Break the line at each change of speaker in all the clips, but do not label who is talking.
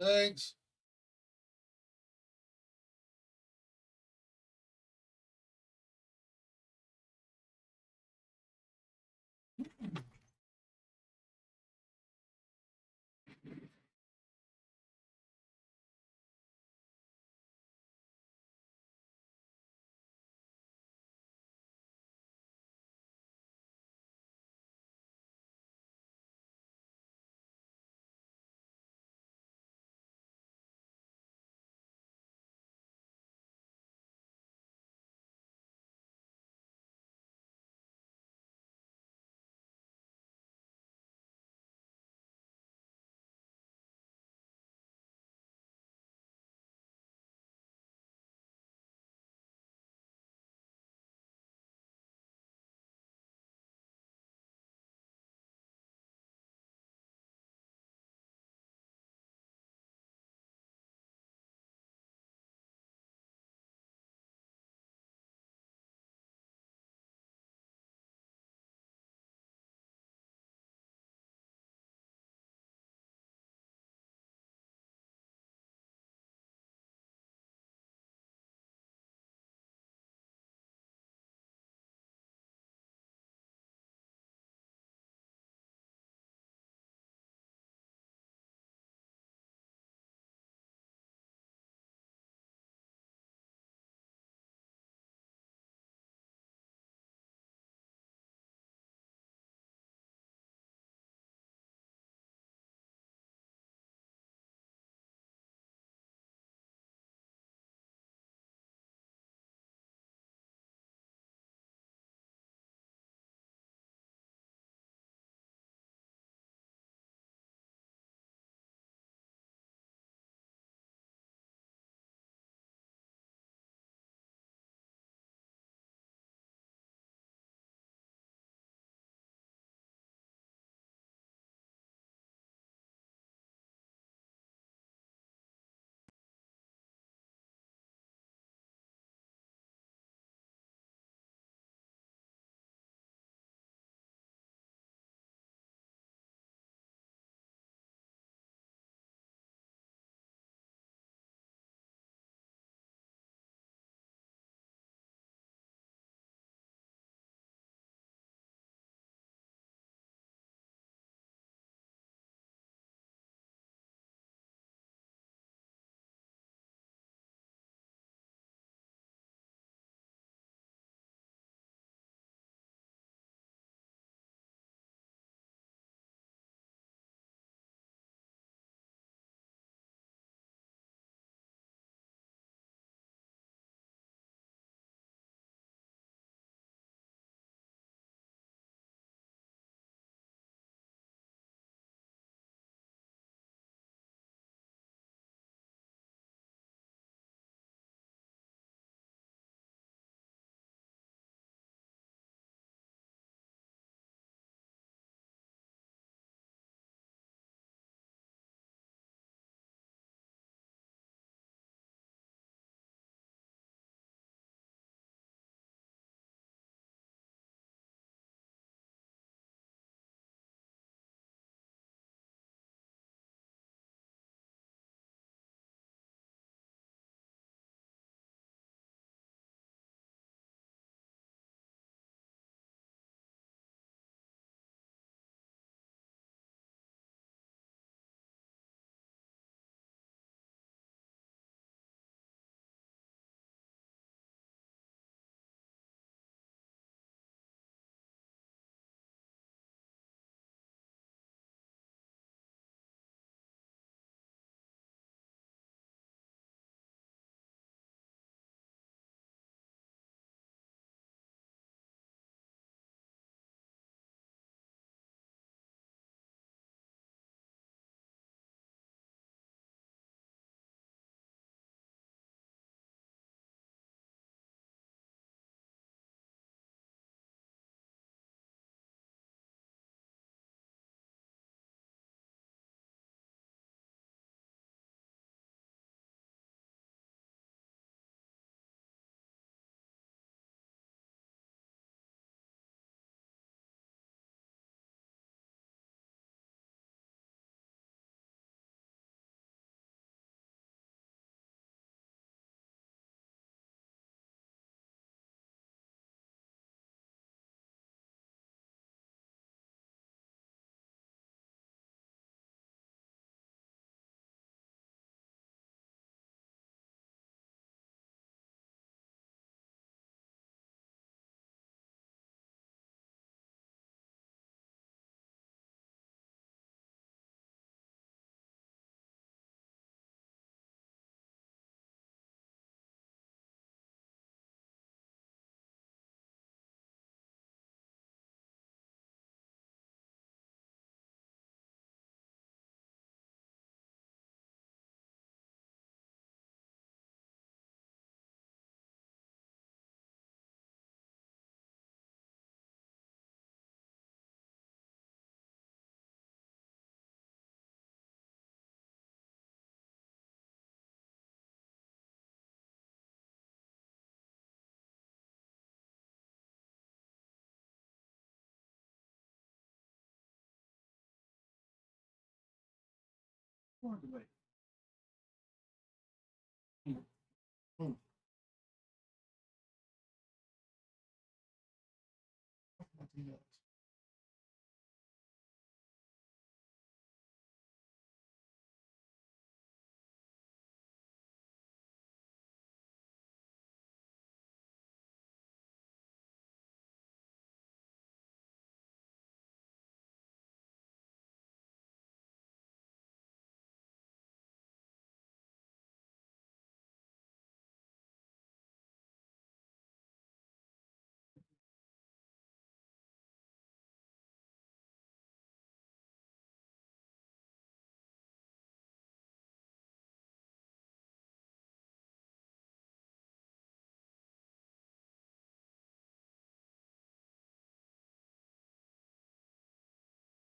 Thanks.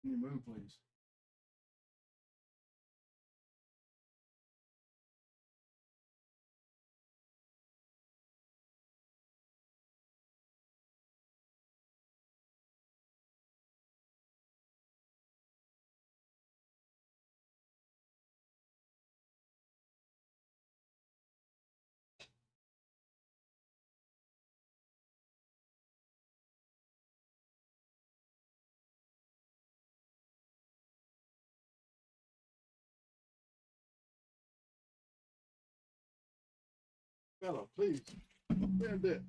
Can you move, please? Bella, please. Stand there.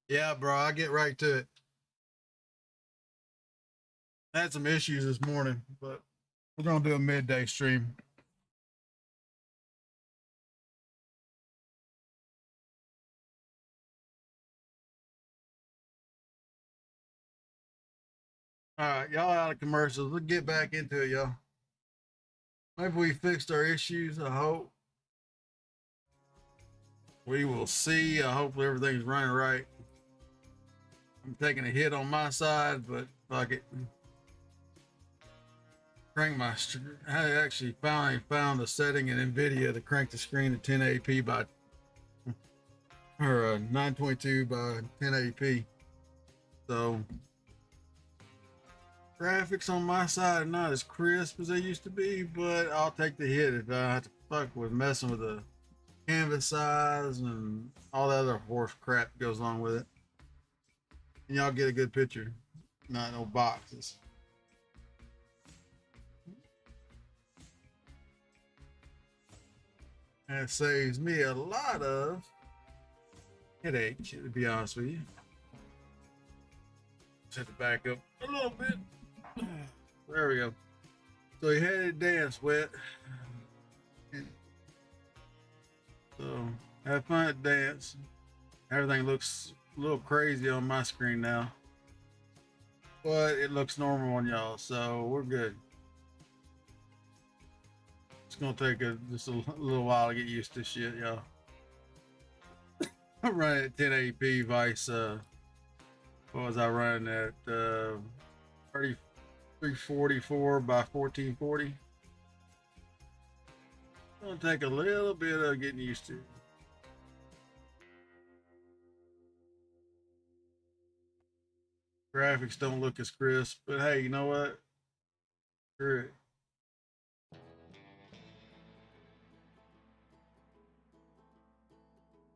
Yeah, bro, I'll get right to it. I had some issues this morning, but we're gonna do a midday stream. All right, y'all out of commercials. Let's get back into it, y'all. Maybe we fixed our issues. I hope. We will see. Hopefully everything's running right. I'm taking a hit on my side, but fuck it. Crank my. I actually finally found a setting in NVIDIA to crank the screen to 1080p by, or 922 by 1080p. So graphics on my side are not as crisp as they used to be, but I'll take the hit if I have to fuck with messing with the canvas size and all the other horse crap that goes along with it. And y'all get a good picture, not no boxes. And it saves me a lot of headache, to be honest with you. Just have to back up a little bit. There we go. So he had it dance wet. So have fun at dance. Everything looks a little crazy on my screen now, but it looks normal on y'all, so we're good. It's gonna take just a little while to get used to shit, y'all. I'm running at 1080p Vice. What was I running at? 3344 by 1440. It's gonna take a little bit of getting used to. Graphics don't look as crisp, but hey, you know what? Screw it.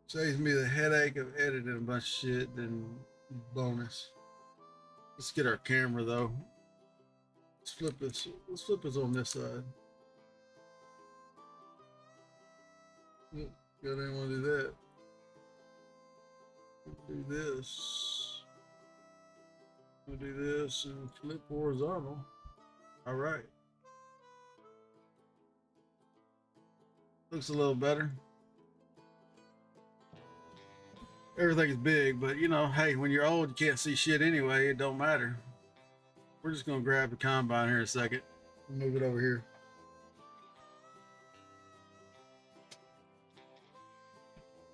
Saves me the headache of editing a bunch of shit, then bonus. Let's get our camera though. Let's flip this. Let's flip this on this side. Yep, I didn't want to do that. Do this. We'll do this and flip horizontal. All right. Looks a little better. Everything's big, but you know, hey, when you're old, you can't see shit anyway. It don't matter. We're just gonna grab the combine here in a second. Move it over here.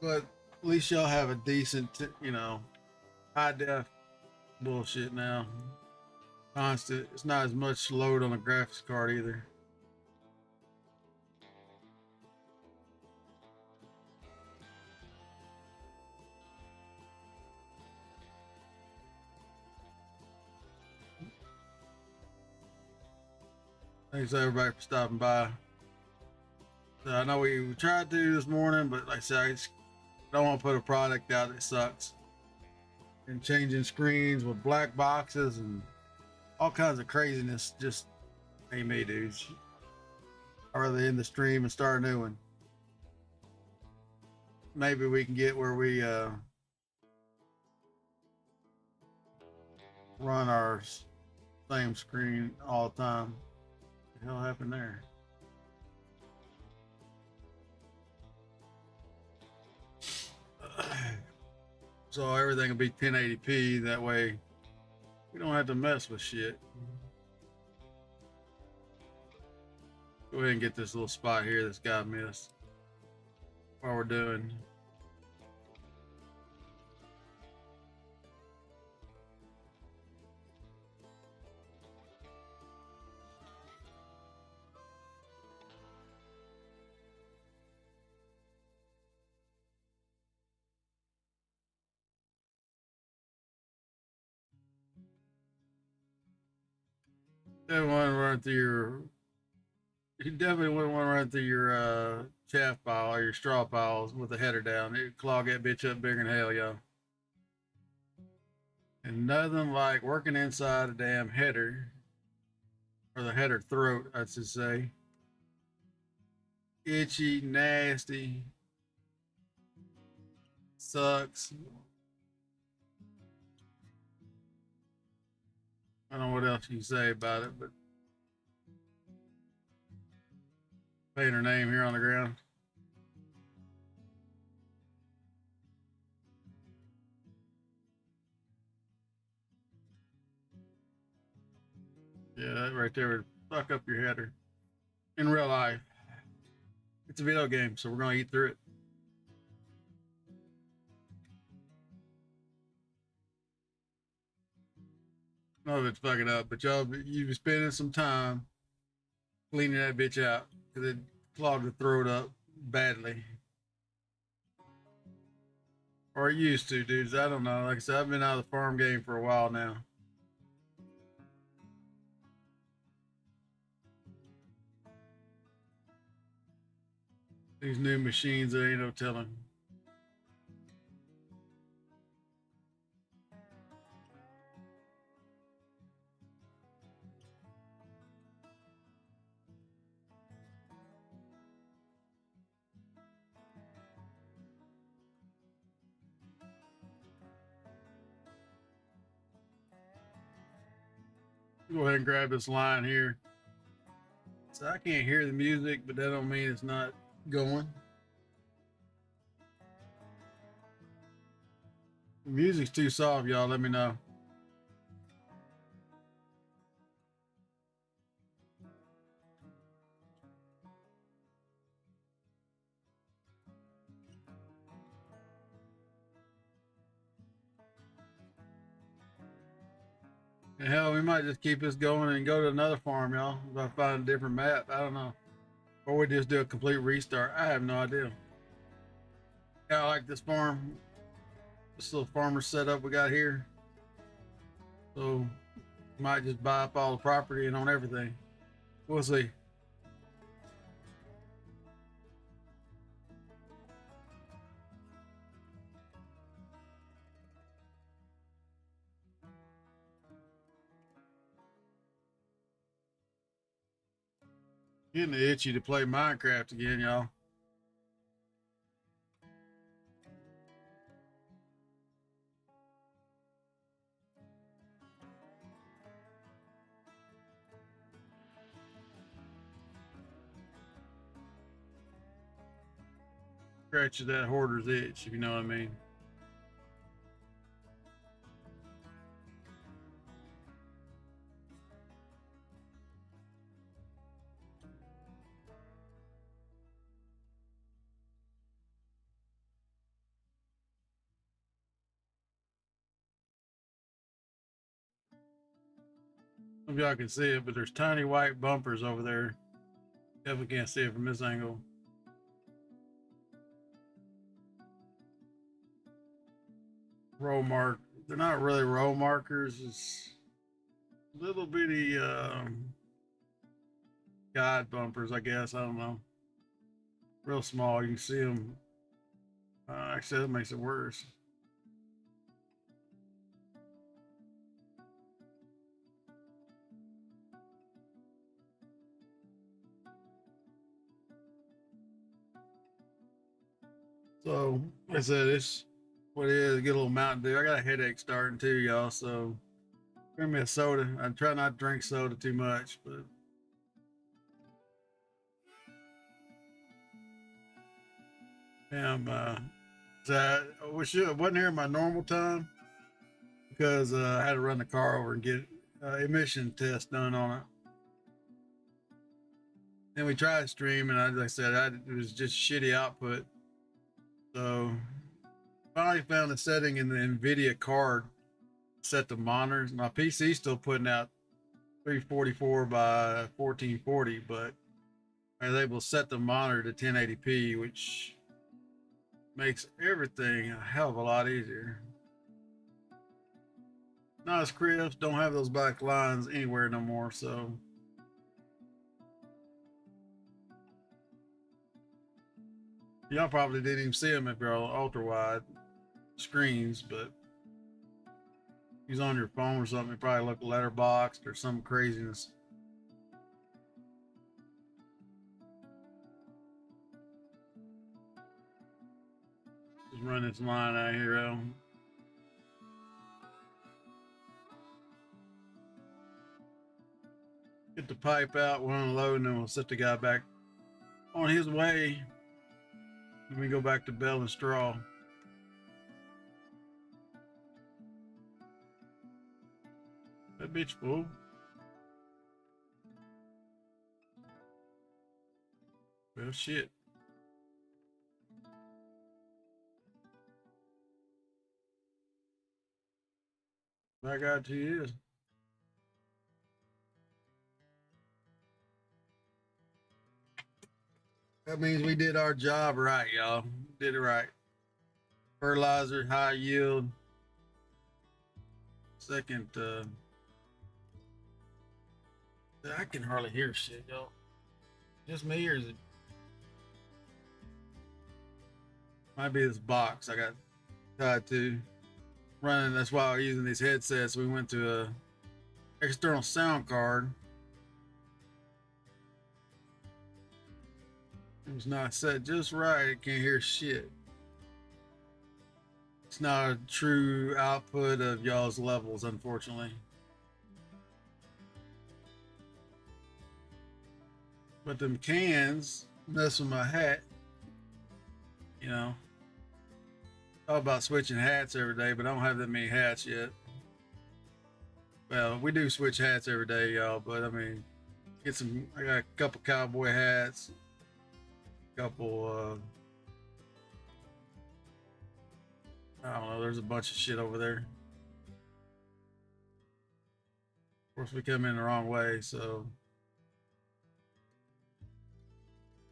But at least y'all have a decent, you know, high def bullshit now. Constant. It's not as much load on the graphics card either. Thanks everybody for stopping by. So I know we tried to this morning, but like I said, I just don't want to put a product out that sucks. And changing screens with black boxes and all kinds of craziness just ain't me, dudes. I'd rather end the stream and start a new one. Maybe we can get where we run our same screen all the time. What the hell happened there? So everything will be 1080p. That way we don't have to mess with shit. Go ahead and get this little spot here that's got missed while we're doing. Definitely want to run through your. You definitely wouldn't want to run through your chaff pile or your straw piles with the header down. It clog that bitch up bigger than hell, y'all. And nothing like working inside a damn header, or the header throat, I should say. Itchy, nasty, sucks. I don't know what else you can say about it, but paint her name here on the ground. Yeah, that right there would fuck up your header. In real life. It's a video game, so we're gonna eat through it. None of it's fucking up, but y'all, you be spending some time cleaning that bitch out because it clogged the throat up badly. Or it used to, dudes. I don't know. Like I said, I've been out of the farm game for a while now. These new machines, there ain't no telling. Go ahead and grab this line here. So I can't hear the music, but that don't mean it's not going. The music's too soft, y'all. Let me know. And hell, we might just keep this going and go to another farm, y'all. If I find a different map, I don't know. Or we just do a complete restart. I have no idea. Yeah, I like this farm. This little farmer setup we got here. So might just buy up all the property and own everything. We'll see. Getting itchy to play Minecraft again, y'all. Scratches that hoarder's itch, if you know what I mean. Some of y'all can see it, but there's tiny white bumpers over there. Definitely can't see it from this angle. Row mark. They're not really row markers. It's little bitty guide bumpers, I guess. I don't know. Real small. You can see them. Actually, that makes it worse. So, like I said, it's what it is. Get a little Mountain Dew. I got a headache starting too, y'all. So, bring me a soda. I try not to drink soda too much, but damn, so I wasn't here at my normal time because I had to run the car over and get emission test done on it. Then we tried streaming. Like I said, it was just shitty output. So finally found a setting in the NVIDIA card set the monitors. My PC's still putting out 344 by 1440, but I was able to set the monitor to 1080p, which makes everything a hell of a lot easier. Not as crisp, don't have those black lines anywhere no more, so y'all probably didn't even see them if you're on ultra wide screens, but he's on your phone or something, it probably look letterboxed or some craziness. Just run this line out here, get the pipe out, we'll unload, and then we'll set the guy back on his way. Then we go back to bale and straw. That bitch full. Well, shit. Back out to you. That means we did our job right, y'all. Did it right. Fertilizer, high yield. Second, I can hardly hear shit, y'all. Just me, or is it? Might be this box I got tied to running. That's why I'm using these headsets. We went to a external sound card. It was not set just right. It can't hear shit. It's not a true output of y'all's levels, unfortunately. But them cans mess with my hat, you know. All about switching hats every day, but I don't have that many hats yet. Well, we do switch hats every day, y'all. But I mean, get some. I got a couple cowboy hats, a couple. I don't know. There's a bunch of shit over there. Of course, we come in the wrong way, so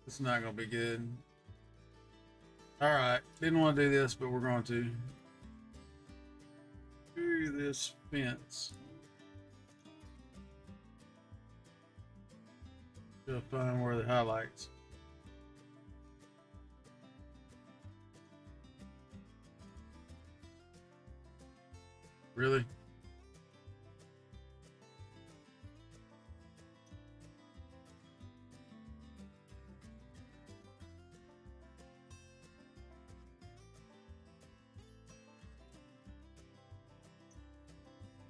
it's not gonna be good. All right, didn't want to do this, but we're going to do this fence. Gotta find where the highlights. Really?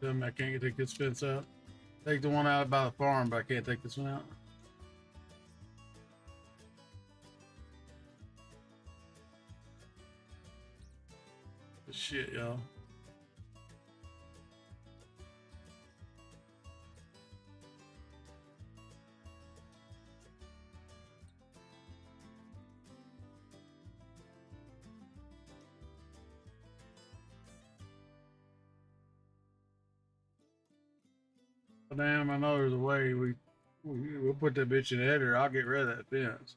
Tell me I can't take this fence out. Take the one out by the farm, but I can't take this one out. Shit, y'all. Damn, I know there's a way we'll put that bitch in the editor. I'll get rid of that fence.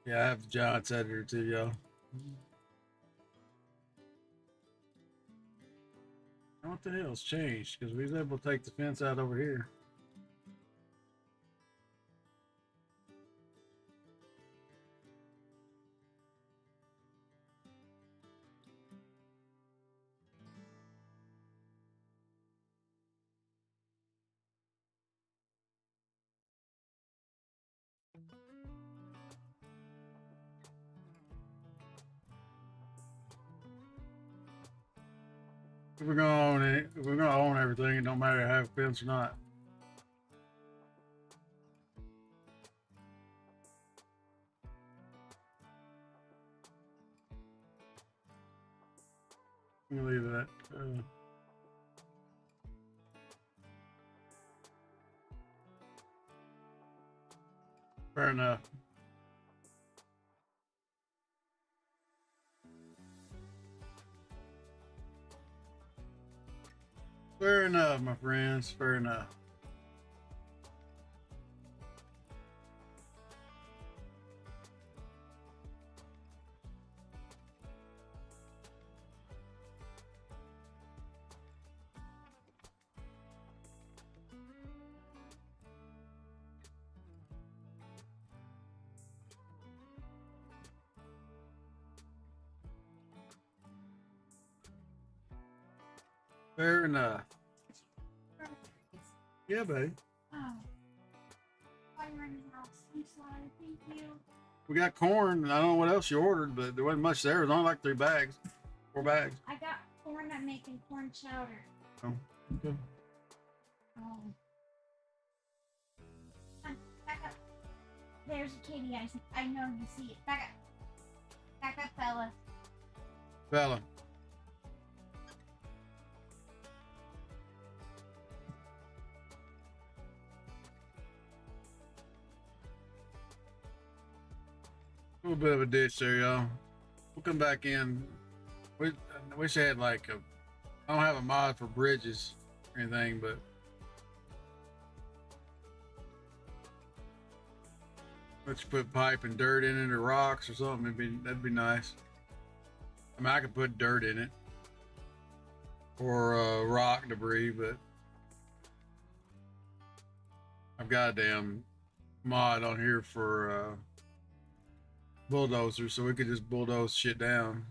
Yeah, I have the Giants editor too, y'all. What the hell's changed? Because we was able to take the fence out over here. If we're gonna own it, if we're gonna own everything, it don't matter if I have a fence or not. Let me leave that. Fair enough. Fair enough, my friends. Fair enough. Fair enough. Yeah, babe.
Oh. I'm running out. I'm sorry. Thank you.
We got corn. I don't know what else you ordered, but there wasn't much there. It was only like 3 bags. 4 bags.
I got corn. I'm making corn chowder.
Oh, okay.
Oh. Back up. There's a kitty. I know you see it. Back up. Back up, fella.
Fella. A little bit of a ditch there, y'all. We'll come back in. I wish I had like a. I don't have a mod for bridges or anything, but let's put pipe and dirt in it or rocks or something. That'd be nice. I mean, I could put dirt in it or rock debris, but I've got a damn mod on here for bulldozer, so we could just bulldoze shit down.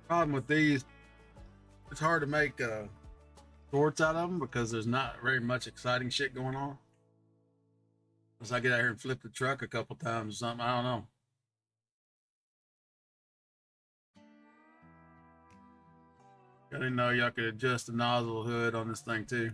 Problem with these, it's hard to make shorts out of them because there's not very much exciting shit going on. Unless I get out here and flip the truck a couple times or something, I don't know. I didn't know y'all could adjust the nozzle hood on this thing too.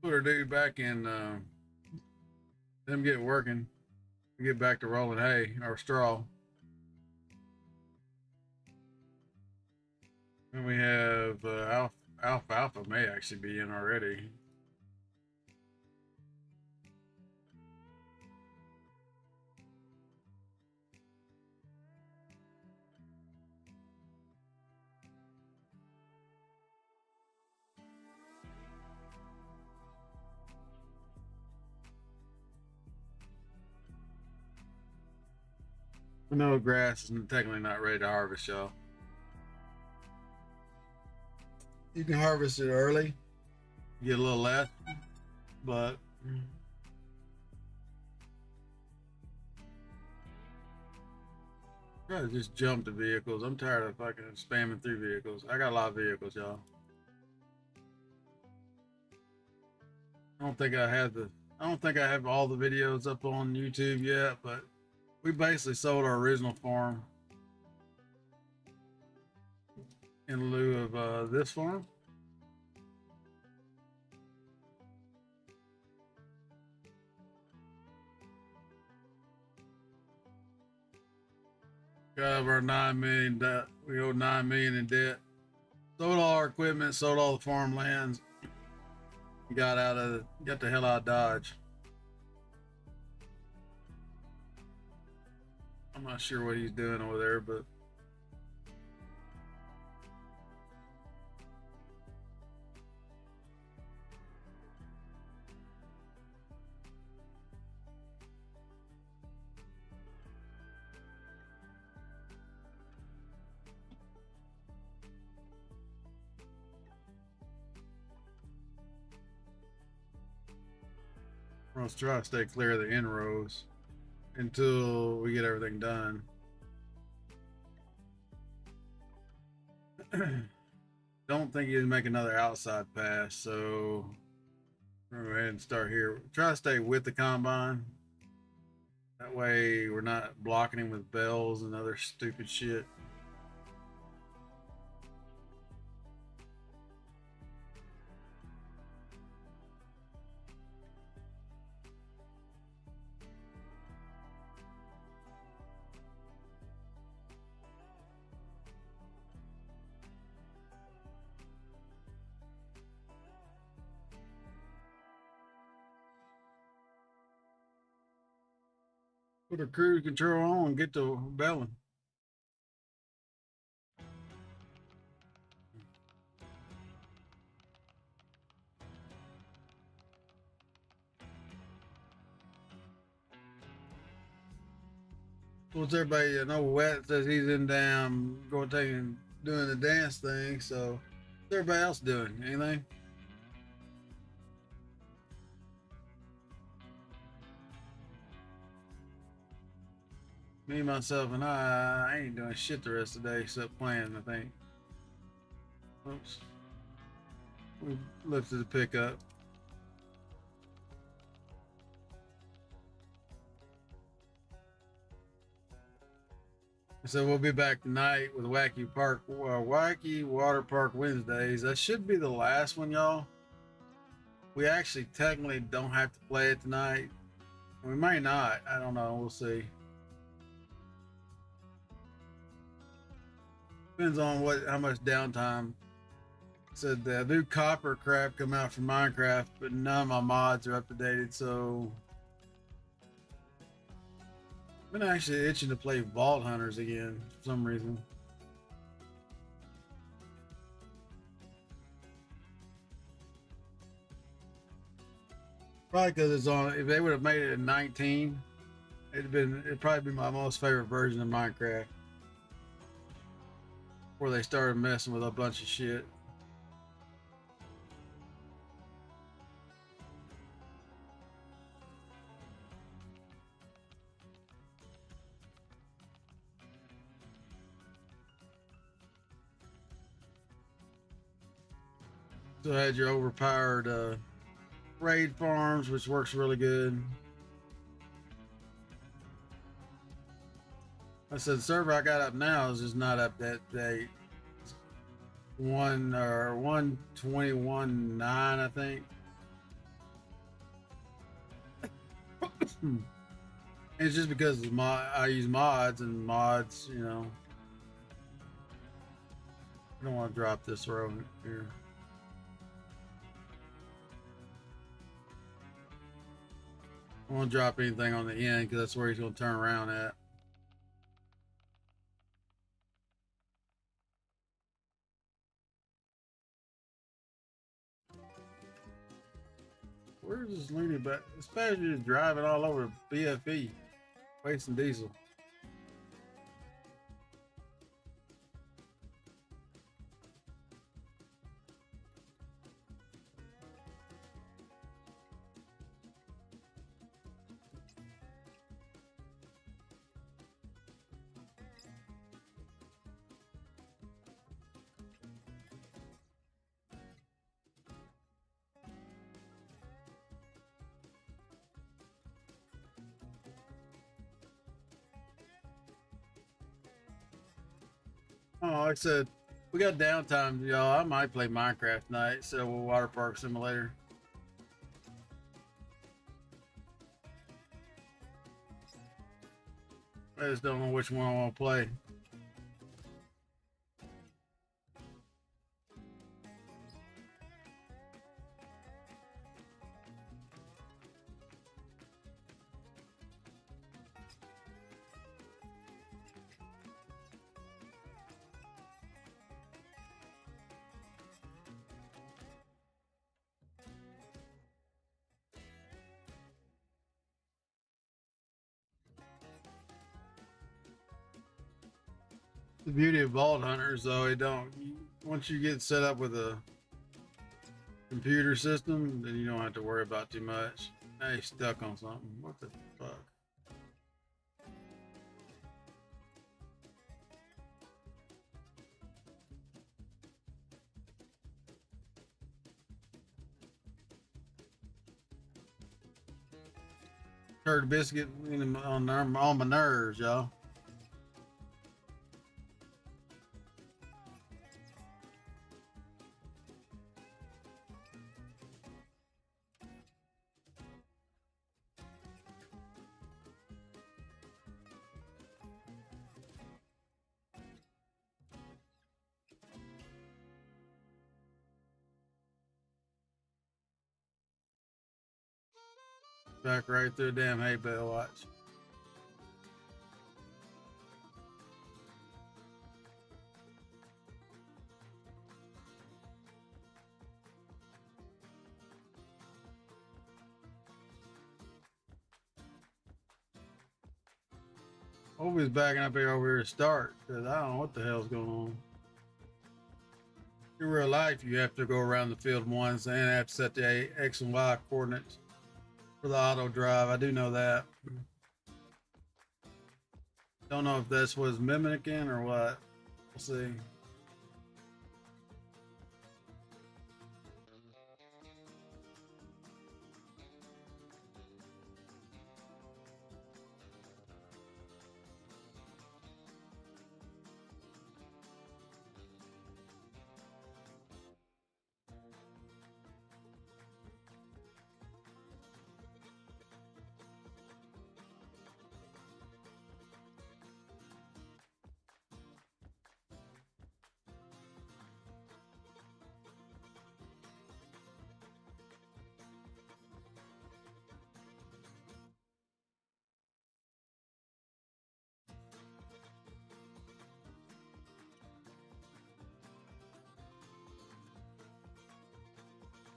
Put her dude back in them get working. Get back to rolling hay or straw. And we have alfalfa may actually be in already. I know grass is technically not ready to harvest, y'all. You can harvest it early, get a little less, but try to just jump the vehicles. I'm tired of fucking spamming through vehicles. I got a lot of vehicles, y'all. I don't think I have all the videos up on YouTube yet, but we basically sold our original farm in lieu of this farm. Got over our 9 million debt. We owe 9 million in debt. Sold all our equipment, sold all the farmlands. Got the hell out of Dodge. I'm not sure what he's doing over there, but we're gonna try to stay clear of the end rows until we get everything done. Don't think you can make another outside pass, so we're gonna go ahead and start here. Try to stay with the combine. That way we're not blocking him with bells and other stupid shit. Put the cruise control on and get to belling. What's everybody? I know Wet says he's in down going taking doing the dance thing. So what's everybody else doing? Anything? Me, myself, and I ain't doing shit the rest of the day except playing, I think. Oops. We lifted the pickup. So we'll be back tonight with Wacky Water Park Wednesdays. That should be the last one, y'all. We actually technically don't have to play it tonight. We may not. I don't know. We'll see. Depends on how much downtime. Said the new copper crap come out for Minecraft, but none of my mods are up to date. So I've been actually itching to play Vault Hunters again for some reason. Probably because it's on. If they would have made it in 19, it'd probably be my most favorite version of Minecraft. Where they started messing with a bunch of shit. So I had your overpowered raid farms, which works really good. I said the server I got up now is just not up that date. One or 121.9, I think. It's just because I use mods and mods, you know. I don't want to drop this row here. I won't drop anything on the end because that's where he's going to turn around at. Where's this loony back? This passenger is driving all over BFE, wasting diesel. Oh, like I said, we got downtime, y'all. I might play Minecraft tonight, so we'll water park simulator. I just don't know which one I want to play. The beauty of Vault Hunters, though, it don't. Once you get set up with a computer system, then you don't have to worry about too much. Now you're stuck on something. What the fuck? Turd biscuit on my nerves, y'all. Back right through the damn hay bale, watch. Hope he's backing up here over here to start, because I don't know what the hell's going on. In real life, you have to go around the field once and have to set the X and Y coordinates for the auto drive. I do know that. Don't know if that's what's mimicking or what. We'll see.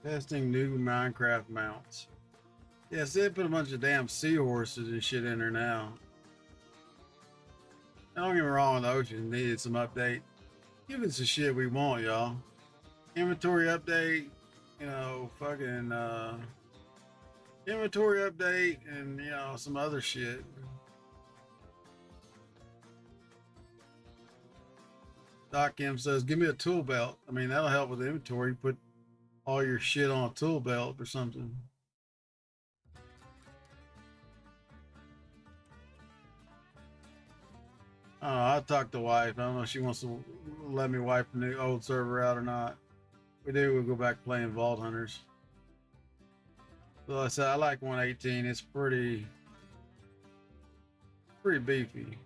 Testing new Minecraft mounts. Yes, they put a bunch of damn seahorses and shit in there now. Don't get me wrong, the ocean needed some update. Give us the shit we want, y'all. Inventory update, you know, fucking inventory update, and you know, some other shit. Doc M says, give me a tool belt. I mean, that'll help with the inventory. Put all your shit on a tool belt or something. I'll talk to wife. I don't know if she wants to let me wipe the new old server out or not. If we do, we'll go back playing Vault Hunters. So I said I like 118. It's pretty beefy.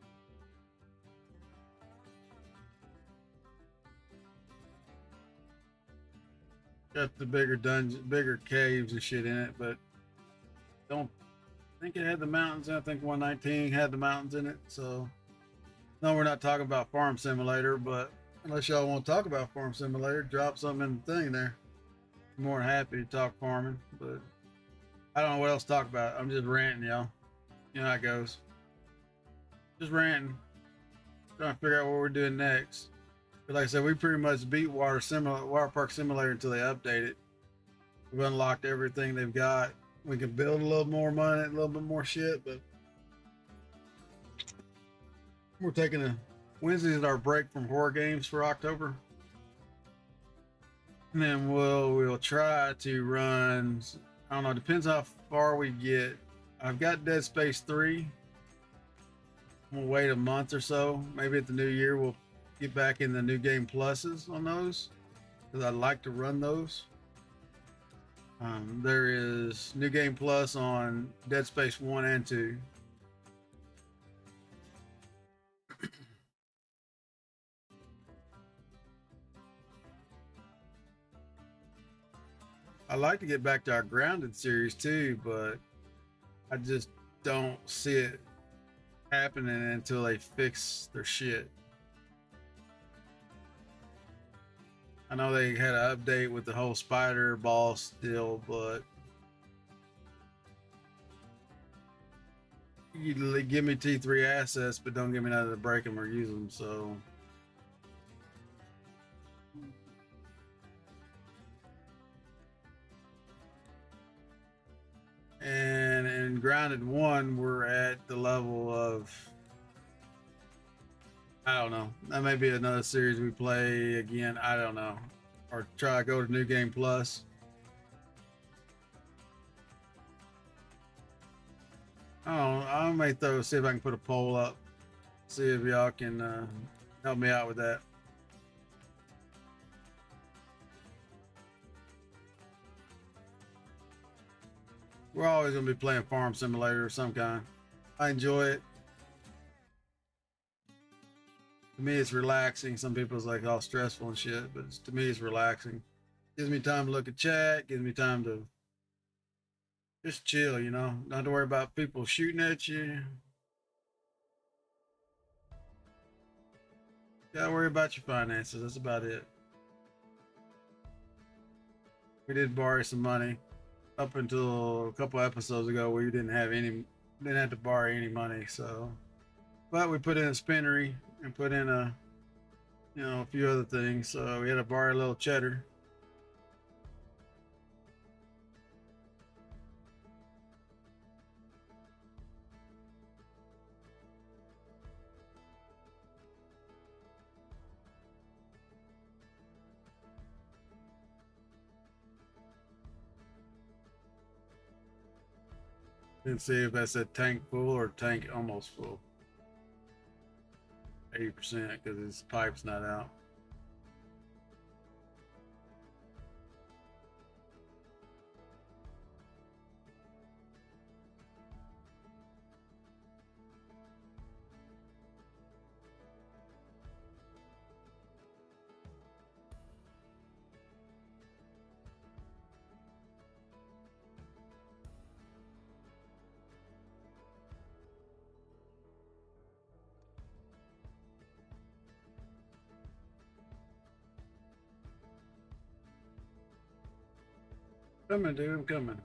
Got the bigger dungeon, bigger caves and shit in it, but don't think it had the mountains. I think 119 had the mountains in it. So no, we're not talking about Farm Simulator, but unless y'all want to talk about Farm Simulator, drop something in the thing there. I'm more than happy to talk farming, but I don't know what else to talk about. I'm just ranting, y'all. You know how it goes. Just ranting. Trying to figure out what we're doing next. But like I said, we pretty much beat Water Park Simulator until they update it. We've unlocked everything they've got. We can build a little more money, a little bit more shit, but we're taking a Wednesday's our break from horror games for October. And then we'll try to run, I don't know, depends how far we get. I've got Dead Space 3. We'll wait a month or so. Maybe at the new year we'll get back in the new game pluses on those, because I like to run those. There is new game plus on Dead Space 1 and 2. I like to get back to our Grounded series too, but I just don't see it happening until they fix their shit. I know they had an update with the whole spider boss deal, but you give me T3 assets, but don't give me nothing to break them or use them. So and in Grounded 1, we're at the level of, I don't know. That may be another series we play again. I don't know. Or try to go to New Game Plus. I don't know. I may see if I can put a poll up. See if y'all can help me out with that. We're always going to be playing Farm Simulator of some kind. I enjoy it. To me, it's relaxing. Some people it's like all stressful and shit, but to me, it's relaxing. Gives me time to look at chat. Gives me time to just chill, you know, not to worry about people shooting at you. Gotta worry about your finances. That's about it. We did borrow some money up until a couple episodes ago where you didn't have to borrow any money. So, but we put in a spinnery and put in a few other things. So we had to borrow a little cheddar. And see if that's a tank full or tank almost full. 80% because his pipe's not out. Coming, dude, I'm coming.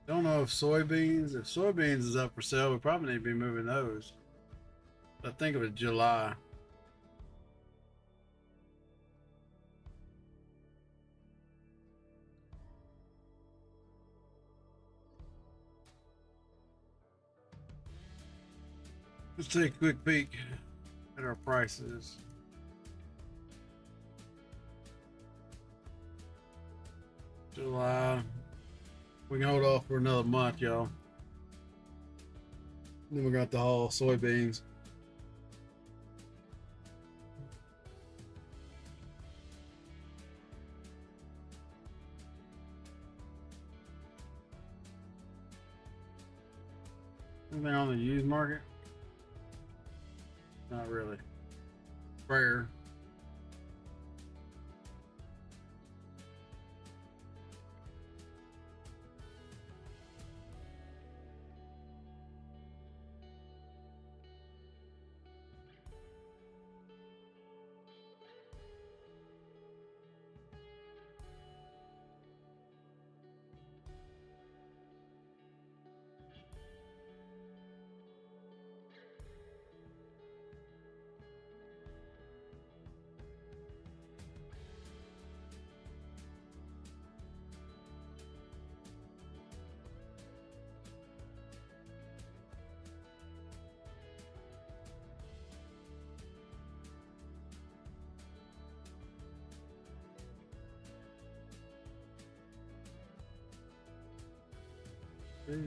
Don't know if soybeans is up for sale, we probably need to be moving those. I think it was July. Let's take a quick peek at our prices. July. We can hold off for another month, y'all. Then we're going to haul soybeans. Anything on the used market? Not really. Sprayer.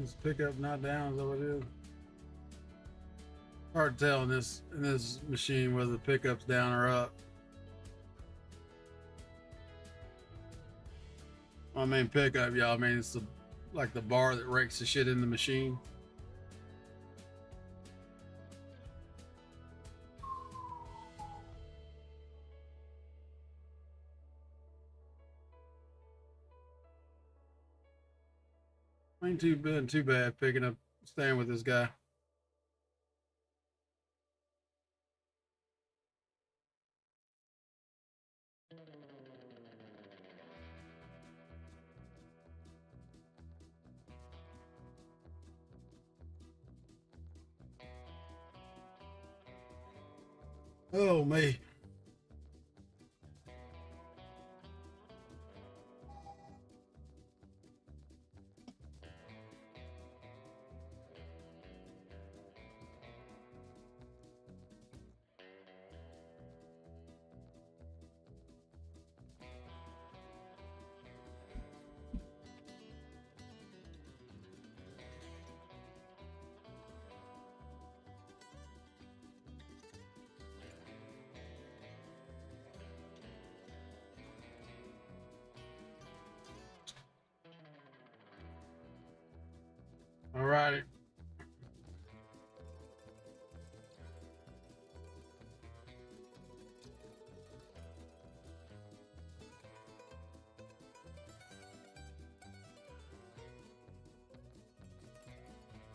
Is pickup not down? Is that what it is? Hard to tell in this machine whether the pickup's down or up. I mean pickup, y'all. I mean it's like the bar that rakes the shit in the machine. Ain't too bad picking up, staying with this guy. Oh me. All righty.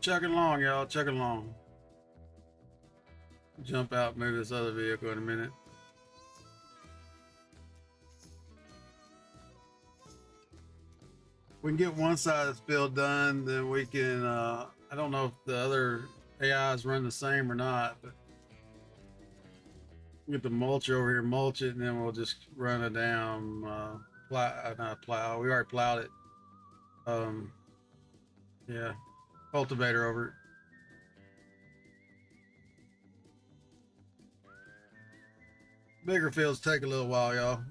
Chugging along, y'all. Chugging along. Jump out, move this other vehicle in a minute. We can get one side of this build done, then we can. I don't know if the other AIs run the same or not, but get the mulcher over here, mulch it, and then we'll just run it down. Not plow. We already plowed it. Yeah, cultivator over it. Bigger fields take a little while, y'all.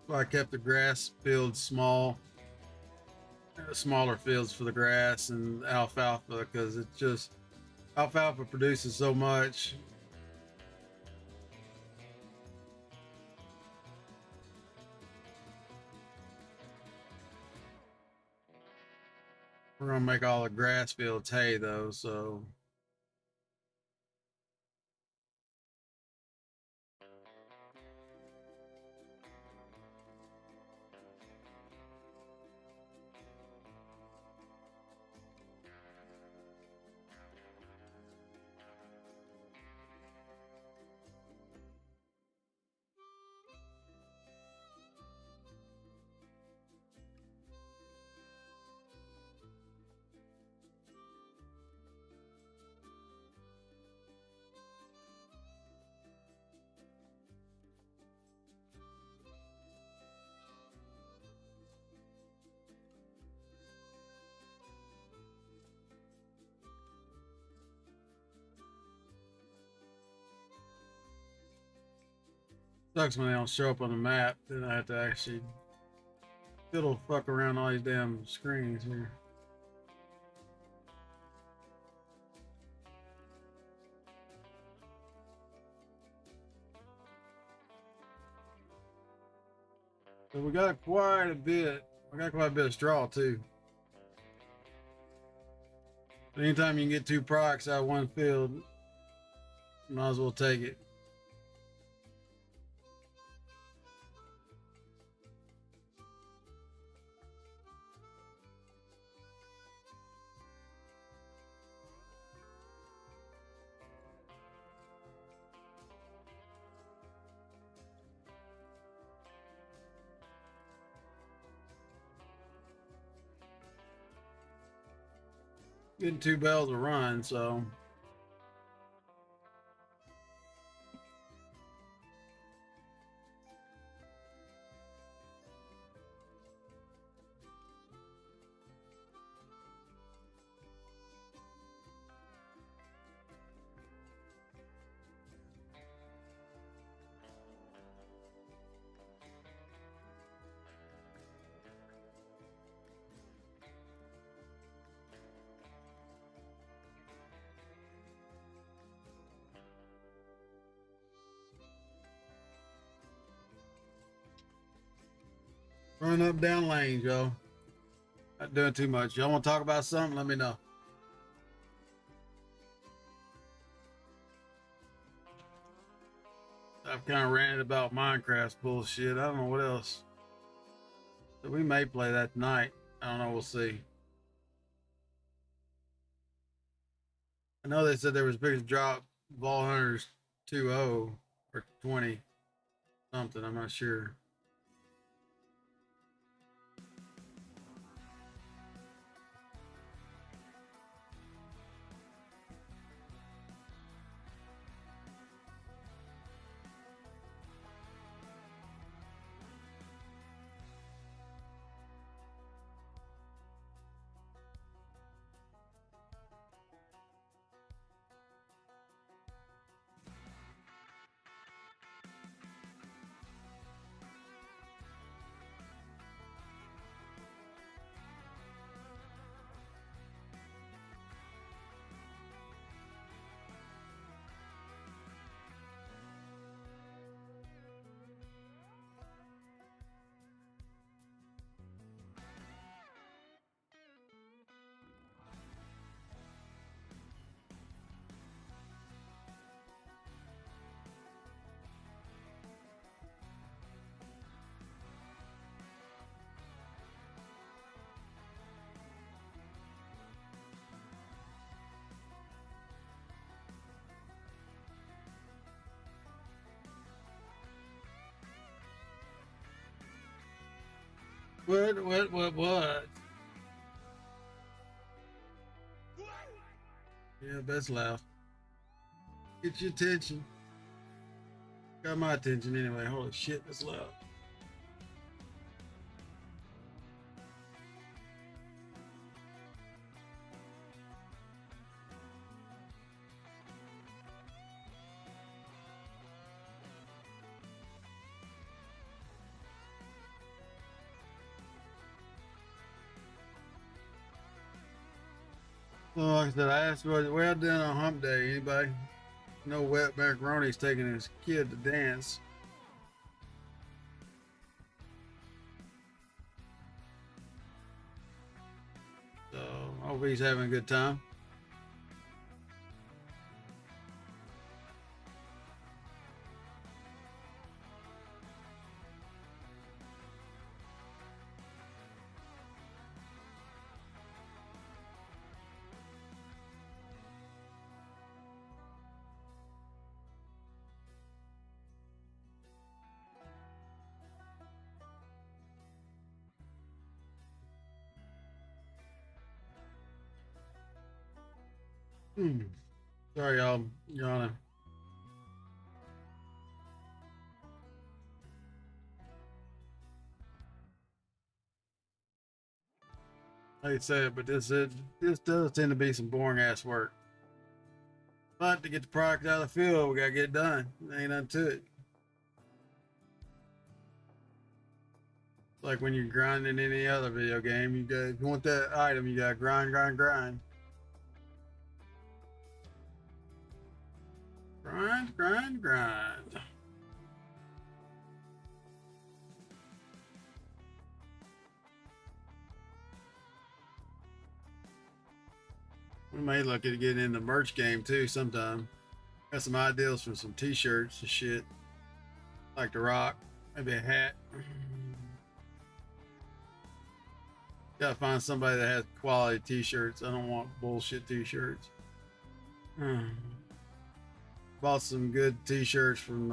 So I kept the grass fields small, smaller fields for the grass and alfalfa, because it's just alfalfa produces so much. We're gonna make all the grass fields hay though, so Sucks when they don't show up on the map. Then I have to actually fiddle fuck around all these damn screens here. So we got quite a bit. I got quite a bit of straw too. Anytime you can get 2 procs out of one field, might as well take it. Getting 2 bells a run, so run up down lanes, yo. Not doing too much. Y'all want to talk about something? Let me know. I've kind of ranted about Minecraft bullshit. I don't know what else. So we may play that tonight. I don't know. We'll see. I know they said there was a big drop. Ball Hunters 2-0 or 20 something. I'm not sure. What? Yeah, that's loud. Get your attention. Got my attention anyway. Holy shit, that's loud. So like I said, I asked what well done on hump day. Anybody? No wet macaroni's taking his kid to dance. So I hope he's having a good time. Sorry, y'all. You're on a I hate to say it, but this does tend to be some boring ass work. But to get the product out of the field, we gotta get it done. There ain't nothing to it. Like when you're grinding any other video game, you got, if you want that item, you gotta grind, grind, grind. Grind, grind, grind. We may look at getting in the merch game too sometime. Got some ideas for some t-shirts and shit. Like the rock. Maybe a hat. Gotta find somebody that has quality t-shirts. I don't want bullshit t-shirts. Bought some good t-shirts from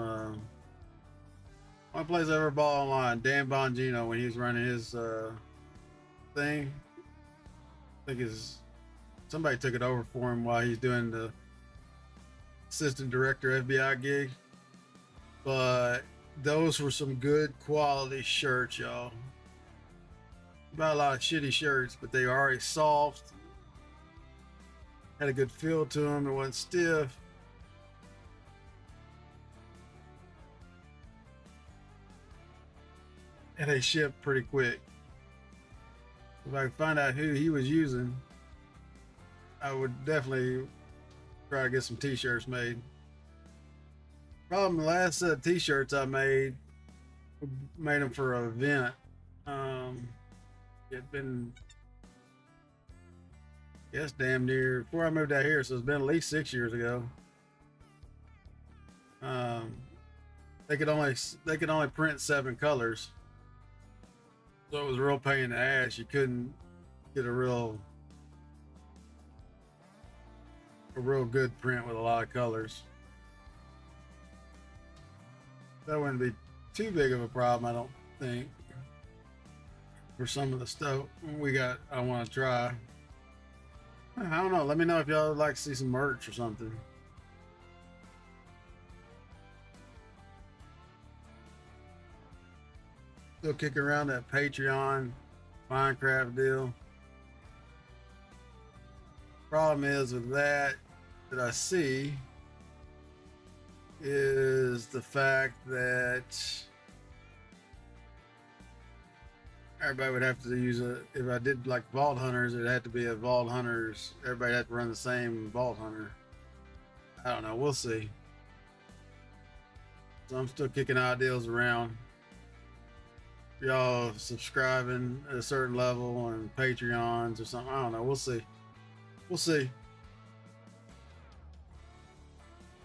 one place I ever bought online, Dan Bongino, when he was running his thing. I think somebody took it over for him while he's doing the assistant director FBI gig. But those were some good quality shirts, y'all. Bought a lot of shitty shirts, but they were already soft. Had a good feel to them. It wasn't stiff. And they shipped pretty quick. If I could find out who he was using, I would definitely try to get some t-shirts made. Problem, the last set of t-shirts I made them for an event. It'd been, I guess, damn near before I moved out here, so it's been at least 6 years ago. They could only print 7 colors, so it was a real pain in the ass. You couldn't get a real good print with a lot of colors. That wouldn't be too big of a problem, I don't think, for some of the stuff I want to try. I don't know. Let me know if y'all would like to see some merch or something. Still kicking around that Patreon Minecraft deal. Problem is with that I see is the fact that everybody would have to use if I did like Vault Hunters, it'd have to be a Vault Hunters. Everybody had to run the same Vault Hunter. I don't know. We'll see. So I'm still kicking ideas around. Y'all subscribing at a certain level on Patreons or something. I don't know. We'll see. We'll see.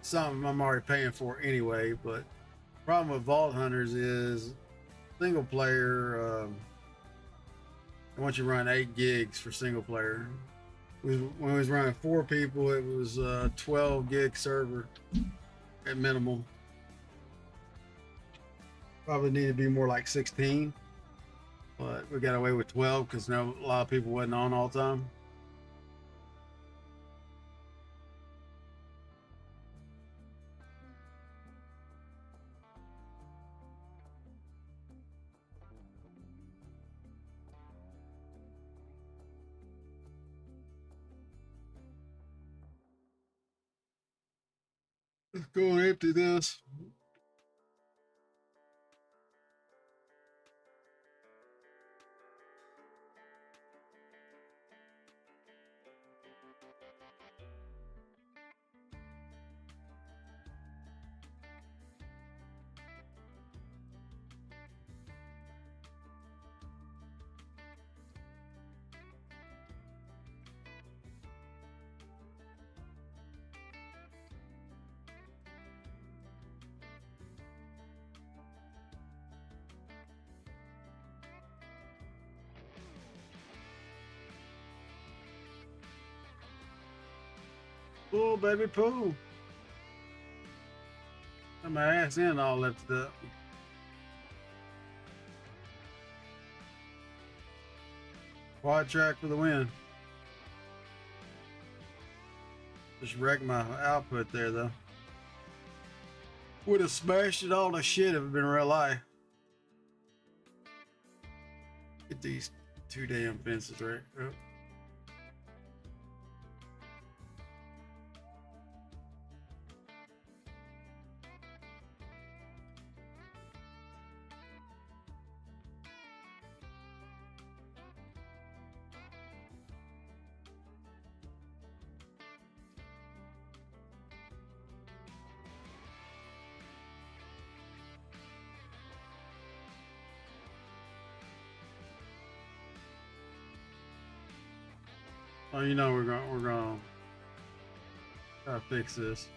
Something I'm already paying for anyway, but the problem with Vault Hunters is single player. Once you run 8 gigs for single player. When we was running 4 people, it was 12 gig server at minimal. Probably need to be more like 16, but we got away with 12 because a lot of people wasn't on all the time. Let's go and empty this. Pool, baby, pool. Got my ass in all lifted up. Quad track for the win. Just wrecked my output there, though. Would have smashed it all to shit if it been real life. Get these 2 damn fences right. Oh. Oh, you know we're gonna try to fix this.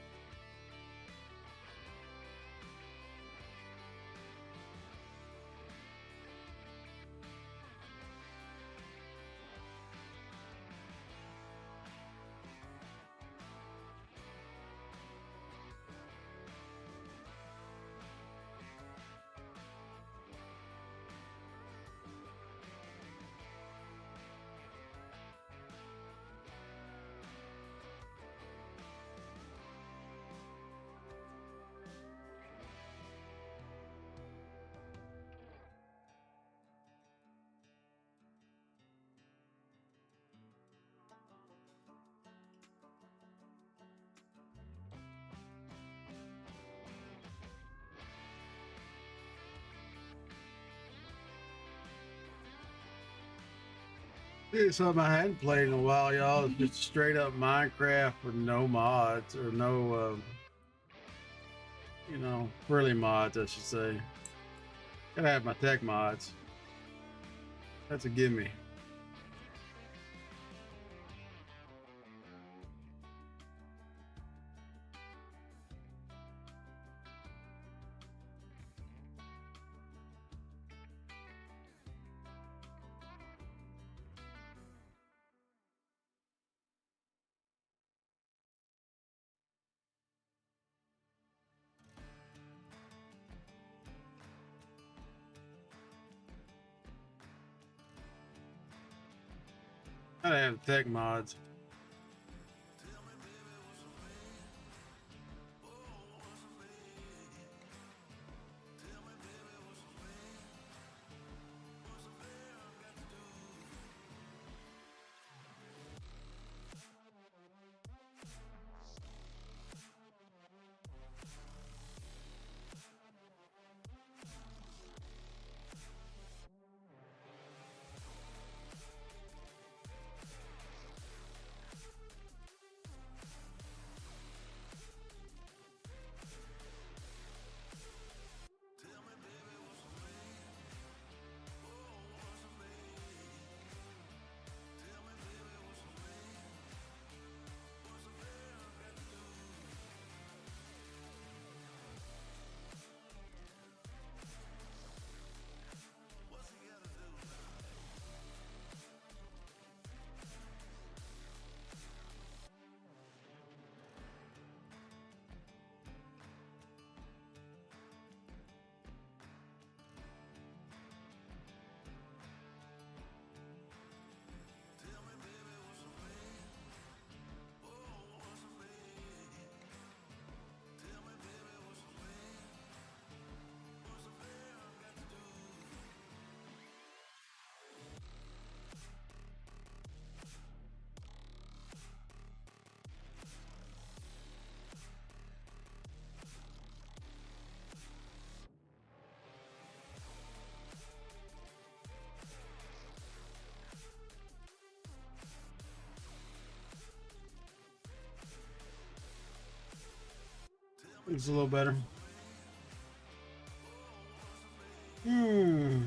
It's something I hadn't played in a while, y'all. It's just straight up Minecraft with no mods or no, you know, frilly mods, I should say. Gotta have my tech mods. That's a gimme. Gotta have tech mods. It's a little better. Hmm.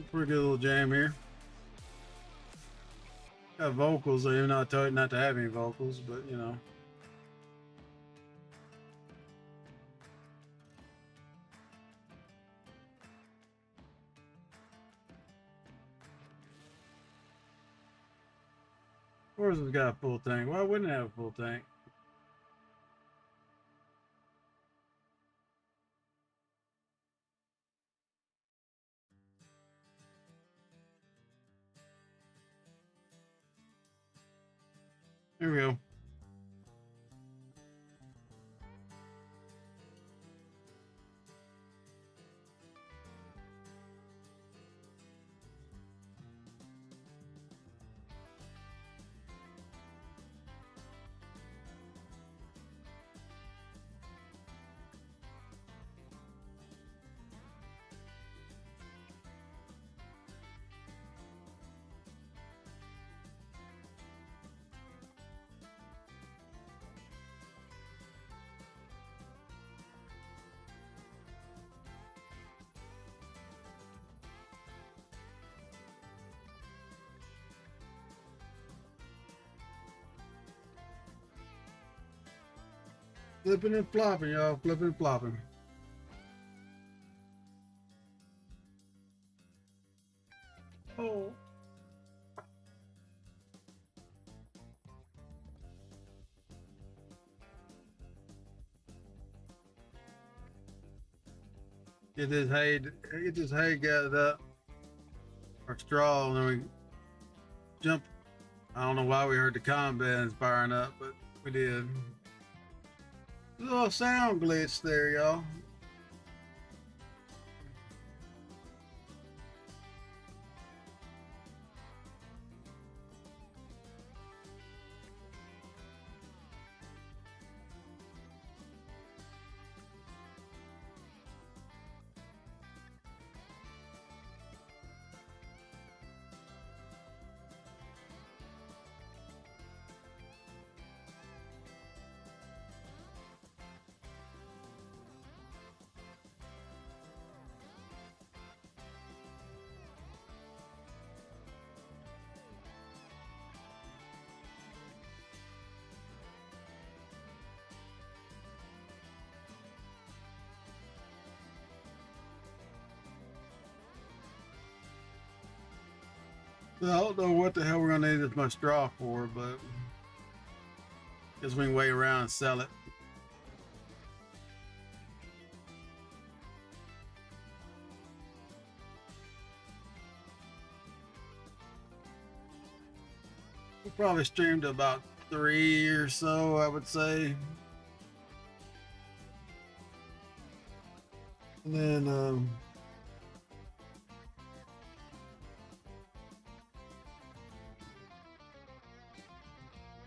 Pretty good little jam here. Got vocals, even though I told you not to have any vocals, but you know. Of course it's got a full tank. Why wouldn't it have a full tank? Here we go. Flipping and flopping, y'all. Flipping and flopping. Oh. Get this hay gathered up, our straw, and then we jump. I don't know why we heard the combines firing up, but we did. A little sound glitch there, y'all. So I don't know what the hell we're gonna need this much straw for, but guess we can wait around and sell it. We probably streamed about 3 or so, I would say. And then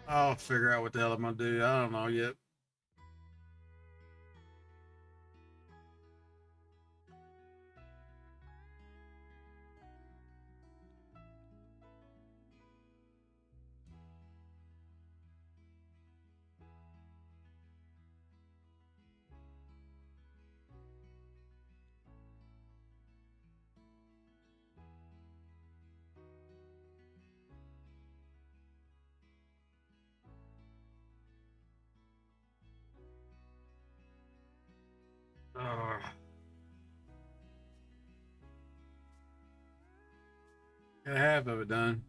I'll figure out what the hell I'm gonna do. I don't know yet. Uh, Got half of it done.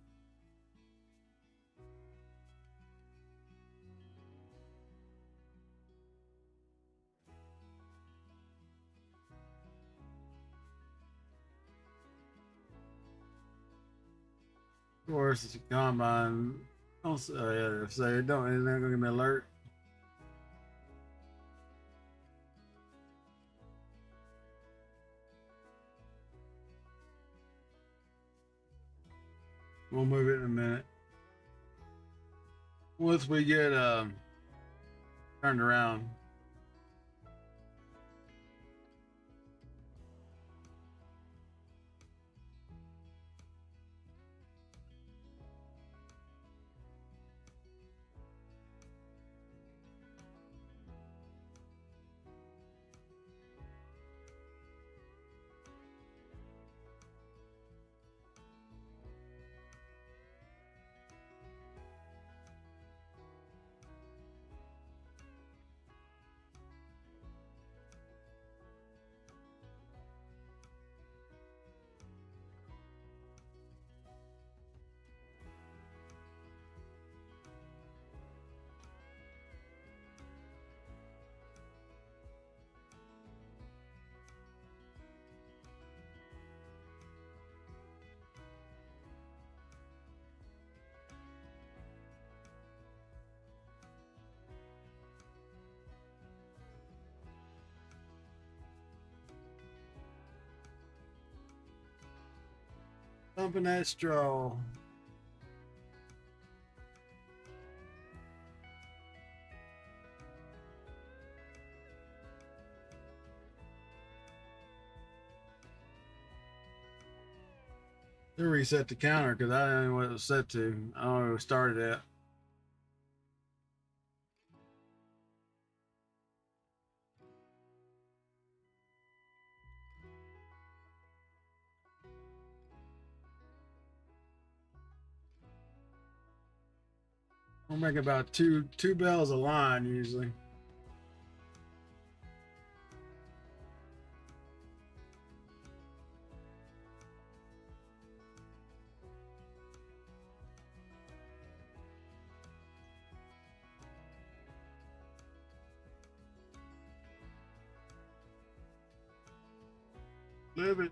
Of course, it's a combine. Don't say, yeah, say it don't. It's not gonna give me an alert. We'll move it in a minute. Once we get turned around. Dumping that straw. To reset the counter because I didn't know what it was set to. I don't know where it started at. We'll make about two bells a line usually. Live it.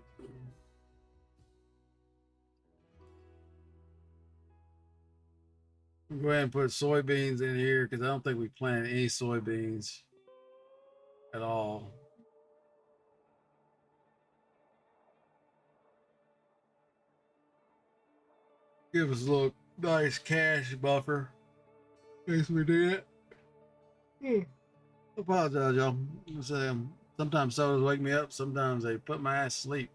Go ahead and put soybeans in here because I don't think we planted any soybeans at all. Give us a little nice cash buffer. Yes, we did. Apologize, y'all. Sometimes sodas wake me up. Sometimes they put my ass to sleep.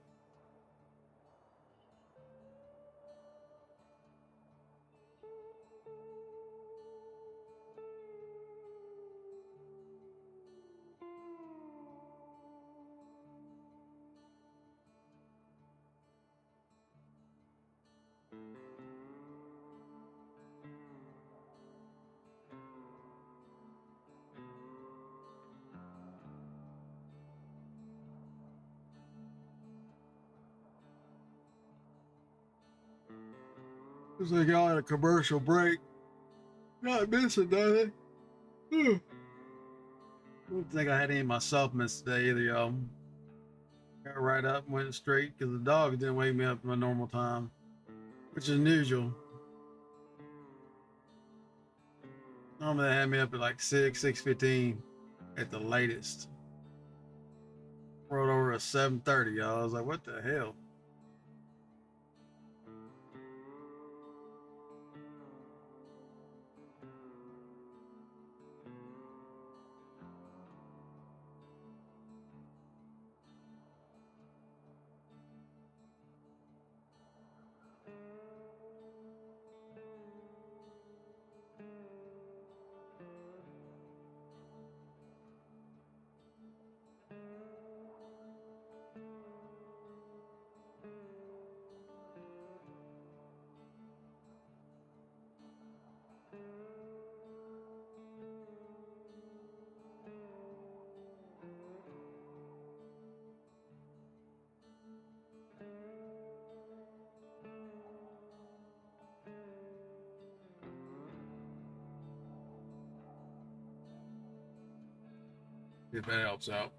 Looks like y'all had a commercial break. Not missing nothing. I don't think I had any of my supplements today either, y'all. Got right up and went straight because the dog didn't wake me up at my normal time, which is unusual. Normally they had me up at like 6:15 at the latest. Rolled over at 7:30, y'all. I was like, what the hell? If that helps out.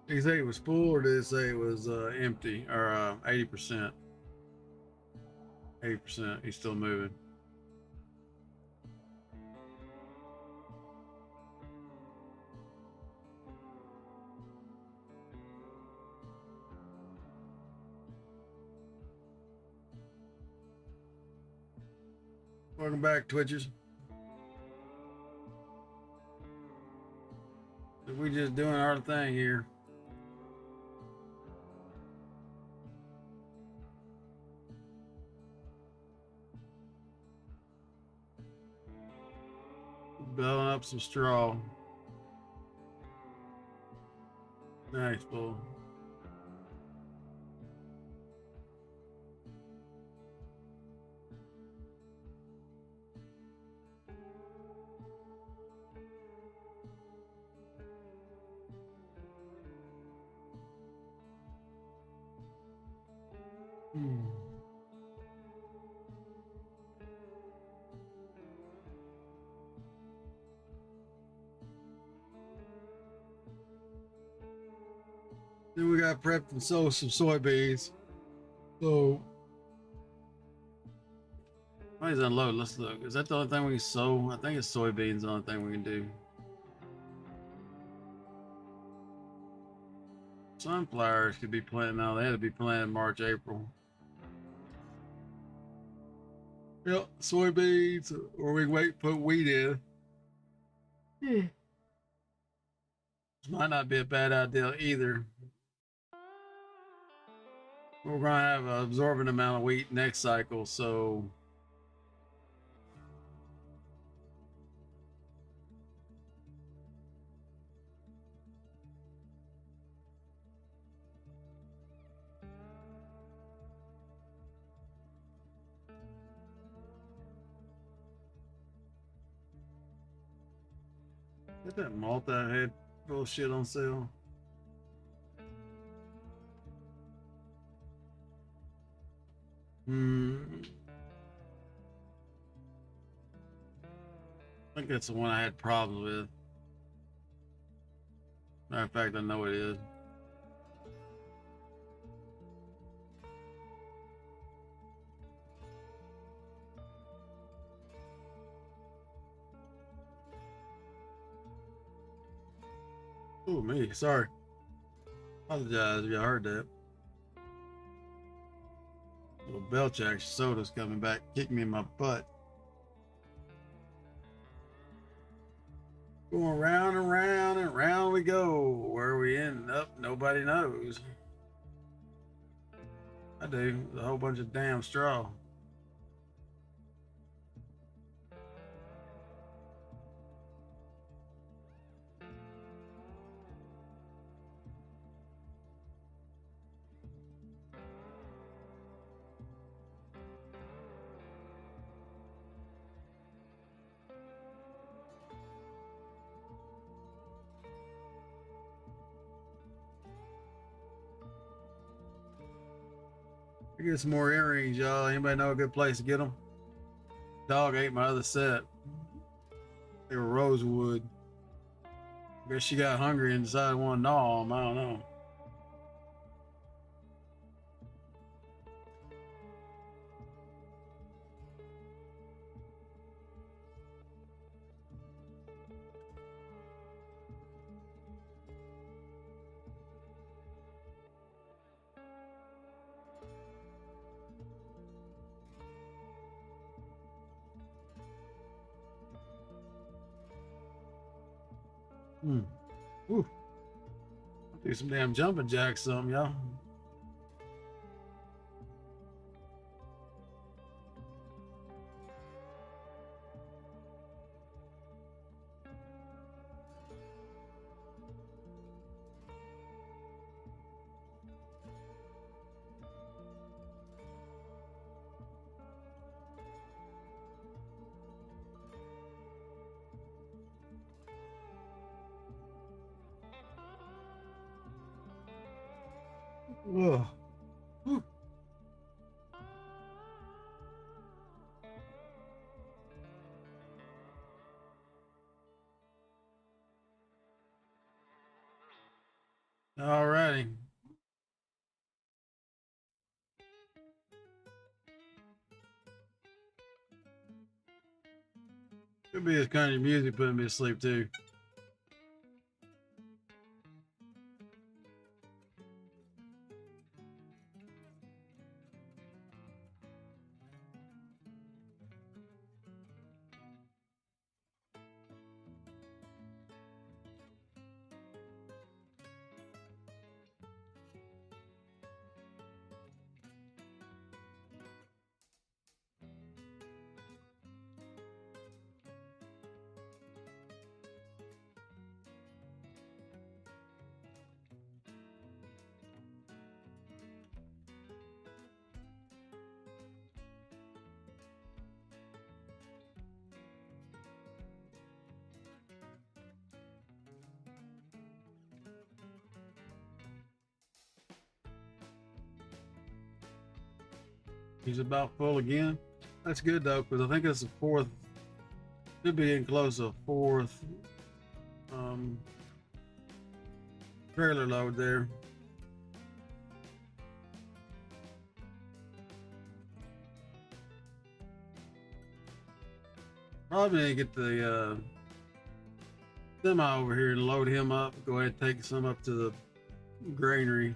Did he say it was full or did it say it was empty or 80%? 80%. He's still moving. Welcome back, Twitchers. We just doing our thing here. Belling up some straw. Nice, bull. Then we got prepped and sow some soybeans. So, let's unload. Let's look. Is that the only thing we can sow? I think it's soybeans the only thing we can do. Sunflowers could be planted now. They had to be planted March, April. Yep, soybeans, or we can wait, put wheat in. This might not be a bad idea either. We're gonna have an absorbent amount of wheat next cycle, so Get that multi-head bullshit on sale. I think that's the one I had problems with. Matter of fact, I know it is. Oh, me. Sorry. Apologize if y'all heard that. Little Belch action soda's coming back, kicking me in my butt. Going round and round and round we go. Where we end up, nobody knows. I do. A whole bunch of damn straw. I get some more earrings, y'all. Anybody know a good place to get them? Dog ate my other set. They were rosewood. I guess she got hungry and decided to want to gnaw them. I don't know. Ooh. I'll do some damn jumping jacks, something, y'all. Whoa. Whew. All righty. Could be this kind of music putting me to sleep too. He's about full again. That's good though, because I think it's the fourth. Should be in close to fourth trailer load there. Probably need to get the semi over here and load him up. Go ahead and take some up to the granary.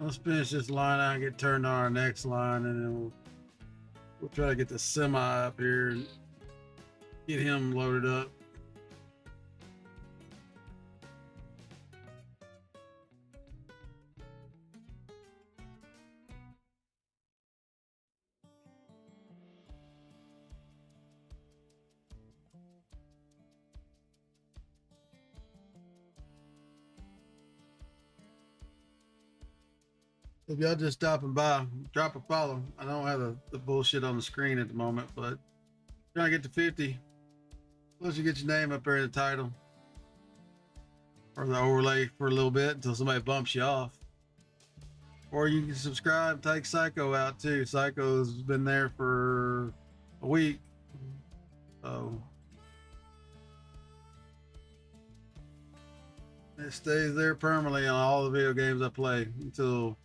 Let's finish this line out and get turned on our next line, and then we'll try to get the semi up here and get him loaded up. If y'all just stopping by, drop a follow. I don't have the bullshit on the screen at the moment, but trying to get to 50. Once you get your name up there in the title or the overlay for a little bit until somebody bumps you off. Or you can subscribe, take Psycho out too. Psycho's been there for a week. So it stays there permanently on all the video games I play until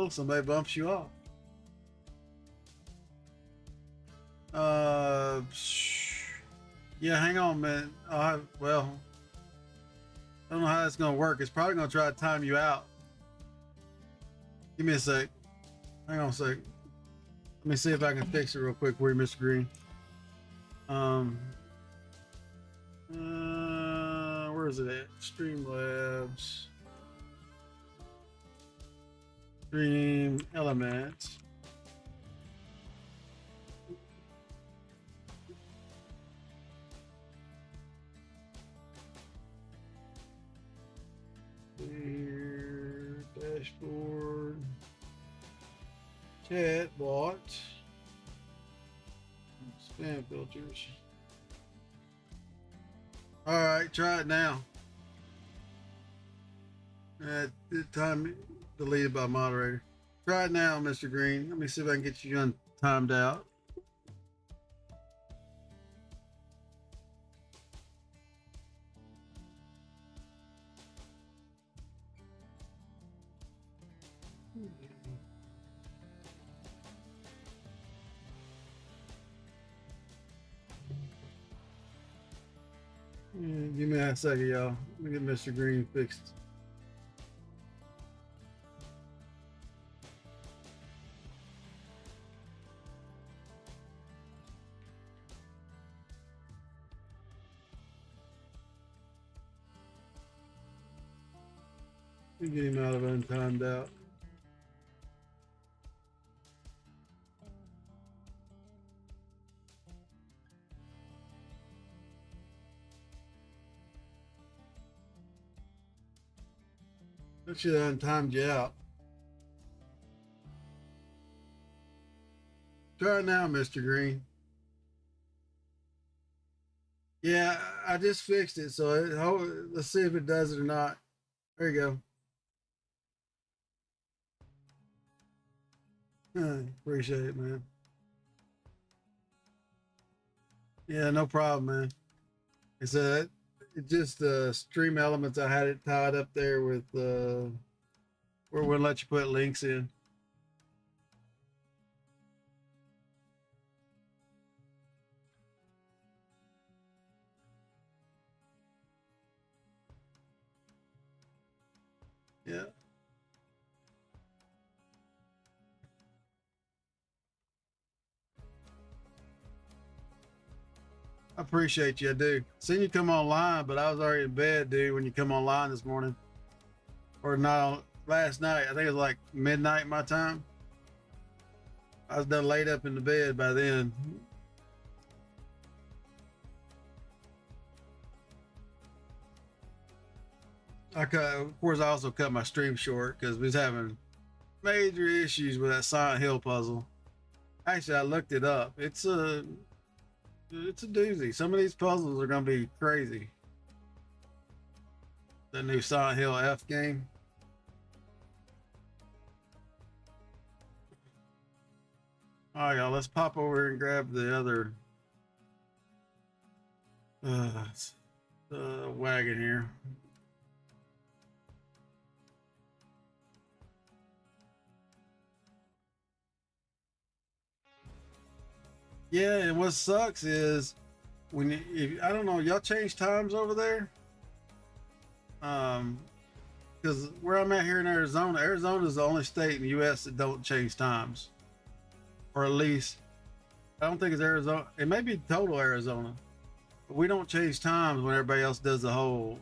somebody bumps you off. Yeah, hang on, man. Well, I don't know how that's gonna work. It's probably gonna try to time you out. Give me a sec. Hang on a sec. Let me see if I can fix it real quick for you, Mr. Green. Where is it at? Streamlabs. Stream Elements. Here, dashboard. Chat bot. Spam filters. All right, try it now. At the time deleted by moderator. Try it now, Mr. Green. Let me see if I can get you timed out. Give me a second, y'all. Let me get Mr. Green fixed. Let me get him out of untimed out. That should have untimed you out. Try it now, Mr. Green. Yeah, I just fixed it, so let's see if it does it or not. There you go. Appreciate it, man. Yeah, no problem, man. It's just stream elements. I had it tied up there with where we'll let you put links in. Yeah. I appreciate you, I do. Seen you come online, but I was already in bed, dude, when you come online this morning. Or not on last night. I think it was like midnight my time. I was done laid up in the bed by then. Of course, I also cut my stream short because we was having major issues with that Silent Hill puzzle. Actually, I looked it up. It's a doozy. Some of these puzzles are gonna be crazy. The new Silent Hill F game. All right, y'all. Let's pop over here and grab the other wagon here. Yeah, and what sucks is I don't know, y'all change times over there? Because because where I'm at here in Arizona, Arizona is the only state in the U.S. that don't change times, or at least I don't think it's Arizona. It may be total Arizona, but we don't change times when everybody else does the whole,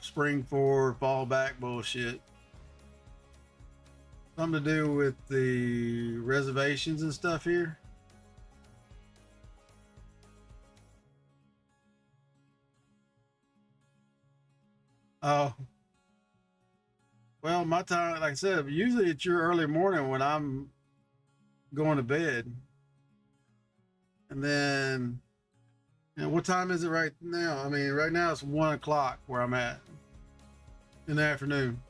spring forward, fall back bullshit. Something to do with the reservations and stuff here. Oh, well, my time, like I said, usually it's your early morning when I'm going to bed. And then, what time is it right now? I mean, right now it's 1 o'clock where I'm at in the afternoon.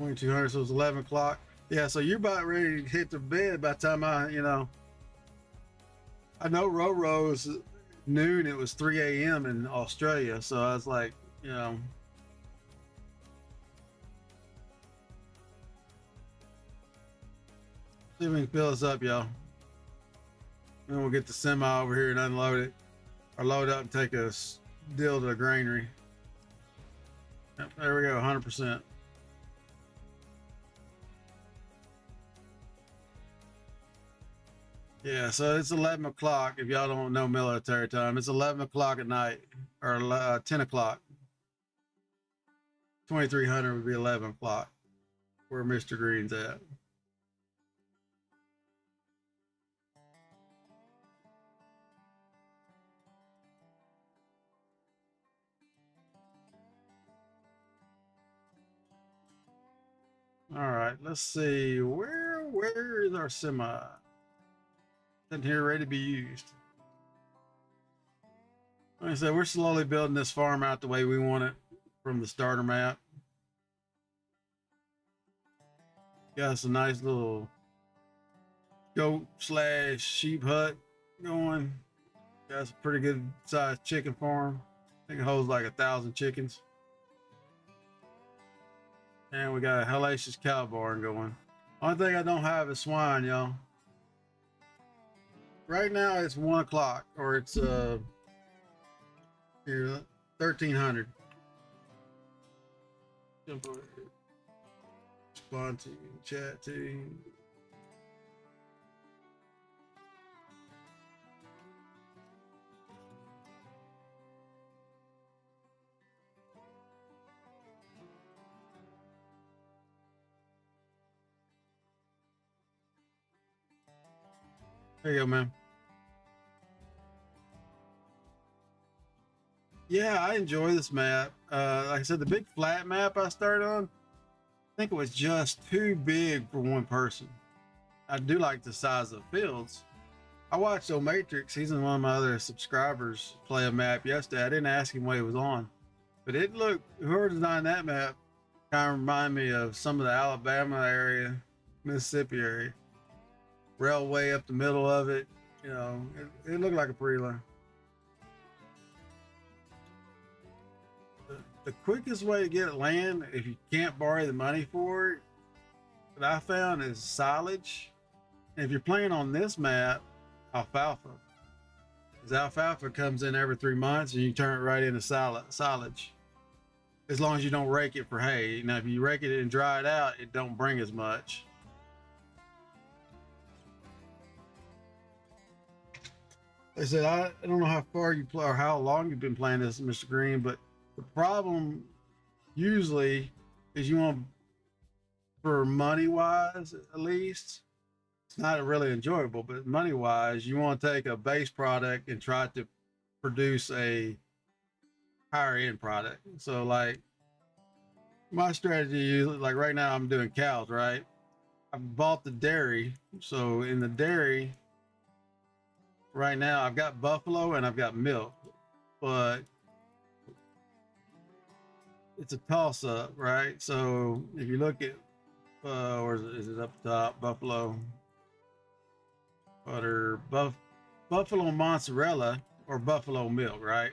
$2,200, so it's 11 o'clock. Yeah, so you're about ready to hit the bed by the time I know Roro's noon, it was 3 a.m. in Australia, so I was like, see if we can fill this up, y'all. Then we'll get the semi over here and unload it, or load up and take a deal to the granary. Yep, there we go, 100%. Yeah, so it's 11 o'clock. If y'all don't know military time, it's 11 o'clock at night, or 10 o'clock. 2300 would be 11 o'clock, where Mr. Green's at. All right, let's see. Where is our semi? Sitting here ready to be used. Like I said, we're slowly building this farm out the way we want it from the starter map. Got us a nice little goat/sheep hut going. Got us a pretty good sized chicken farm. I think it holds like 1,000 chickens. And we got a hellacious cow barn going. Only thing I don't have is swine, y'all. Right now it's 1 o'clock, or it's here 1300. Jump over here. Respond to chat to. There you go, man. Yeah, I enjoy this map. Like I said, the big flat map I started on, I think it was just too big for one person. I do like the size of the fields. I watched Matrix. He's one of my other subscribers play a map yesterday. I didn't ask him what he was on, but it looked, whoever designed that map kind of remind me of some of the Alabama area, Mississippi area. Railway up the middle of it. It looked like a pre-line. The quickest way to get land, if you can't borrow the money for it, that I found is silage. And if you're playing on this map, alfalfa. Because alfalfa comes in every 3 months and you turn it right into silage. As long as you don't rake it for hay. Now, if you rake it and dry it out, it don't bring as much. Like I said, I don't know how far you play or how long you've been playing this, Mr. Green, but the problem usually is you want, for money wise at least, it's not really enjoyable, but money wise, you want to take a base product and try to produce a higher end product. So like my strategy is, like right now I'm doing cows, right? I bought the dairy. So in the dairy right now I've got buffalo and I've got milk, but it's a toss up, right? So if you look at or is it up top? Buffalo butter, buffalo mozzarella, or buffalo milk, right?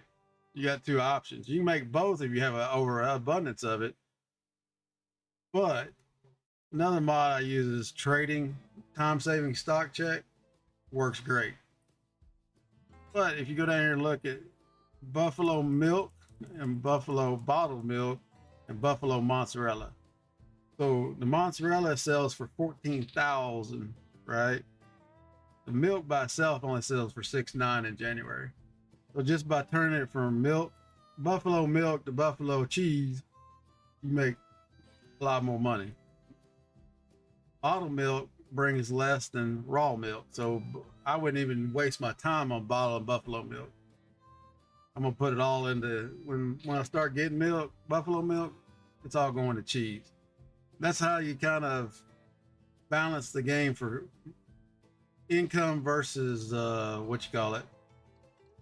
You got two options. You can make both if you have an overabundance of it, but Another mod I use is trading time saving stock check. Works great. But if you go down here and look at buffalo milk and buffalo bottled milk and buffalo mozzarella. So the mozzarella sells for 14,000, right? The milk by itself only sells for 6.9 in January. So just by turning it from milk, buffalo milk to buffalo cheese, you make a lot more money. Bottled milk brings less than raw milk, so I wouldn't even waste my time on bottled buffalo milk. I'm gonna put it all into when I start getting milk, buffalo milk, it's all going to cheese. That's how you kind of balance the game for income versus what you call it.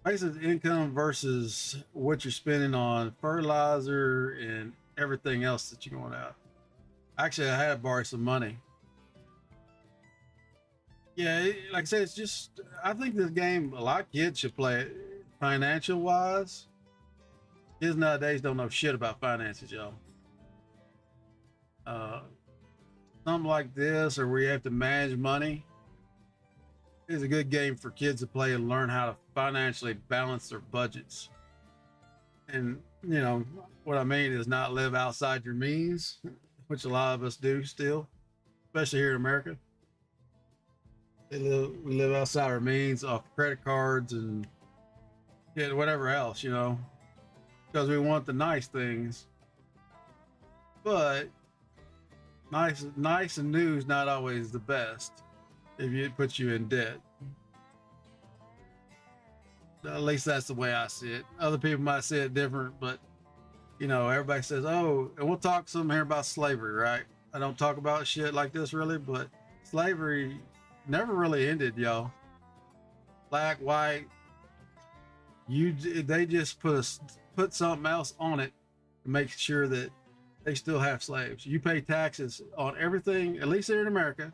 Basically, income versus what you're spending on fertilizer and everything else that you're going out. Actually, I had to borrow some money. Yeah, like I said, it's just, I think this game, a lot of kids should play it financial wise. Kids nowadays don't know shit about finances, y'all. Something like this, or where you have to manage money, is a good game for kids to play and learn how to financially balance their budgets. And, you know, what I mean is not live outside your means, which a lot of us do still, especially here in America. We live outside our means off credit cards and whatever else, you know, because we want the nice things. But nice and new is not always the best if it puts you in debt. At least that's the way I see it. Other people might see it different, but you know, everybody says, oh, and we'll talk some here about slavery, right? I don't talk about shit like this really, but slavery never really ended, y'all. Black, white, they just put something else on it to make sure that they still have slaves. You pay taxes on everything, at least here in America,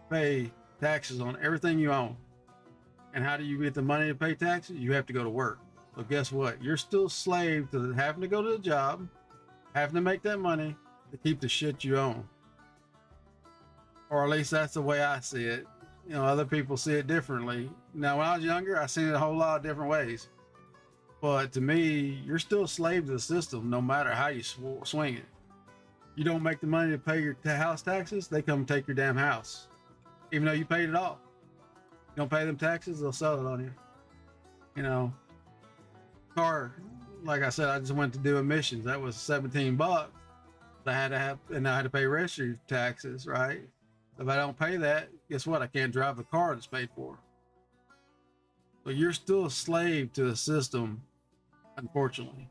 pay taxes on everything you own. And how do you get the money to pay taxes? You have to go to work. So guess what? You're still slave to having to go to the job, having to make that money to keep the shit you own. Or at least that's the way I see it. You know, other people see it differently. Now, when I was younger, I seen it a whole lot of different ways. But to me, you're still a slave to the system, no matter how you swing it. You don't make the money to pay your house taxes, they come take your damn house, even though you paid it off. You don't pay them taxes, they'll sell it on you. You know, car, like I said, I just went to do emissions. That was $17. I had to have, and I had to pay registry taxes, right? If I don't pay that, guess what? I can't drive the car that's paid for. So you're still a slave to the system, unfortunately,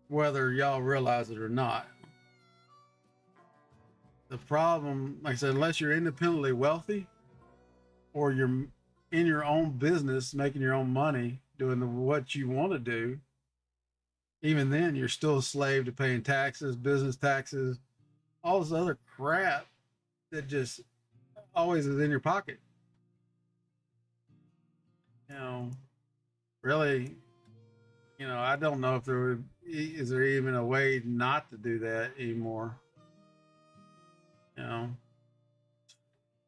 whether y'all realize it or not. The problem, like I said, unless you're independently wealthy or you're in your own business, making your own money, doing what you want to do, even then you're still a slave to paying taxes, business taxes, all this other crap that just always is in your pocket. You know, really, you know, I don't know if is there even a way not to do that anymore. You know,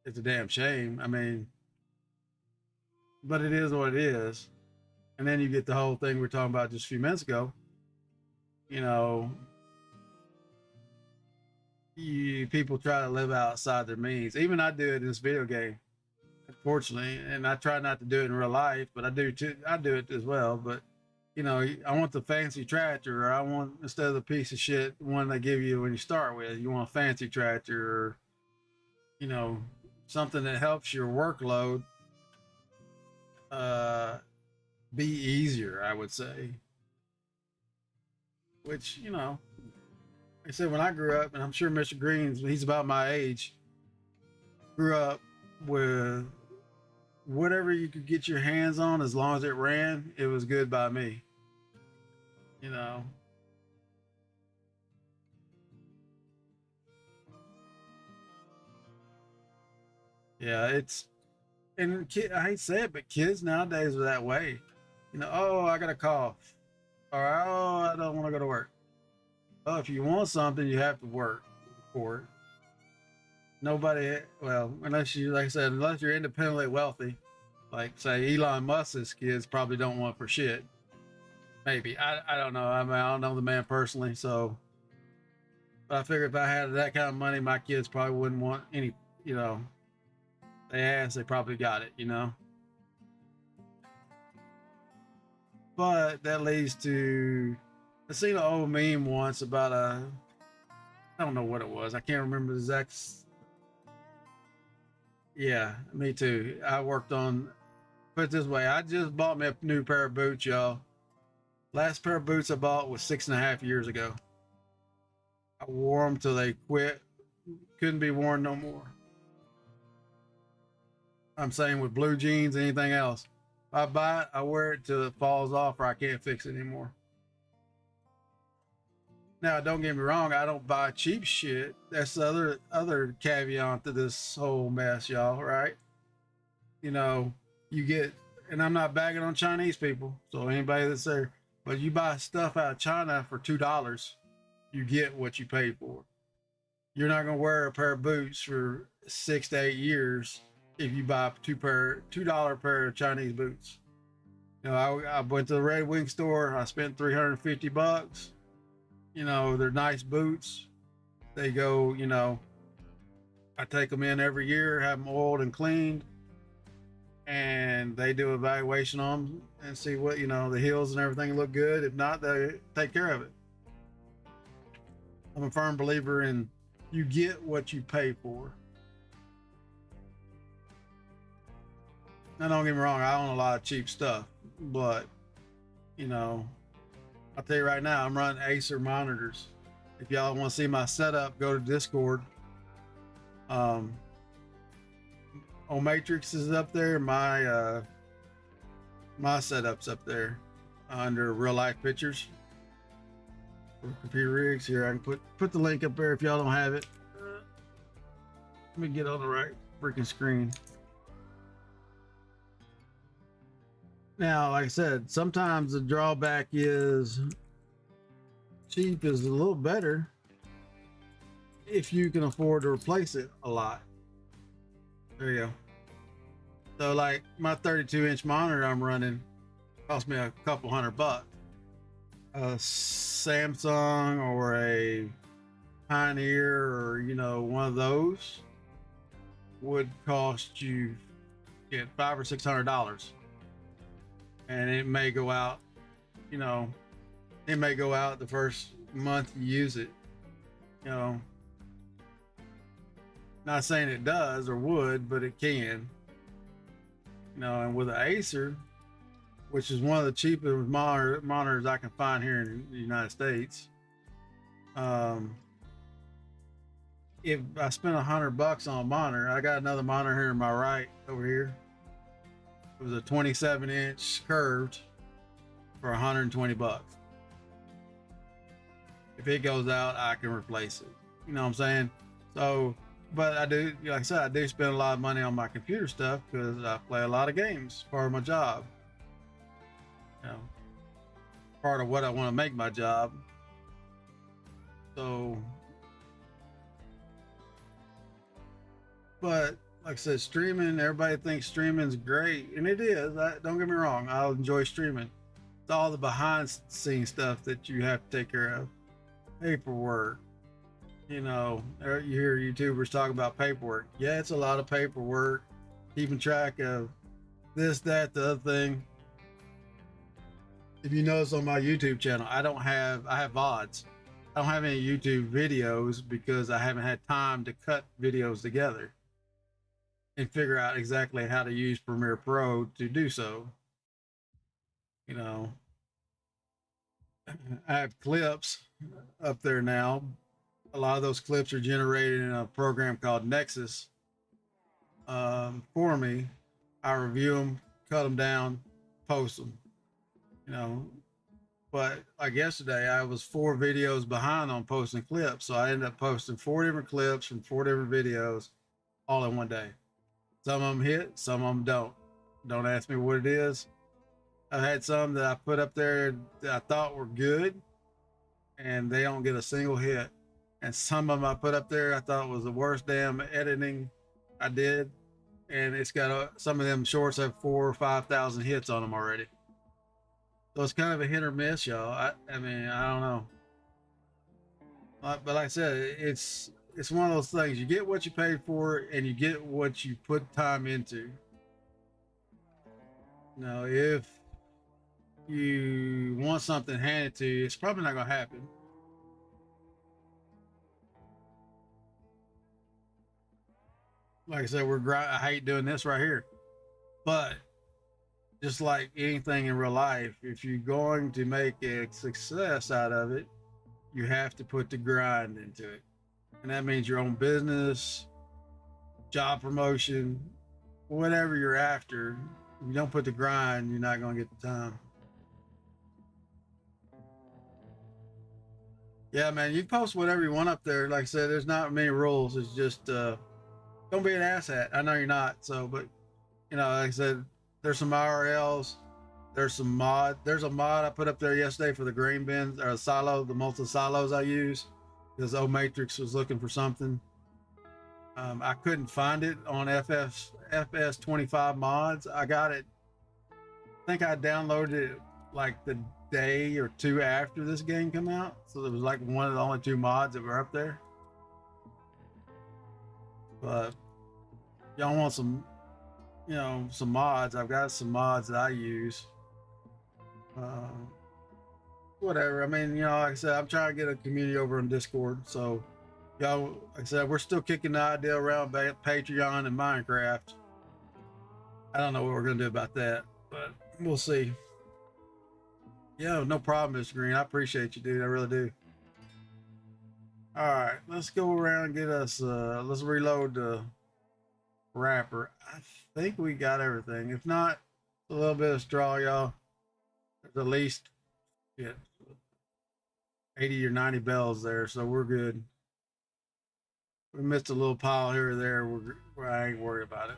it's a damn shame. I mean, but it is what it is. And then you get the whole thing we were talking about just a few minutes ago. You know, people try to live outside their means. Even I do it in this video game, unfortunately, and I try not to do it in real life, but I do too. I do it as well. But you know, I want the fancy tractor, or I want, instead of the piece of shit one they give you when you start with, you want a fancy tractor, or you know, something that helps your workload be easier, I would say. Which, you know, like I said, when I grew up, and I'm sure Mr. Green's, he's about my age, grew up with whatever you could get your hands on, as long as it ran, it was good by me. You know. Yeah, and I hate to say it, but kids nowadays are that way. You know, oh, I got a cough. Or, oh, I don't want to go to work. Oh, if you want something, you have to work for it. Nobody, well, unless you, like I said, unless you're independently wealthy, like say Elon Musk's kids probably don't want for shit. Maybe I don't know. I mean, I don't know the man personally, so but I figure if I had that kind of money, my kids probably wouldn't want any. You know, they asked, they probably got it. You know, but that leads to I seen an old meme once about a I don't know what it was. I can't remember the exact. Yeah, me too. I worked on. Put it this way, I just bought me a new pair of boots, y'all. Last pair of boots I bought was 6.5 years ago. I wore them till they quit. Couldn't be worn no more. I'm saying with blue jeans, anything else. If I buy it, I wear it till it falls off or I can't fix it anymore. Now, don't get me wrong, I don't buy cheap shit. That's the other caveat to this whole mess, y'all, right? You know, you get, and I'm not bagging on Chinese people, so anybody that's there, but you buy stuff out of China for $2, you get what you pay for. You're not gonna wear a pair of boots for 6 to 8 years if you buy $2 pair of Chinese boots. You know, I went to the Red Wing store. I spent $350. You know, they're nice boots. They go. You know, I take them in every year, have them oiled and cleaned, and they do evaluation on them and see what the heels and everything look good. If not, they take care of it. I'm a firm believer in you get what you pay for. Now, don't get me wrong, I own a lot of cheap stuff, but I'll tell you right now, I'm running Acer monitors. If y'all want to see my setup, go to Discord. Um, Matrix is up there. My setup's up there under real life pictures for computer rigs. Here, I can put the link up there if y'all don't have it. Let me get on the right freaking screen. Now, like I said, sometimes the drawback is cheap is a little better if you can afford to replace it a lot. There you go. So like my 32-inch monitor I'm running cost me a couple $100. A Samsung or a Pioneer or one of those would cost you get $500 or $600, and it may go out. It may go out the first month you use it. Not saying it does or would, but it can. And with an Acer, which is one of the cheapest monitors I can find here in the United States, if I spent $100 on a monitor, I got another monitor here in my right over here. It was a 27-inch curved for $120. If it goes out, I can replace it. You know what I'm saying? So, but I do, like I said, I do spend a lot of money on my computer stuff because I play a lot of games, part of my job. Part of what I want to make my job. So, but like I said, streaming, everybody thinks streaming's great, and it is. Don't get me wrong, I'll enjoy streaming. It's all the behind the scenes stuff that you have to take care of. Paperwork. You hear YouTubers talk about paperwork. Yeah, it's a lot of paperwork, keeping track of this, that, the other thing. If you notice on my YouTube channel, I have VODs. I don't have any YouTube videos because I haven't had time to cut videos together and figure out exactly how to use Premiere Pro to do so. I have clips up there now. A lot of those clips are generated in a program called Nexus for me. I review them, cut them down, post them. But like yesterday, I was 4 videos behind on posting clips, so I ended up posting 4 different clips from 4 different videos all in one day. Some of them hit, some of them don't. Don't ask me what it is. I had some that I put up there that I thought were good, and they don't get a single hit. and some of them I put up there I thought was the worst damn editing I did, and it's got some of them shorts have 4 or 5 thousand hits on them already. So it's kind of a hit or miss, y'all. I mean, I don't know. But like I said, it's one of those things. You get what you paid for, and you get what you put time into. Now, if you want something handed to you, it's probably not gonna happen. Like I said, I hate doing this right here, but just like anything in real life, if you're going to make a success out of it, you have to put the grind into it. And that means your own business, job promotion, whatever you're after. If you don't put the grind, you're not going to get the time. Yeah, man, you post whatever you want up there. Like I said, there's not many rules. It's just don't be an asshat. I know you're not. So, but you know, like I said, there's some IRLs. There's some mod. There's a mod I put up there yesterday for the grain bins or silo, the multi silos I use, because O Matrix was looking for something. I couldn't find it on FS25 mods. I got it. I think I downloaded it like the day or two after this game came out, so it was like one of the only 2 mods that were up there. But y'all want some, you know, some mods? I've got some mods that I use. Whatever. I mean, you know, like I said, I'm trying to get a community over on Discord. So, y'all, like I said, we're still kicking the idea around Patreon and Minecraft. I don't know what we're gonna do about that, but we'll see. Yeah, no problem, Mr. Green. I appreciate you, dude. I really do. All right, let's go around and get us. Let's reload the wrapper. I think we got everything. If not, a little bit of straw, y'all. There's at least 80 or 90 bells there, so we're good. We missed a little pile here or there. I ain't worried about it.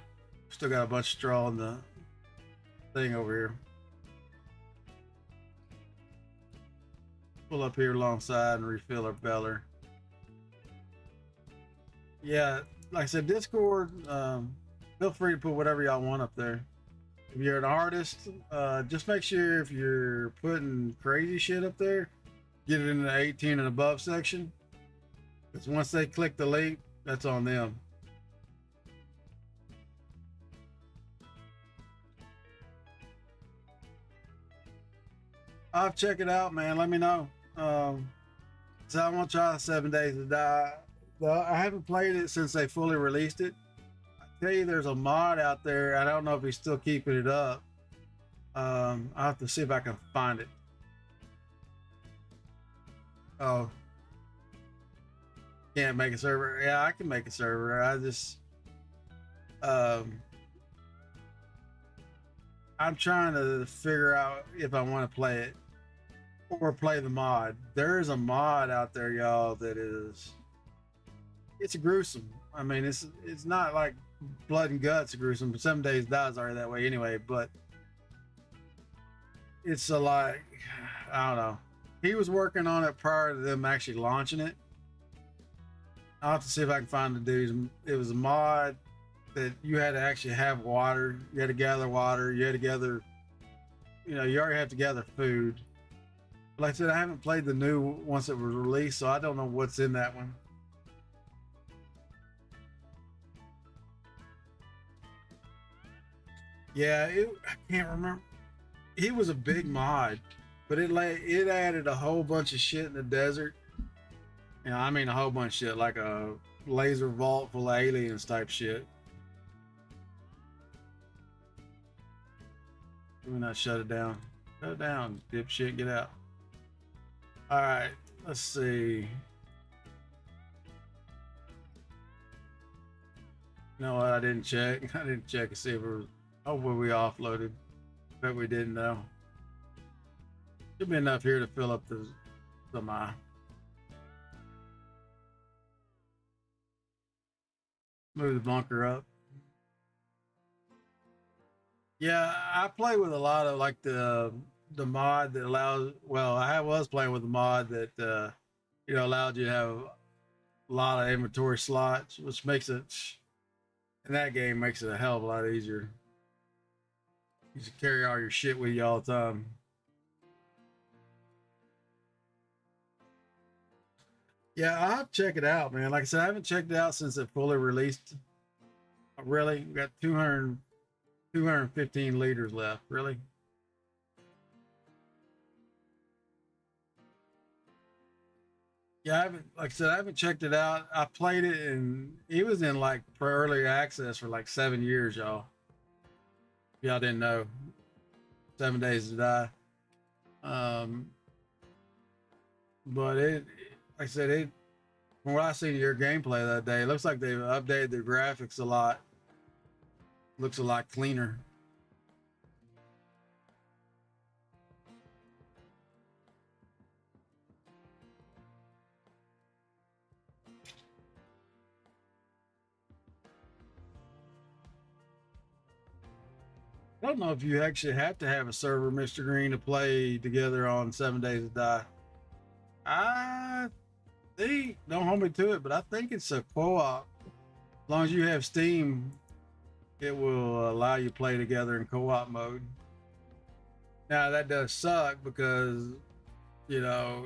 Still got a bunch of straw in the thing over here. Pull up here alongside and refill our beller. Yeah, like I said, Discord, feel free to put whatever y'all want up there. If you're an artist, just make sure if you're putting crazy shit up there, get it in the 18 and above section. Because once they click the link, that's on them. I'll check it out, man. Let me know. So I want to try 7 Days to Die. I haven't played it since they fully released it. I tell you, there's a mod out there. I don't know if he's still keeping it up. I'll have to see if I can find it. Oh, can't make a server. Yeah, I can make a server. I just, I'm trying to figure out if I want to play it or play the mod. There is a mod out there, y'all, that is, it's gruesome. I mean, it's not like blood and guts gruesome, but 7 Days Dies are that way anyway. But it's a like, I don't know. He was working on it prior to them actually launching it. I'll have to see if I can find the dudes. It was a mod that you had to actually have water. You had to gather water. You had to gather, you know, you already have to gather food. Like I said, I haven't played the new once it was released, so I don't know what's in that one. Yeah, I can't remember. He was a big mod, but it added a whole bunch of shit in the desert. You know, I mean a whole bunch of shit, like a laser vault full of aliens type shit. Let me not shut it down. Shut it down, dipshit. Get out. All right, let's see. You know what? I didn't check. I didn't check to see if it was. Hopefully we offloaded. Bet we didn't know. Should be enough here to fill up the move the bunker up. Yeah, I play with a lot of like the mod that allows. Well, I was playing with the mod that you know allowed you to have a lot of inventory slots, which makes it in that game makes it a hell of a lot easier. You should carry all your shit with you all the time. Yeah, I'll have to check it out, man. Like I said, I haven't checked it out since it fully released. Really, we got 215 liters left. Really? Yeah, I haven't. Like I said, I haven't checked it out. I played it, and it was in like for early access for like 7 years, y'all. Y'all didn't know. 7 Days to Die. Um, but like I said, it from what I seen your gameplay that day, it looks like they've updated the graphics a lot. Looks a lot cleaner. I don't know if you actually have to have a server, Mr. Green, to play together on 7 Days to Die. I think, don't hold me to it, but I think it's a co-op. As long as you have Steam, it will allow you to play together in co-op mode. Now that does suck because, you know,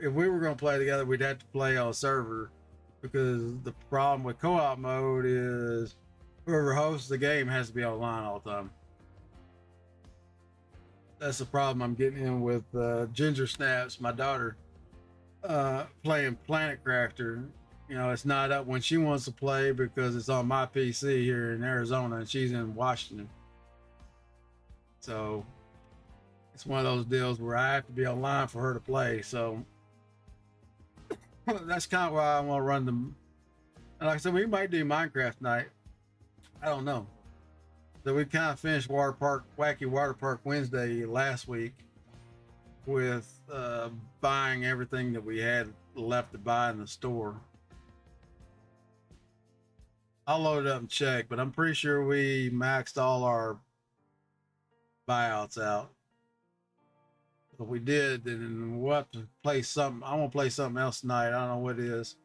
if we were going to play together, we'd have to play on a server, because the problem with co-op mode is whoever hosts the game has to be online all the time. That's the problem I'm getting in with Ginger Snaps, my daughter, playing Planet Crafter. You know, it's not up when she wants to play because it's on my PC here in Arizona and she's in Washington. So it's one of those deals where I have to be online for her to play. So that's kind of why I want to run them. And like I said, we might do Minecraft night. I don't know. So we kind of finished Wacky Water Park Wednesday last week with buying everything that we had left to buy in the store. I'll load it up and check, but I'm pretty sure we maxed all our buyouts out. If we did, then we'll have to play something. I'm gonna play something else tonight. I don't know what it is,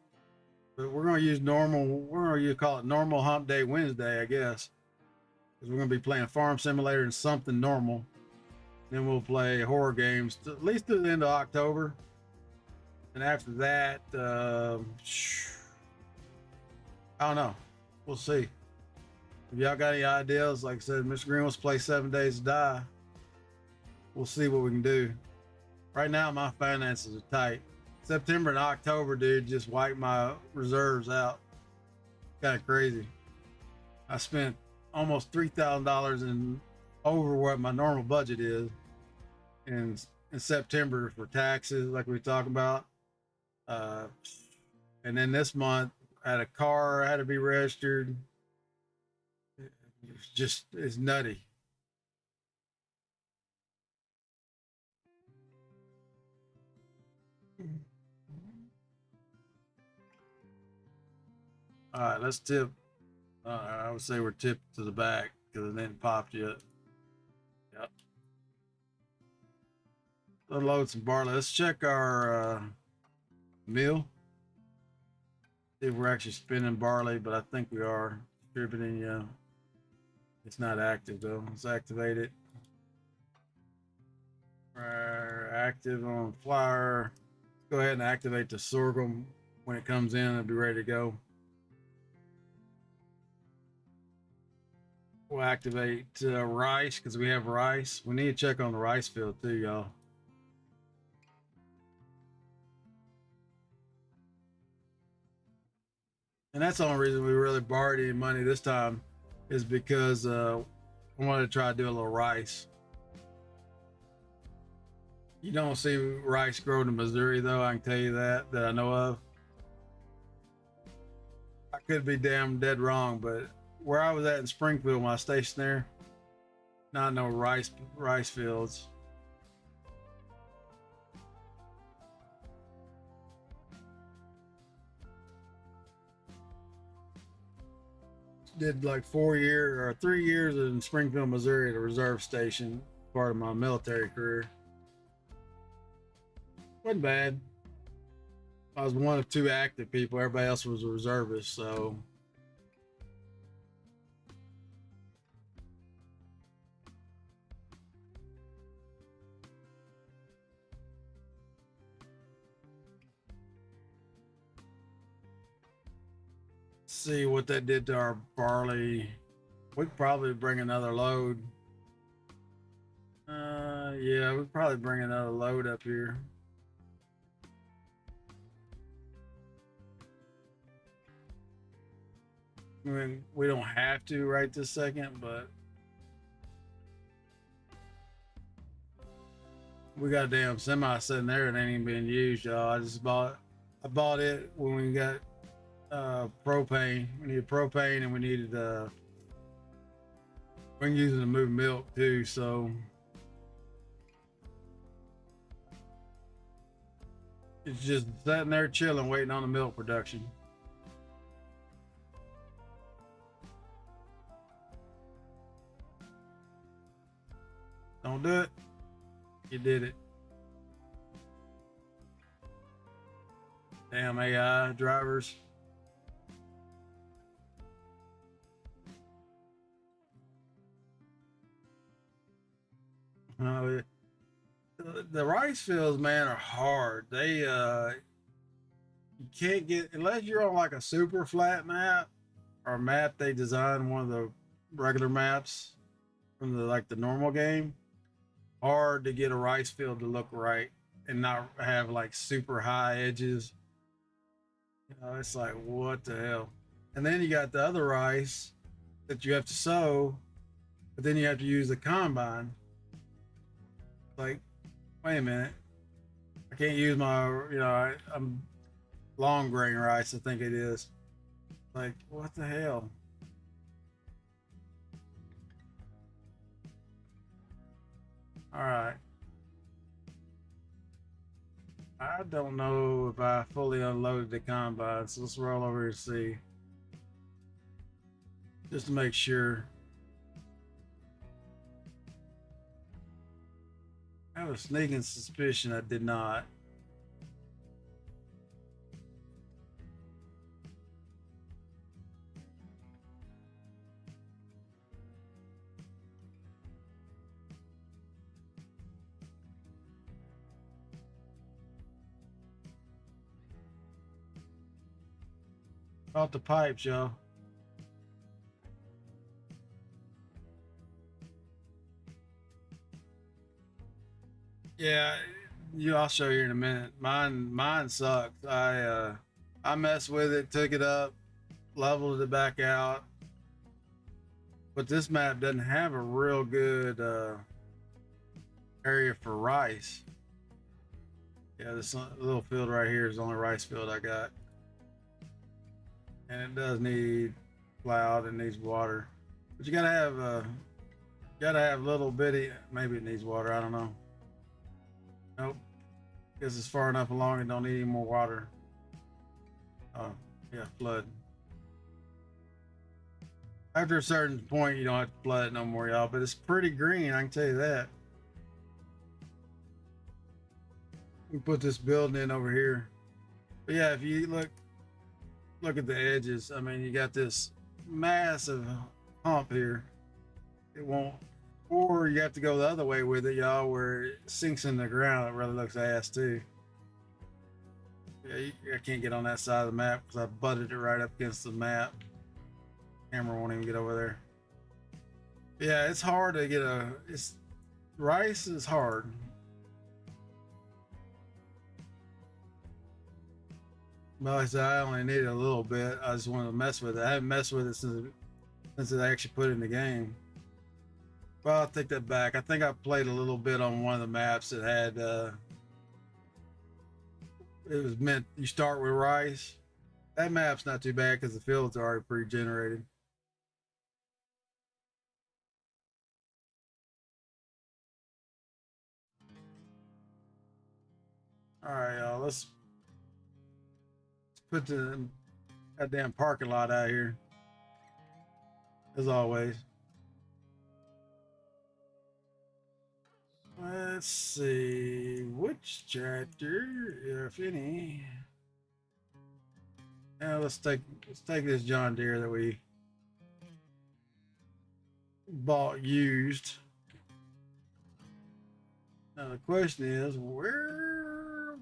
but we're gonna use normal. We're gonna call it Normal Hump Day Wednesday, I guess, because we're gonna be playing Farm Simulator and something normal. Then we'll play horror games at least through the end of October, and after that, I don't know. We'll see. If y'all got any ideas, like I said, Mr. Green wants to play 7 Days to Die. We'll see what we can do. Right now, my finances are tight. September and October, dude, just wiped my reserves out. Kind of crazy. I spent almost $3,000 in over what my normal budget is in September for taxes, like we talked about. And then this month, I had a car had to be registered. It's nutty. All right, let's tip. I would say we're tipped to the back because it didn't pop yet. Yep. Let's load some barley. Let's check our mill. See if we're actually spinning barley, but I think we are distributing. Yeah. It's not active though. Let's activate it. Active on flour. Let's go ahead and activate the sorghum when it comes in. It'll be ready to go. We'll activate rice because we have rice. We need to check on the rice field too, y'all. And that's the only reason we really borrowed any money this time, is because I wanted to try to do a little rice. You don't see rice grown in Missouri though, I can tell you that I know of. I could be damn dead wrong, but where I was at in Springfield when I stationed there, not no rice fields. Did like 4 years or 3 years in Springfield, Missouri at a reserve station, part of my military career. Wasn't bad. I was one of two active people. Everybody else was a reservist. So see what that did to our barley. We could probably bring another load. Yeah, we'd probably bring another load up here. I mean, we don't have to right this second, but we got a damn semi sitting there that ain't even being used, y'all. I bought it when we got propane. We needed propane and we needed we can use it to move milk too, so it's just sitting there chilling, waiting on the milk production. Don't do it. You did it. Damn AI drivers. Uh, the rice fields, man, are hard. They you can't get unless you're on like a super flat map or a map they designed one of the regular maps from the like the normal game. Hard to get a rice field to look right and not have like super high edges. You know, it's like what the hell. And then you got the other rice that you have to sow, but then you have to use the combine. Like, wait a minute, I can't use my, I'm long grain rice, I think it is. Like, what the hell? All right. I don't know if I fully unloaded the combine, so let's roll over and see. Just to make sure. I have a sneaking suspicion I did not. Off the pipes, y'all. Yeah, I'll show you in a minute. Mine sucked. I messed with it, took it up, leveled it back out. But this map doesn't have a real good area for rice. Yeah, this little field right here is the only rice field I got. And it does need plowed and needs water. But you gotta have little bitty, maybe it needs water, I don't know. Nope. Guess it's far enough along and don't need any more water. Oh, yeah, flood. After a certain point, you don't have to flood it no more, y'all. But it's pretty green, I can tell you that. We put this building in over here. But yeah, if you look at the edges. I mean, you got this massive hump here. It won't, or you have to go the other way with it, y'all, where it sinks in the ground. It really looks ass too. Yeah, I can't get on that side of the map because I butted it right up against the map. Camera won't even get over there. Yeah, it's hard to get rice is hard. Well, like I said, I only needed a little bit. I just wanted to mess with it. I haven't messed with it since I actually put it in the game. Well, I'll take that back. I think I played a little bit on one of the maps that had it was meant you start with rice. That map's not too bad because the fields are already pre-generated. All right, y'all. Let's put the goddamn parking lot out here. As always. Let's see which chapter, if any. Now let's take this John Deere that we bought used. Now the question is, where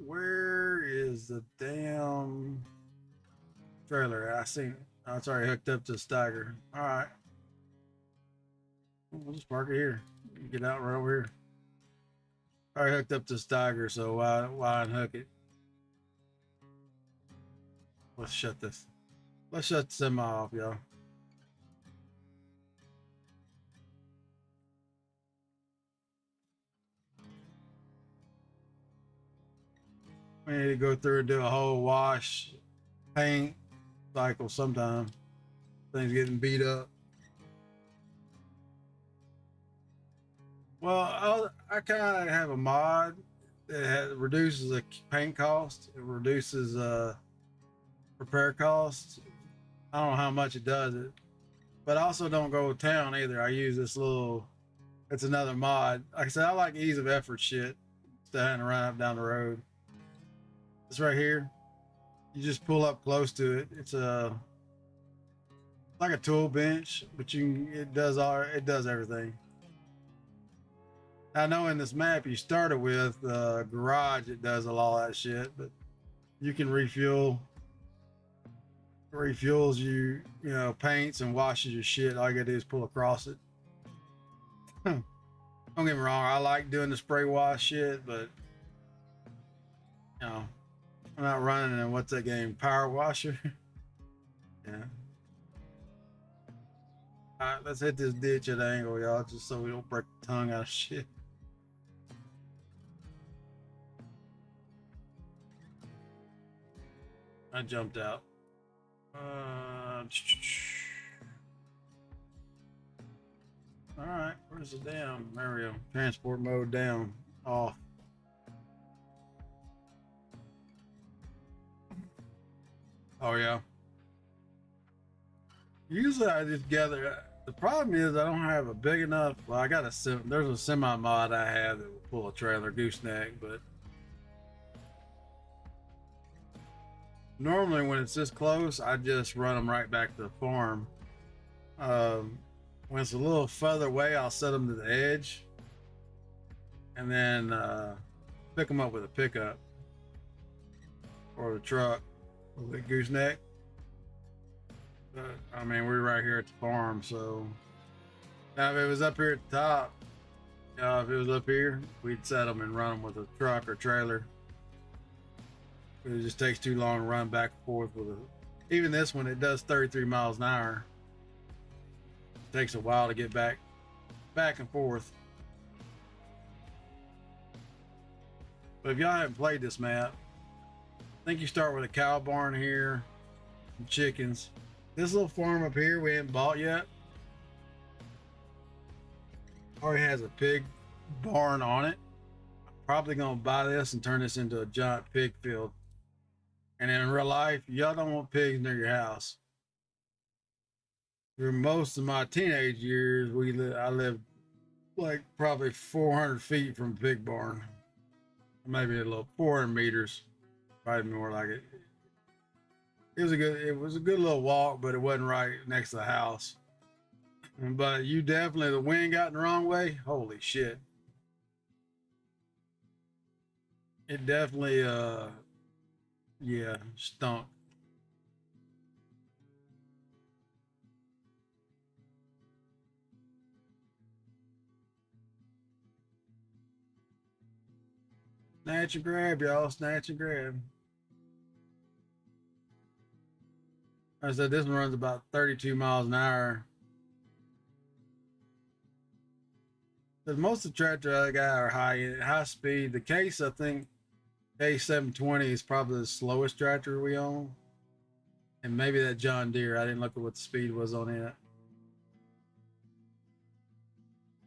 is the damn trailer? I seen it. Oh, it's already hooked up to the Steiger. All right, we'll just park it here. Get out right over here. Already hooked up to the Steiger, so why unhook it? Let's shut this. Let's shut the semi off, y'all. We need to go through and do a whole wash, paint cycle sometime. Things getting beat up. Well, I kind of have a mod that reduces the paint cost. It reduces repair costs. I don't know how much it does it, but I also don't go to town either. I use this little. It's another mod. Like I said, I like ease of effort shit. Instead of having to run up down the road. This right here, you just pull up close to it. It's like a tool bench, but it does everything. I know in this map you started with garage, it does a lot of that shit, but you can refuels you know, paints and washes your shit. All you gotta do is pull across it. Don't get me wrong, I like doing the spray wash shit, but you know, I'm not running in what's that game, Power Washer. Yeah. All right, let's hit this ditch at an angle, y'all, just so we don't break the tongue out of shit. I jumped out. All right, where's the damn? There we go. Transport mode down, off. Oh yeah. Usually I just gather. The problem is I don't have a big enough. Well, I got there's a semi mod I have that will pull a trailer gooseneck, but normally when it's this close, I just run them right back to the farm. When it's a little further away, I'll set them to the edge and then pick them up with a pickup or the truck with the gooseneck. But, I mean, we're right here at the farm, so now if it was up here at the top, if it was up here, we'd set them and run them with a truck or trailer. It just takes too long to run back and forth with it. Even this one, it does 33 miles an hour. It takes a while to get back and forth. But if y'all haven't played this map, I think you start with a cow barn here, some chickens. This little farm up here we haven't bought yet already has a pig barn on it. I'm probably gonna buy this and turn this into a giant pig field. And in real life, y'all don't want pigs near your house. For most of my teenage years, I lived like probably 400 feet from a pig barn. Maybe a little 400 meters, probably more like it. It was a good little walk, but it wasn't right next to the house. But the wind got in the wrong way. Holy shit. It definitely, yeah, stunk. Snatch and grab, y'all. Snatch and grab. I said this one runs about 32 miles an hour. But most of the tractors I got are high speed. The case, I think, Ep18.1 is probably the slowest tractor we own. And maybe that John Deere. I didn't look at what the speed was on it.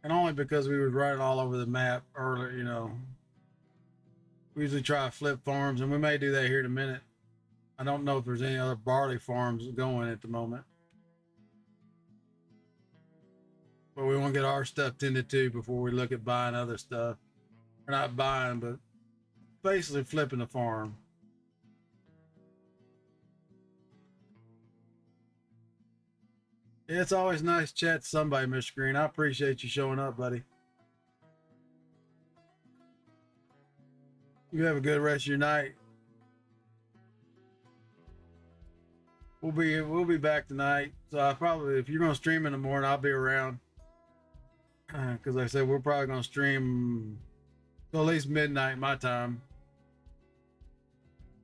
And only because we were running all over the map earlier, you know. We usually try to flip farms, and we may do that here in a minute. I don't know if there's any other barley farms going at the moment. But we want to get our stuff tended to before we look at buying other stuff. We're not buying, but basically flipping the farm. It's always nice to chat to somebody, Mr. Green. I appreciate you showing up, buddy. You have a good rest of your night. We'll be back tonight. So I probably, if you're gonna stream in the morning, I'll be around. Because like I said, we're probably gonna stream till at least midnight my time.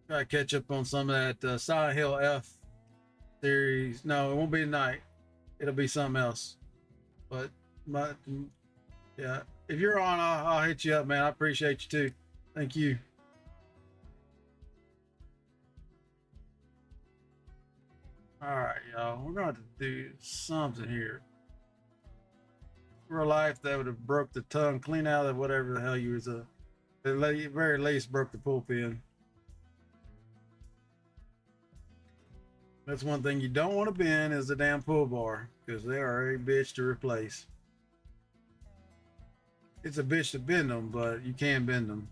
Try to catch up on some of that Silent Hill F series. No, it won't be tonight. It'll be something else. But my, yeah, if you're on, I'll hit you up, man. I appreciate you too. Thank you. All right, y'all. We're going to do something here. Real life that would have broke the tongue clean out of whatever the hell you was at the very least broke the pool pin. That's one thing you don't want to bend is the damn pool bar because they are a bitch to replace. It's a bitch to bend them, but you can bend them.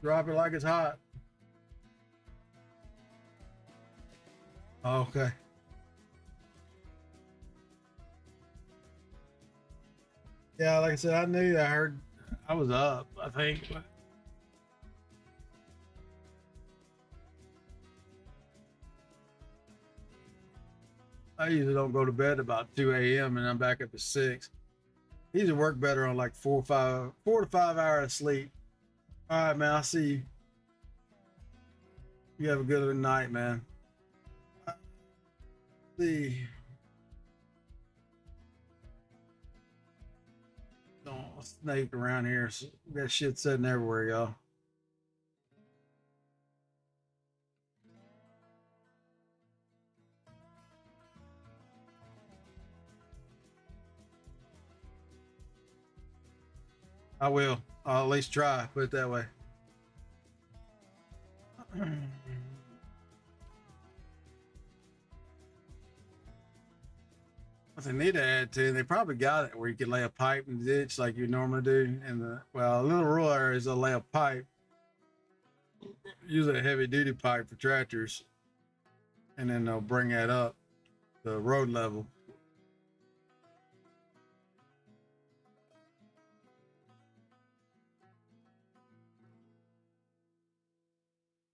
Drop it like it's hot. Okay. Yeah, like I said, I heard I was up, I think. But I usually don't go to bed about 2 a.m. and I'm back up at 6. I usually work better on like 4 to 5 hours of sleep. All right, man. I'll see you. You have a good night, man. See. Don't snake around here. We got shit sitting everywhere, y'all. I will. I'll at least try. Put it that way. What they need to add to, they probably got it where you can lay a pipe in the ditch like you normally do. And a little rural areas, they'll lay a pipe, usually a heavy duty pipe for tractors, and then they'll bring that up to road level.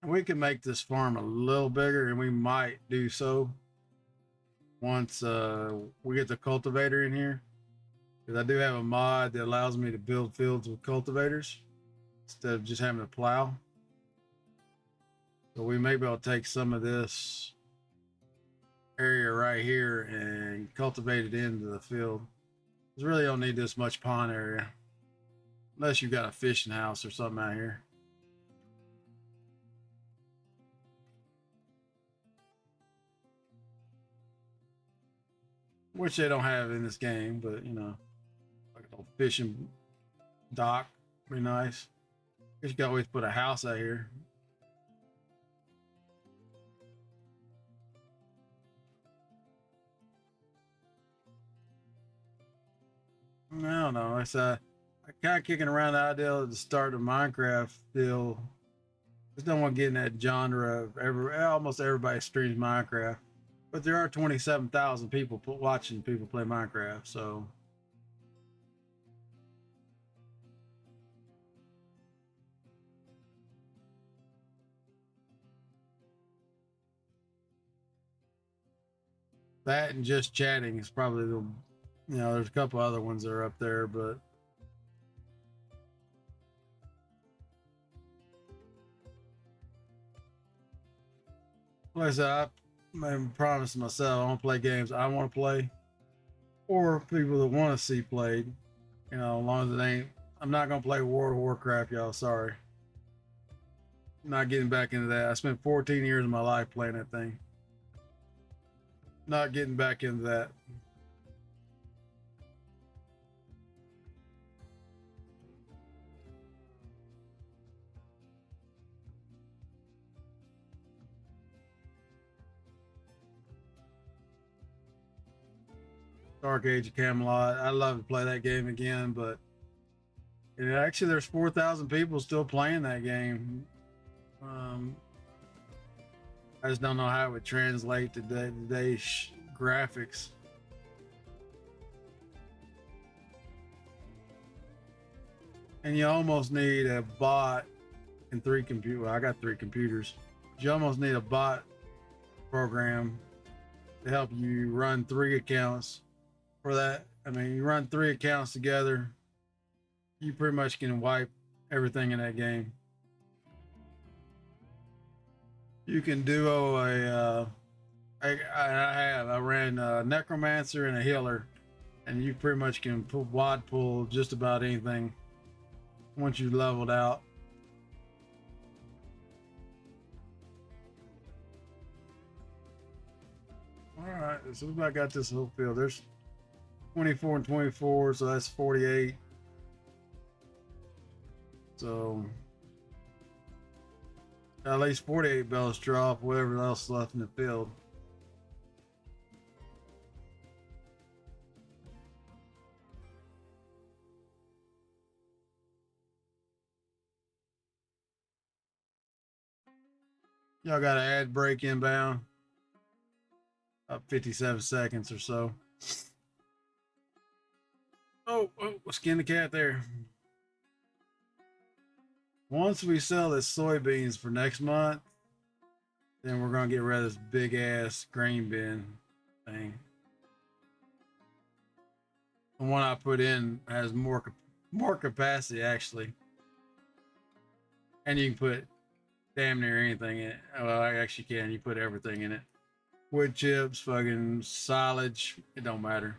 We can make this farm a little bigger, and we might do so once we get the cultivator in here. Because I do have a mod that allows me to build fields with cultivators instead of just having to plow. So we may be able to take some of this area right here and cultivate it into the field. You really don't need this much pond area unless you've got a fishing house or something out here. Which they don't have in this game, but you know, like a little fishing dock, be nice. Guess you can always put a house out here. I don't know. I'm kind of kicking around the idea of the start of Minecraft deal. Just don't want to get in that genre of almost everybody streams Minecraft, but there are 27,000 people watching people play Minecraft. So that and just chatting is probably there's a couple other ones that are up there, but like I said, I promised myself I want to play games I want to play, or people that want to see played. As long as it ain't, I'm not gonna play World of Warcraft, y'all. Sorry, not getting back into that. I spent 14 years of my life playing that thing. Not getting back into that. Dark Age of Camelot. I'd love to play that game again, but actually there's 4,000 people still playing that game. I just don't know how it would translate to today's graphics. And you almost need a bot and 3 computers. Well, I got 3 computers. You almost need a bot program to help you run 3 accounts for that. I mean, you run 3 accounts together, you pretty much can wipe everything in that game. You can duo I ran a necromancer and a healer, and you pretty much can wad pull just about anything once you leveled out. All right, so we got this whole field. There's 24 and 24, so that's 48. So at least 48 bells drop, whatever else left in the field. Y'all got an ad break inbound. Up 57 seconds or so. Oh, skin the cat there. Once we sell this soybeans for next month, then we're gonna get rid of this big ass grain bin thing. The one I put in has more capacity actually, and you can put damn near anything in it. Well, I actually can. You put everything in it. Wood chips, fucking silage. It don't matter.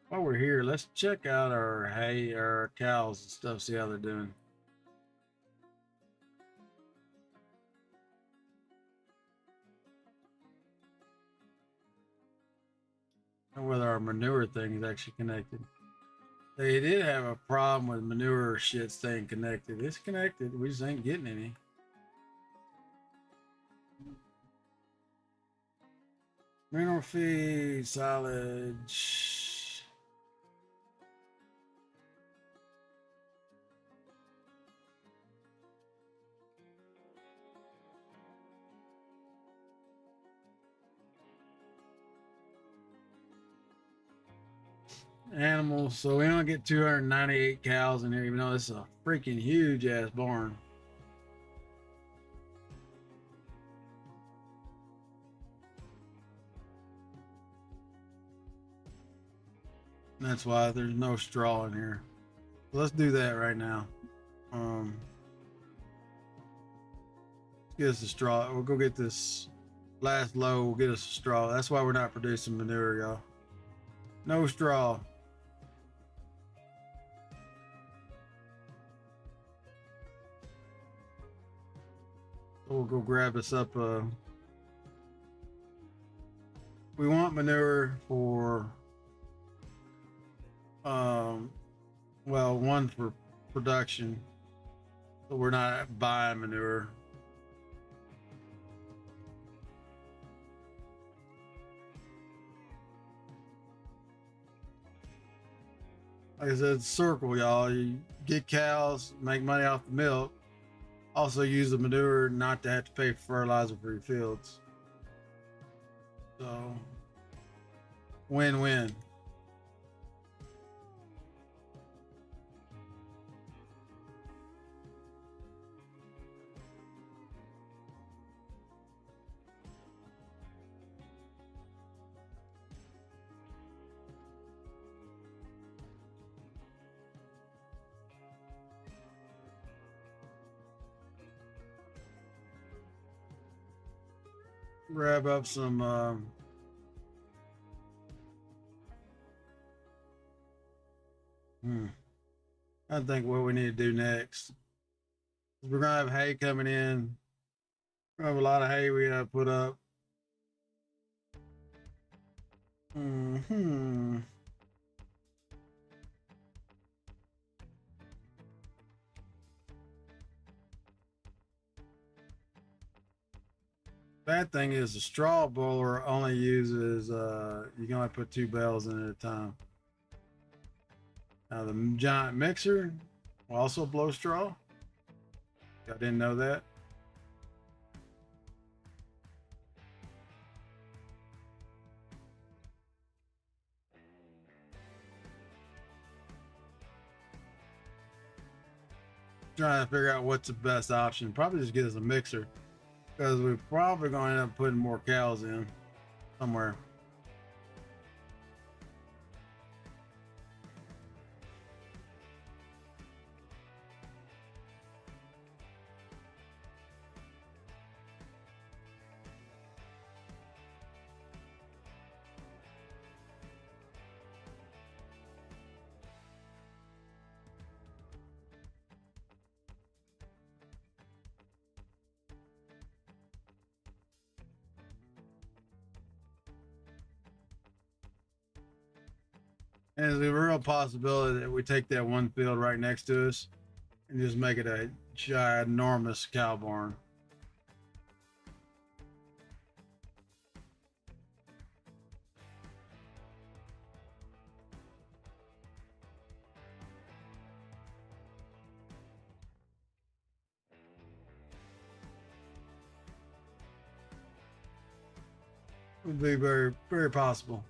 While we're here, let's check out our hay, our cows and stuff, see how they're doing. And whether our manure thing is actually connected. They did have a problem with manure shit staying connected. It's connected, we just ain't getting any. Mineral feed, silage. Animals, so we only get 298 cows in here, even though this is a freaking huge ass barn. And that's why there's no straw in here. So let's do that right now. Let's get us a straw. We'll go get this last load. We'll get us a straw. That's why we're not producing manure, y'all. No straw. We'll go grab us up. We want manure for, well, one for production, so we're not buying manure. Like I said, circle, y'all. You get cows, make money off the milk. Also use the manure not to have to pay for fertilizer for your fields. So, win-win. Grab up some I think what we need to do next. We're gonna have hay coming in. We have a lot of hay we gotta put up. Hmm. Bad thing is the straw boiler only uses you can only put 2 bales in at a time. Now the giant mixer will also blow straw. I didn't know that. Trying to figure out what's the best option. Probably just get us a mixer because we're probably going to end up putting more cows in somewhere. And there's a real possibility that we take that one field right next to us and just make it a ginormous cow barn. Would be very, very possible.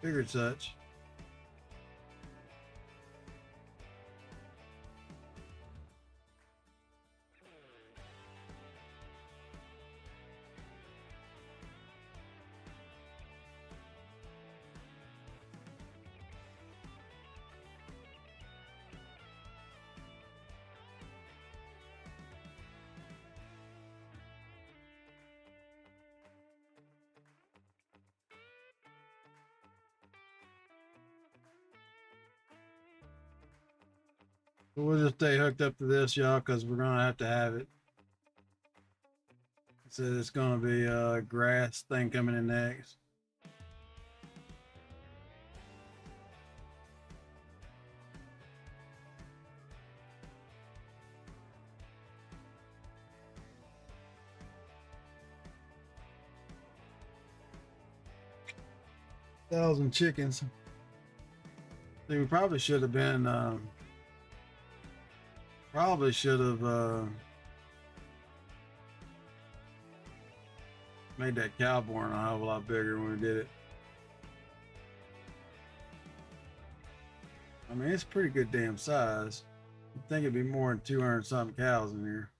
Figured such. But we'll just stay hooked up to this, y'all, because we're gonna have to have it. So it's gonna be a grass thing coming in next. Thousand chickens. See, we probably should have been. Probably should have made that cow barn a hell of a lot bigger when we did it. I mean, it's pretty good damn size. I think it'd be more than 200 something cows in here.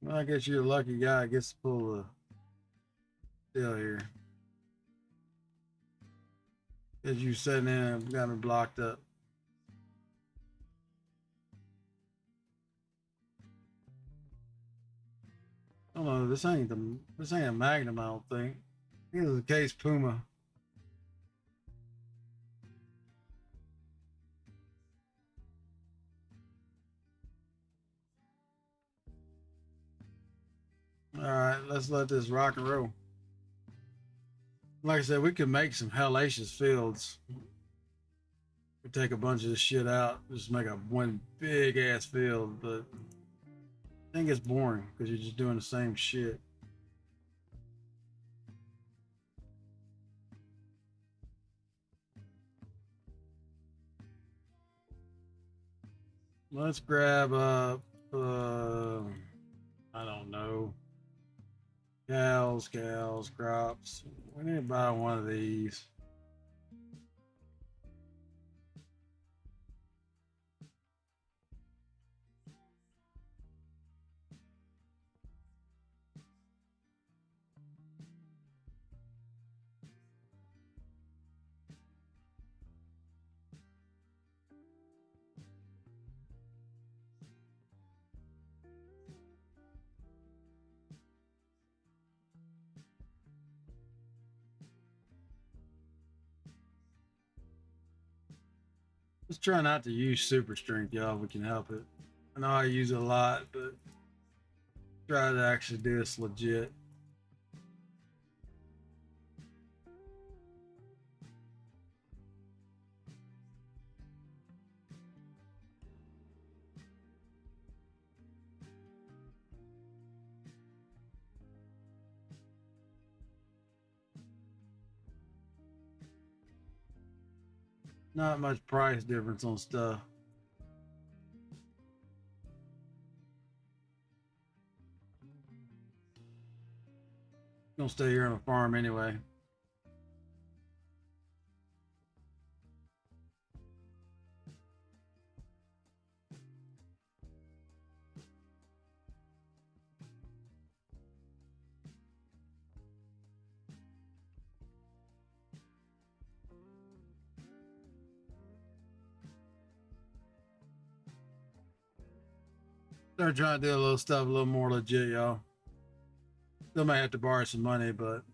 Well, I guess you're a lucky guy. I guess to pull the deal here. As you sitting there, got me blocked up. I don't know. This ain't a Magnum. I don't think. I think it's a Case Puma. All right, let's let this rock and roll. Like I said, we could make some hellacious fields. We take a bunch of this shit out, just make a one big ass field, but I think it's boring because you're just doing the same shit. Let's grab up, I don't know, cows, crops. We need to buy one of these. Just try not to use super strength, y'all, if we can help it. I know I use it a lot, but try to actually do this legit. Not much price difference on stuff. Gonna stay here on a farm anyway. Start trying to do a little stuff a little more legit, y'all. Still might have to borrow some money, but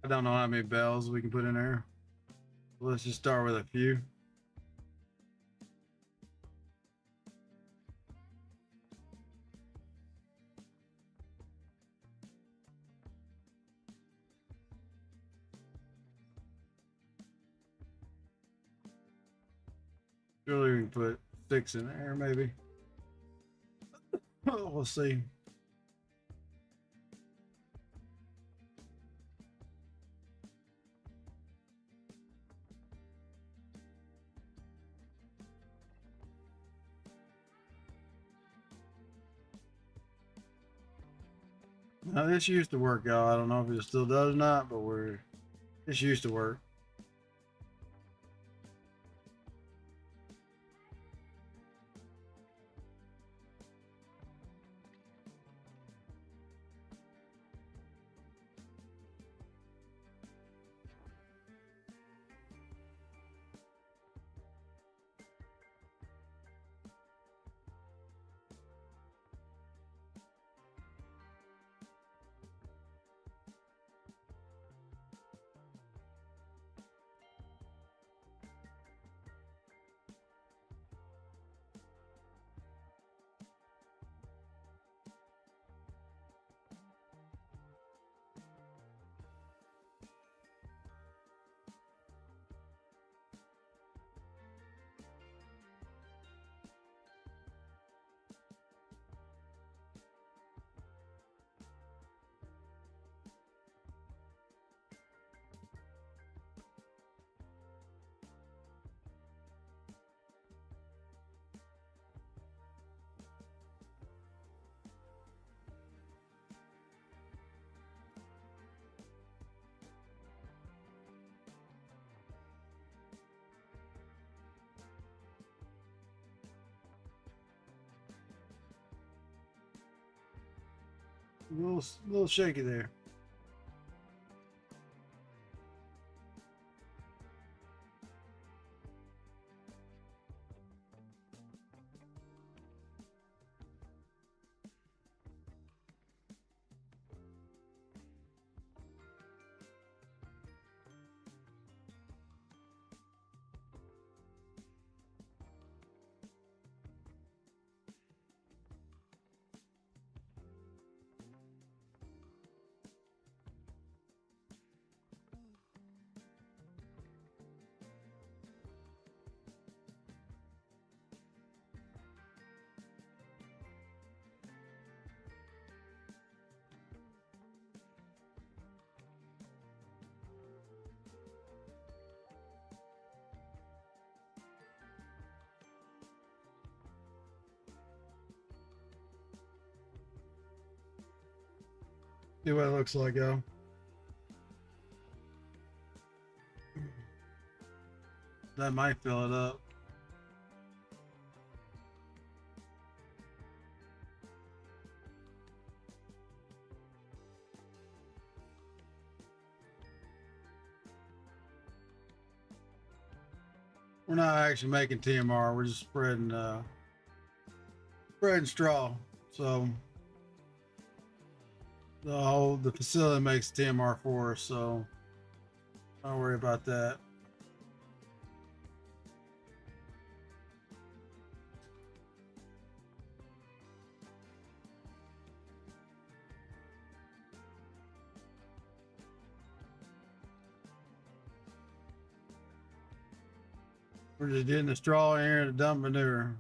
I don't know how many bells we can put in there. Let's just start with a few. Surely we can put 6 in there, maybe. We'll see. Now this used to work, y'all. I don't know if it still does or not, but this used to work. A little shaky there. See what it looks like, yo. That might fill it up. We're not actually making TMR. We're just spreading straw. So the facility makes TMR for us. So don't worry about that. We're just getting the straw in here to dump manure.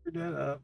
Screw that up.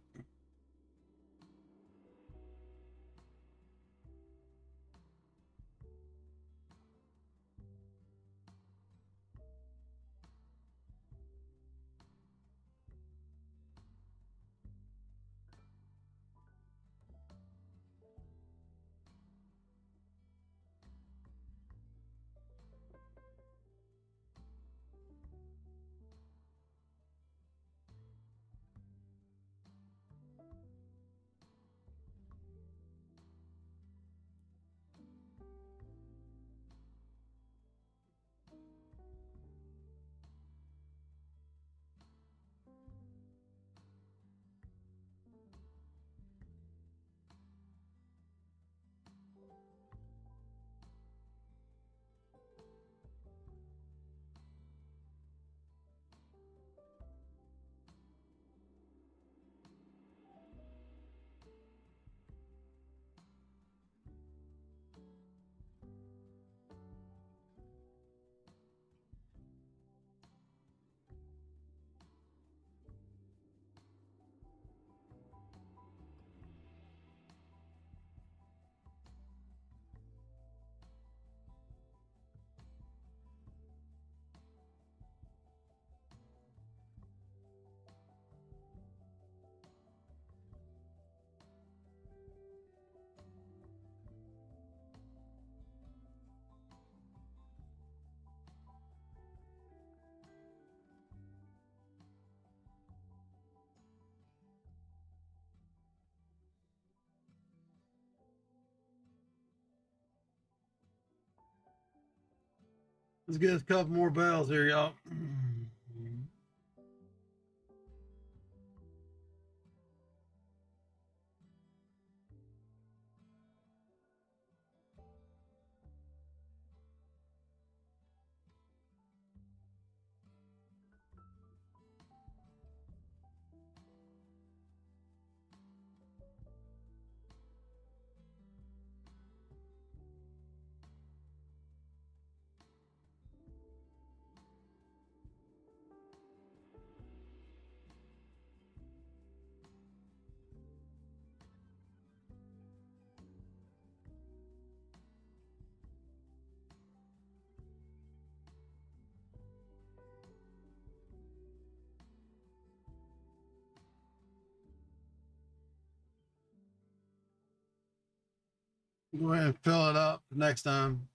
Let's get a couple more bells here, y'all. Go ahead and fill it up next time.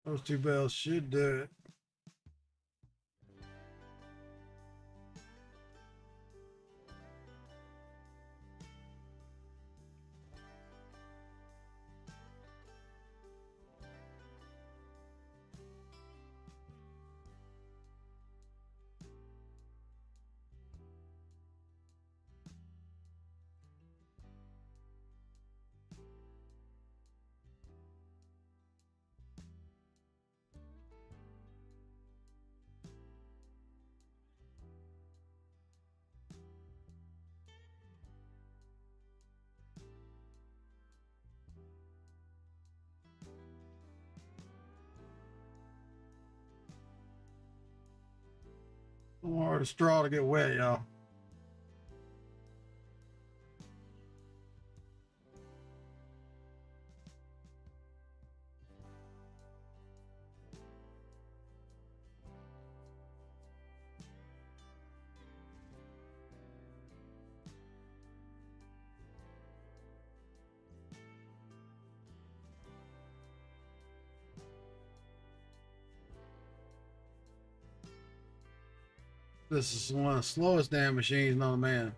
Those two bells should do it. Don't want the straw to get wet, y'all. This is one of the slowest damn machines known to man.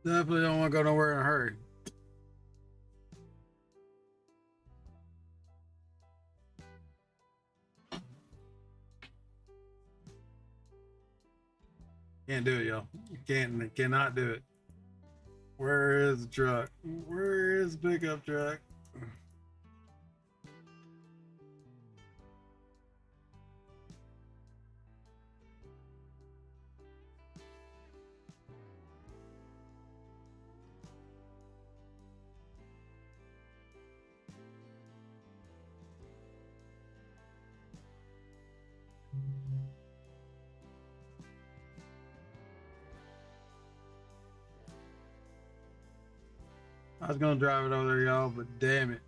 Definitely don't want to go nowhere in a hurry. Can't do it, y'all. You cannot do it. Where is the truck? Where is the pickup truck? I was gonna drive it over there, y'all, but damn it.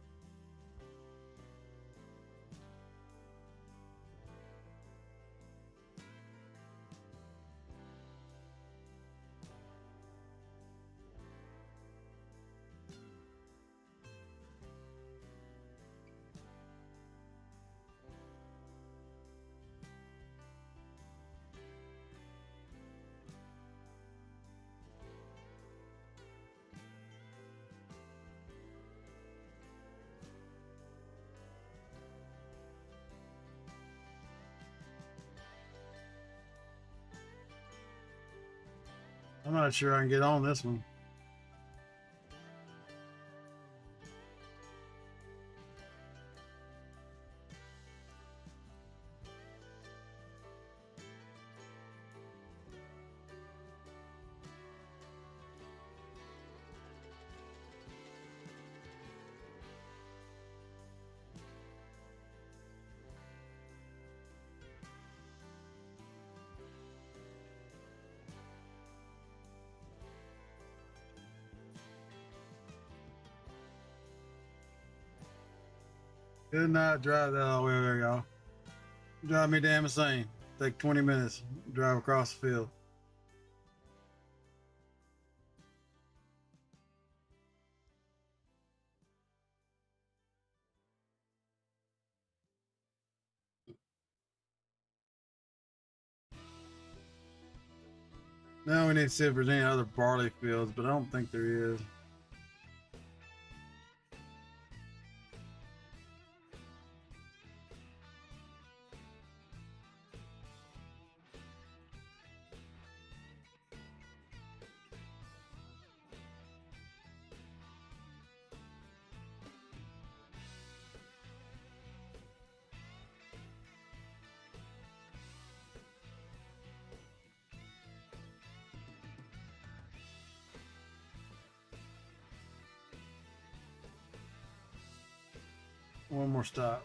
I'm not sure I can get on this one. Could not drive that all the way over there, y'all. Drive me damn insane. Take 20 minutes, drive across the field. Now we need to see if there's any other barley fields, but I don't think there is. One more stop.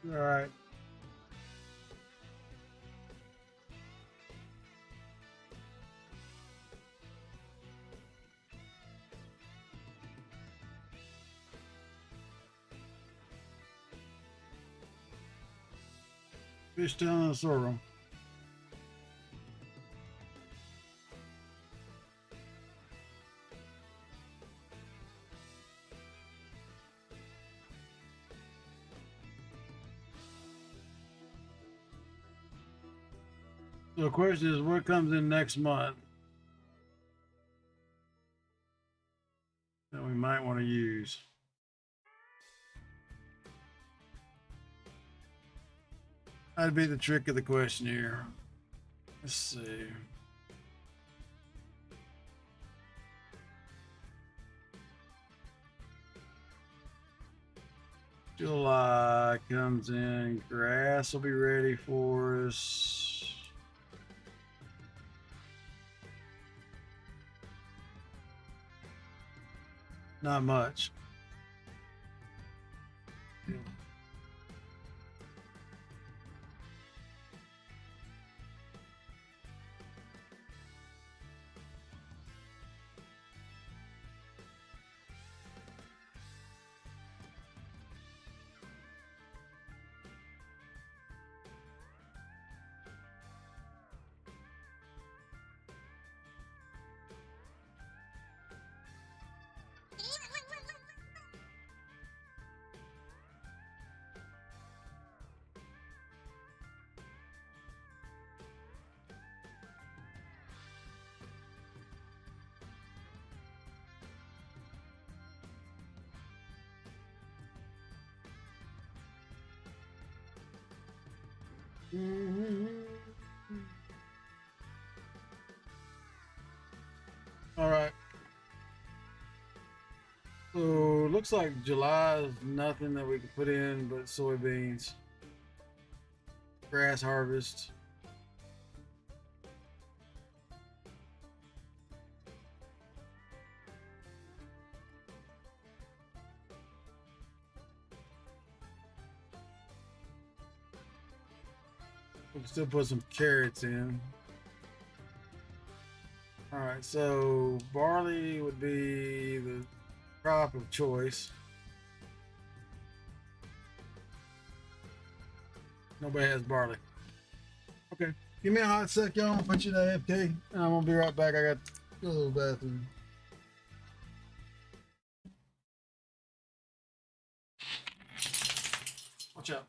All right. Fish down in the sorghum. So the question is, what comes in next month that we might want to use? That'd be the trick of the question here. Let's see. July comes in. Grass will be ready for us. Not much. All right. So looks like July is nothing that we can put in but soybeans, grass harvest. We can still put some carrots in. All right, so barley would be the crop of choice. Nobody has barley. Okay, give me a hot sec, y'all. I'm gonna put you in the AFK, and I'm gonna be right back. I got to go to the bathroom. Watch out.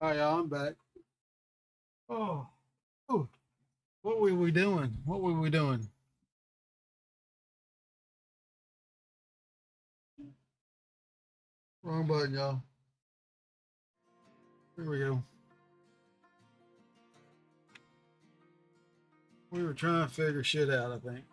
Hi, y'all, I'm back. Oh, oh, what were we doing? What were we doing? Wrong button, y'all. Here we go. We were trying to figure shit out, I think.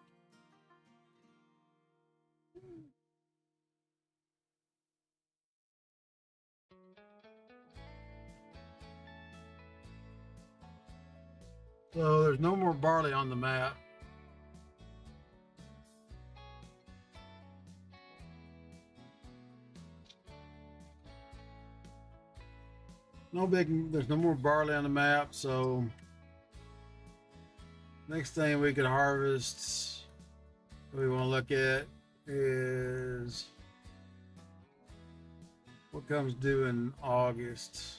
So there's no more barley on the map. There's no more barley on the map. So next thing we could harvest, we want to look at is what comes due in August.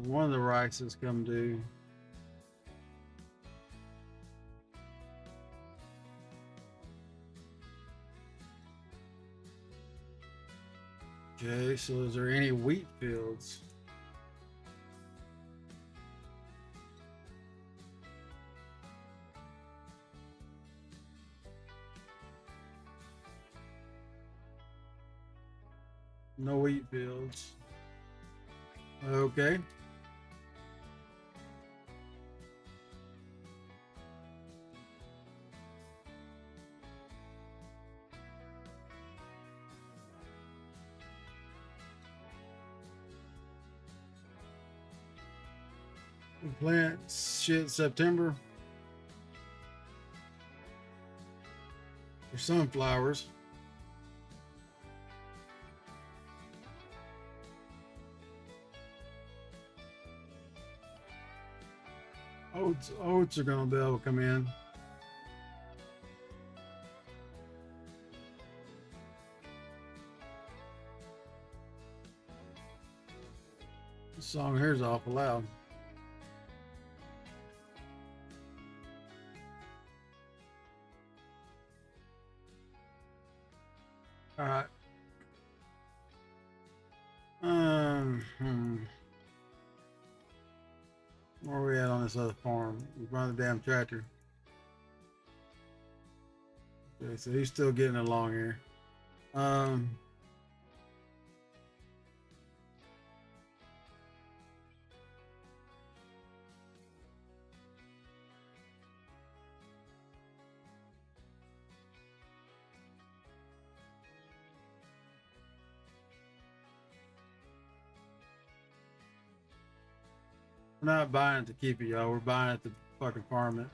One of the rices come due. Okay, so is there any wheat fields? No wheat fields. Okay. We plant shit September for sunflowers. Oats are gonna be able to come in. This song here's awful loud. All right. Where are we at on this other farm? We run the damn tractor. Okay, so he's still getting along here. We're not buying it to keep it, y'all. We're buying it to fucking farm it.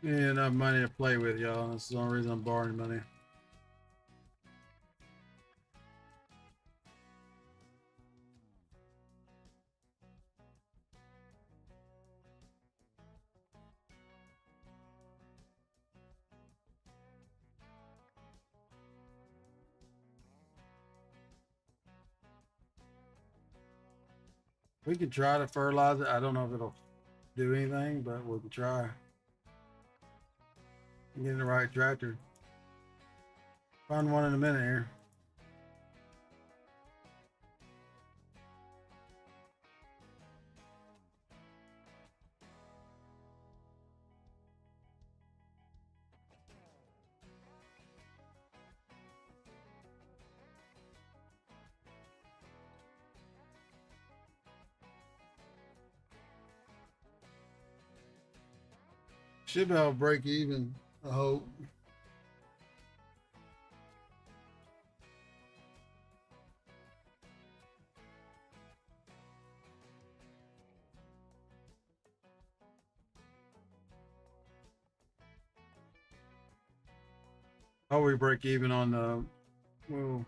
Yeah, enough money to play with, y'all. That's the only reason I'm borrowing money. We can try to fertilize it. I don't know if it'll do anything, but we can try. Getting the right tractor. Find one in a minute here. Should be able to break even, I hope. Oh, we break even on the, well,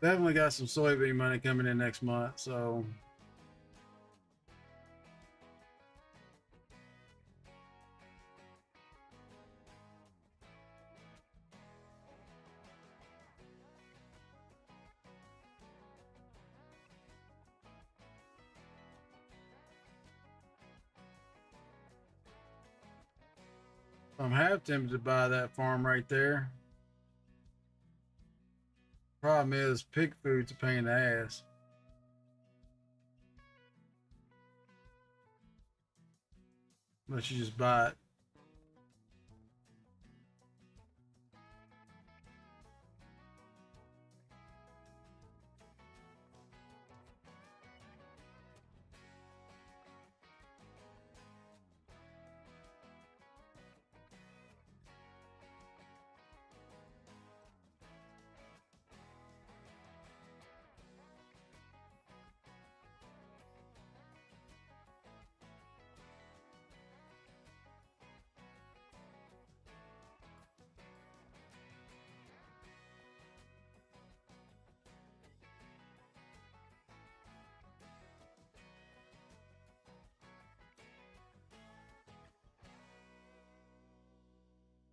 Definitely got some soybean money coming in next month, so I'm half tempted to buy that farm right there. Problem is, pig food's a pain in the ass. Unless you just buy it.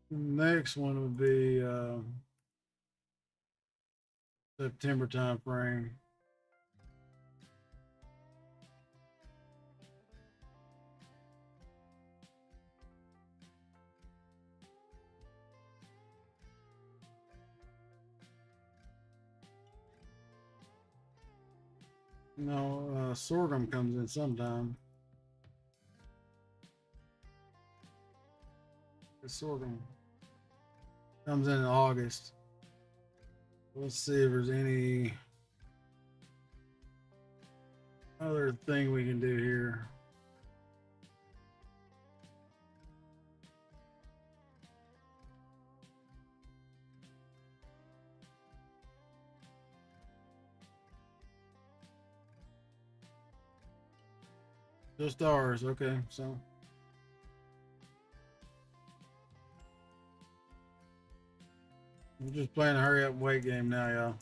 Next one would be September time frame. No, sorghum comes in sometime. The sorghum comes in August. Let's see if there's any other thing we can do here. Just ours, okay, so. We're just playing a hurry up and wait game now, y'all.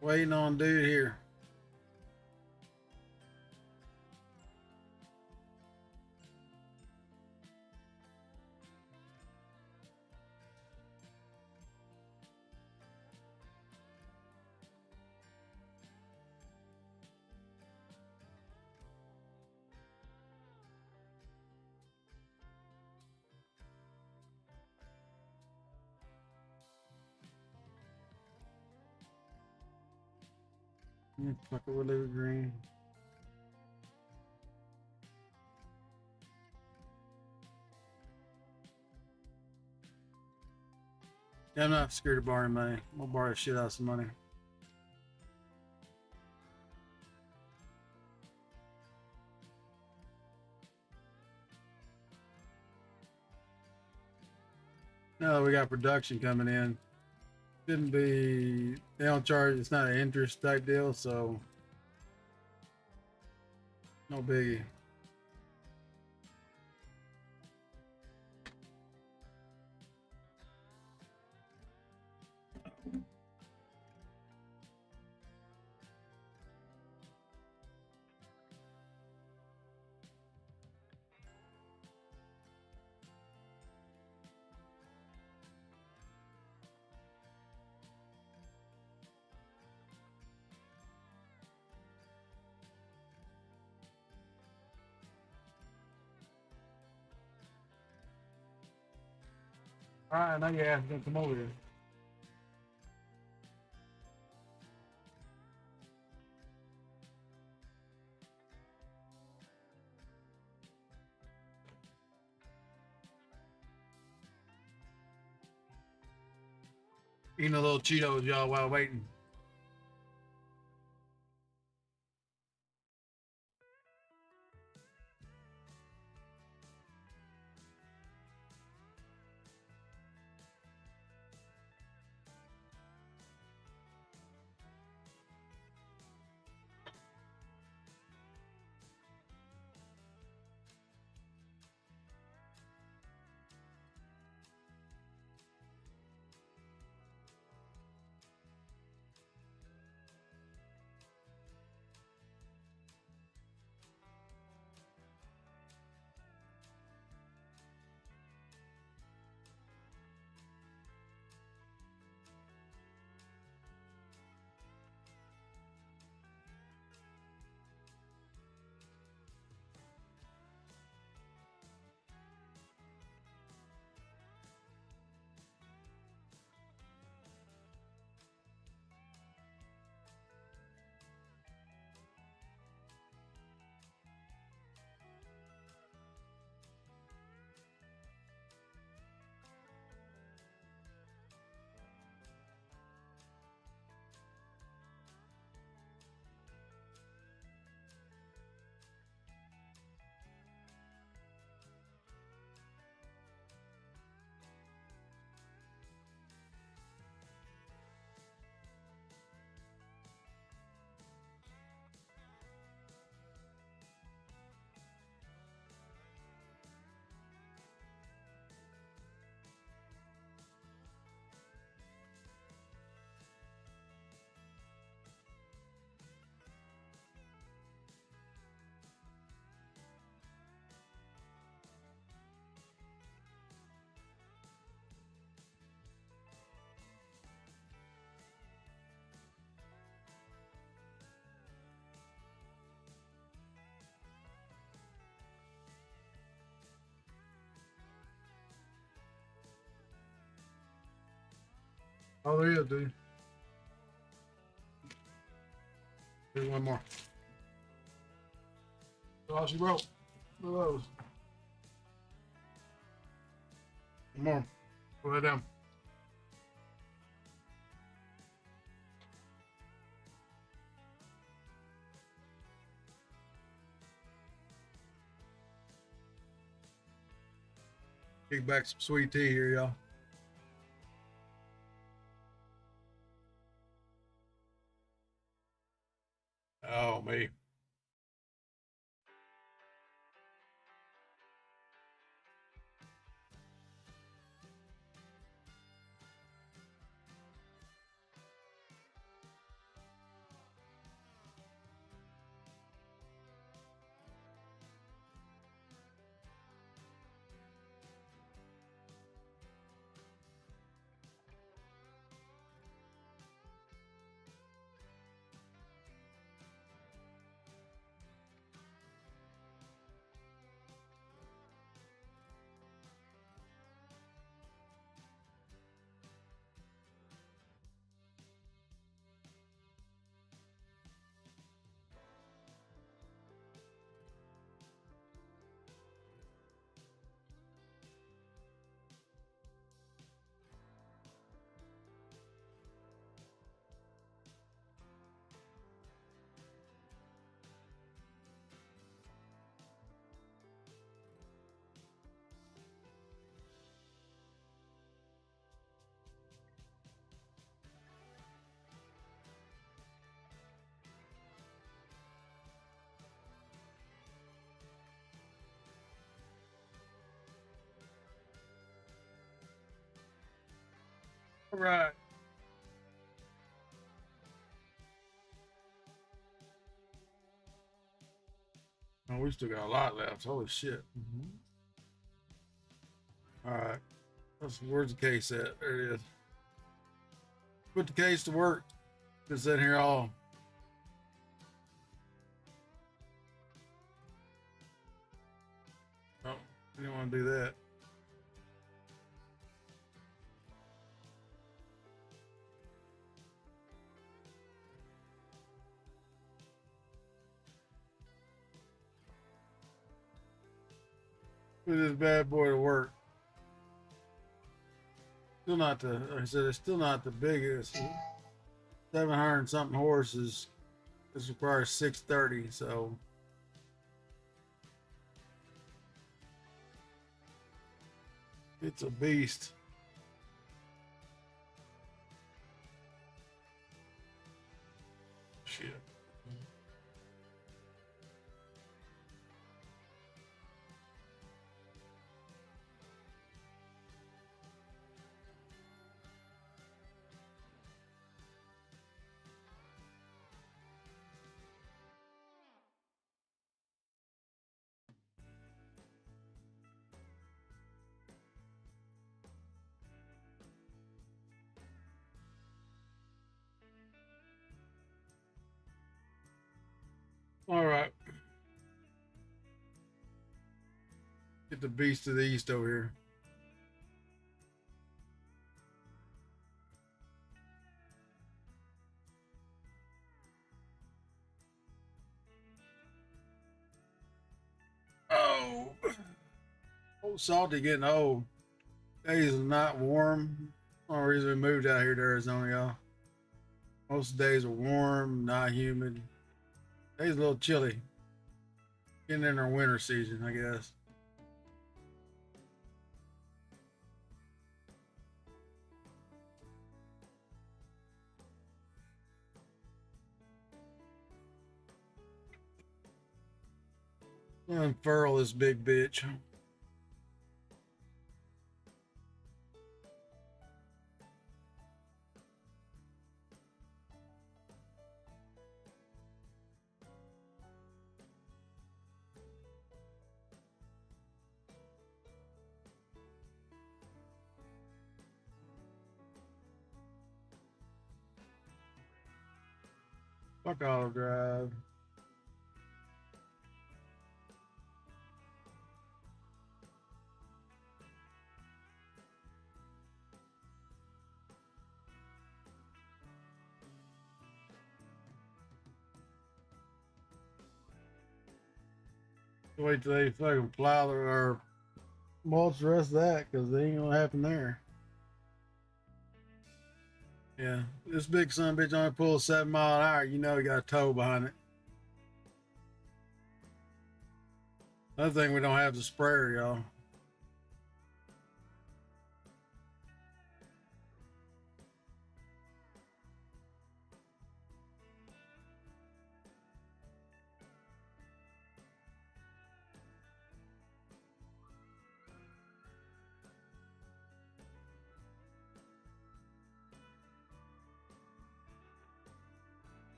Waiting on dude here. Fuck it, we'll leave it green. Yeah, I'm not scared of borrowing money. We'll borrow shit out of some money. No, we got production coming in. Shouldn't be, they don't charge, it's not an interest type deal, so no biggie. All right, now your ass is gonna come over here. Eating a little Cheetos, y'all, while waiting. Oh, there is, dude. Here's one more. That's all she wrote. Look at those. One more. Put that down. Kick back some sweet tea here, y'all. Oh, me. All right. Oh, we still got a lot left. Holy shit. All right. Where's the case at? There it is. Put the case to work. It's in here all. Oh, you didn't want to do that. Put this bad boy to work. Still not the, like I said, it's still not the biggest. 700 something horses. This requires 630, so. It's a beast. Shit. All right. Get the beast to the east over here. Oh, old Salty getting old. Days is not warm. Only reason we moved out here to Arizona, y'all. Most days are warm, not humid. Days a little chilly. Getting in our winter season, I guess. Unfurl this big bitch. Fuck auto drive. Wait till they fucking plow or mulch the rest of that because they ain't gonna happen there. Yeah, this big son of a bitch only pulls 7 mile an hour. You know he got a tow behind it. Another thing we don't have is a sprayer, y'all.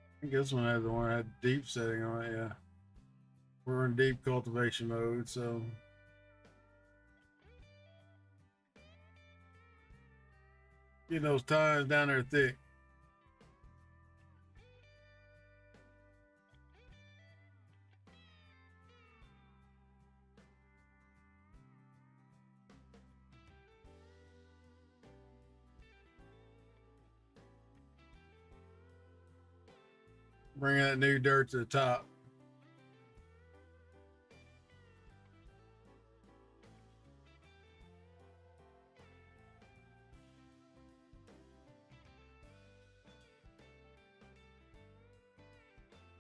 I think this one had the one that had deep setting on it, yeah. We're in deep cultivation mode, so getting those tines down there thick. Bring that new dirt to the top.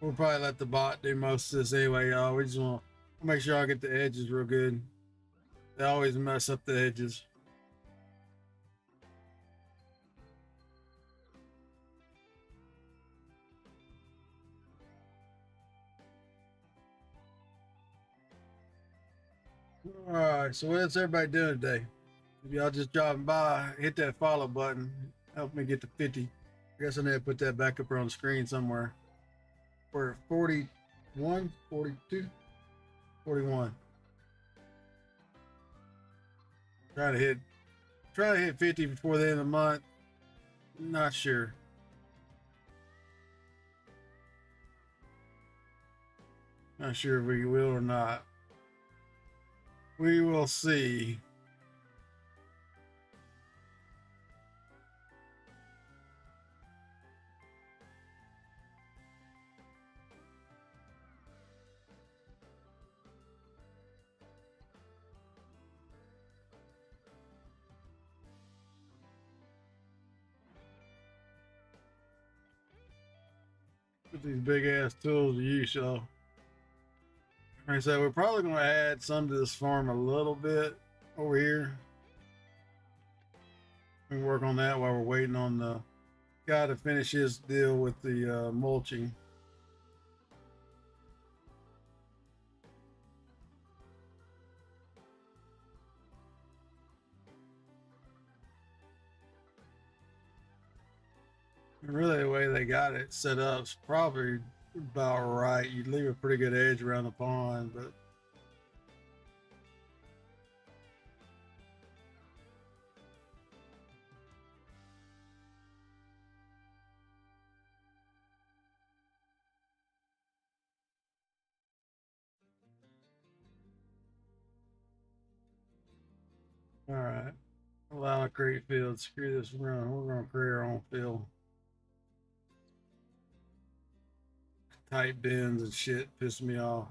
We'll probably let the bot do most of this anyway, y'all. We just want to make sure I get the edges real good. They always mess up the edges. All right, so what's everybody doing today? If y'all just dropping by, hit that follow button. Help me get to 50. I guess I need to put that back up on the screen somewhere. We're at 41, 42, 41. Trying to hit 50 before the end of the month. Not sure. Not sure if we will or not. We will see. With these big ass tools to use, y'all. Like I said, we're probably going to add some to this farm a little bit over here. We can work on that while we're waiting on the guy to finish his deal with the mulching. Really, the way they got it set up is probably about right. You'd leave a pretty good edge around the pond, but all right. Allow a create field. Screw this run. We're going to create our own field. Tight bends and shit piss me off.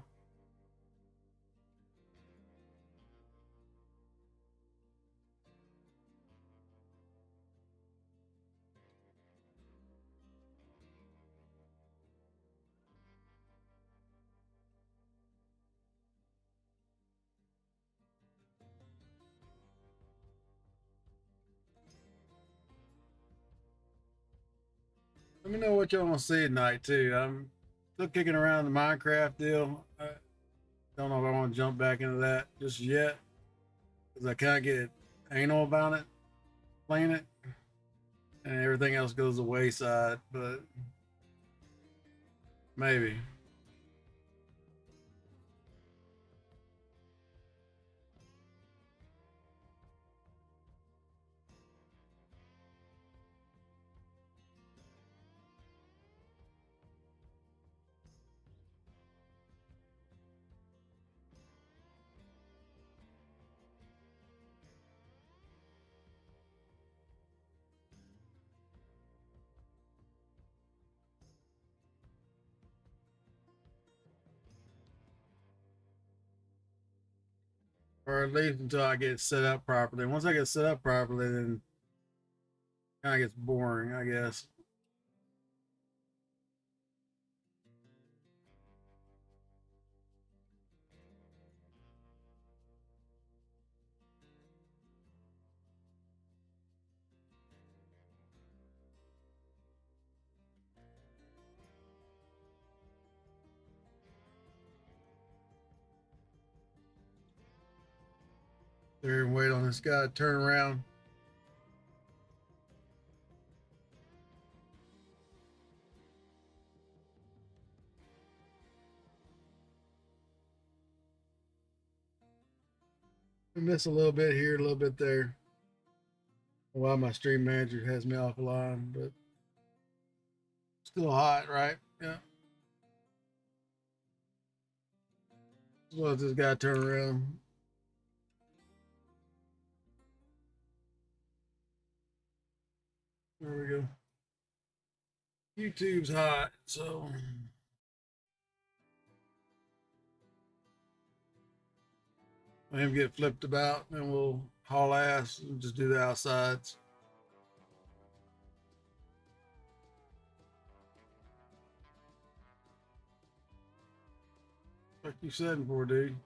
Let me know what y'all want to see tonight too. I'm still kicking around the Minecraft deal. I don't know if I want to jump back into that just yet, because I kind of get anal about it, playing it, and everything else goes to the wayside. But maybe. or at least until I get set up properly. Once I get set up properly, then it kind of gets boring, I guess. There and wait on this guy to turn around. I miss a little bit here, a little bit there. Why my stream manager has me offline, but still hot, right? Yeah. Just let this guy turn around. There we go. YouTube's hot, so let him get flipped about, and we'll haul ass and just do the outsides. What you setting for, dude?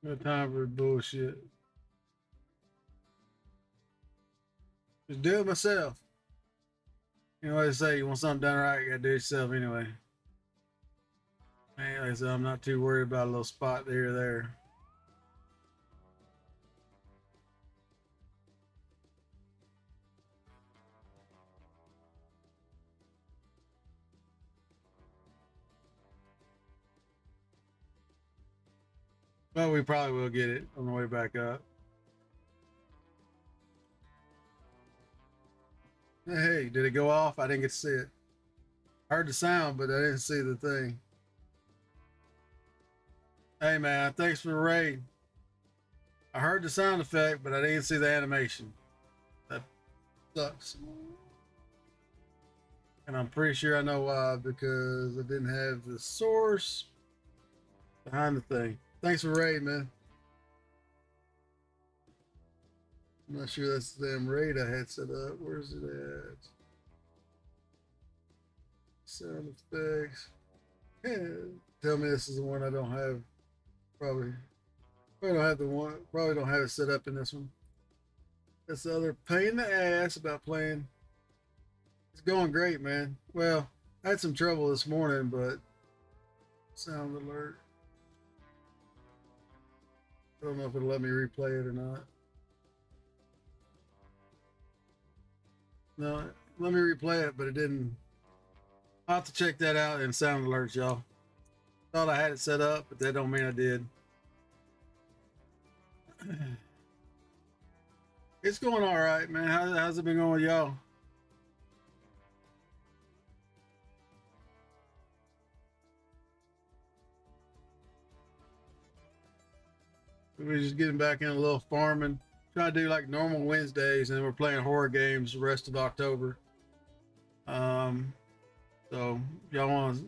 No time for bullshit. Just do it myself. You know what they say, you want something done right, you gotta do it yourself anyway. Man, like I said, I'm not too worried about a little spot here or there. But we probably will get it on the way back up. Hey, did it go off? I didn't get to see it. I heard the sound, but I didn't see the thing. Hey man, thanks for the raid. I heard the sound effect, but I didn't see the animation. That sucks. And I'm pretty sure I know why, because I didn't have the source behind the thing. Thanks for raid, man. I'm not sure that's the damn raid I had set up. Where's it at? Sound effects. Yeah. Tell me this is the one I don't have. Probably don't have the one. Probably don't have it set up in this one. That's the other pain in the ass about playing. It's going great, man. Well, I had some trouble this morning, but sound alert. I don't know if it'll let me replay it or not. No, let me replay it, but it didn't. I'll have to check that out in sound alerts, y'all. Thought I had it set up, but that don't mean I did. It's going all right, man. How's it been going with y'all? We're just getting back in a little farming. Trying to do like normal Wednesdays, and then we're playing horror games the rest of October. So y'all want to, if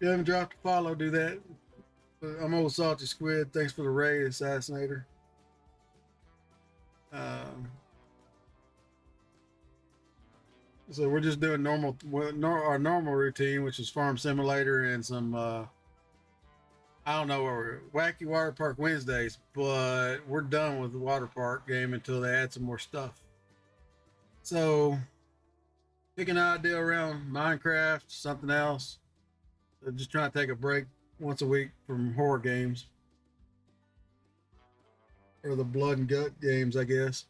you haven't dropped a follow, do that. I'm old salty squid. Thanks for the raid, assassinator. So we're just doing our normal routine, which is farm simulator and some I don't know, wacky water park Wednesdays, but we're done with the water park game until they add some more stuff. So pick an idea around Minecraft, something else. Just trying to take a break once a week from horror games, or the blood and gut games, I guess,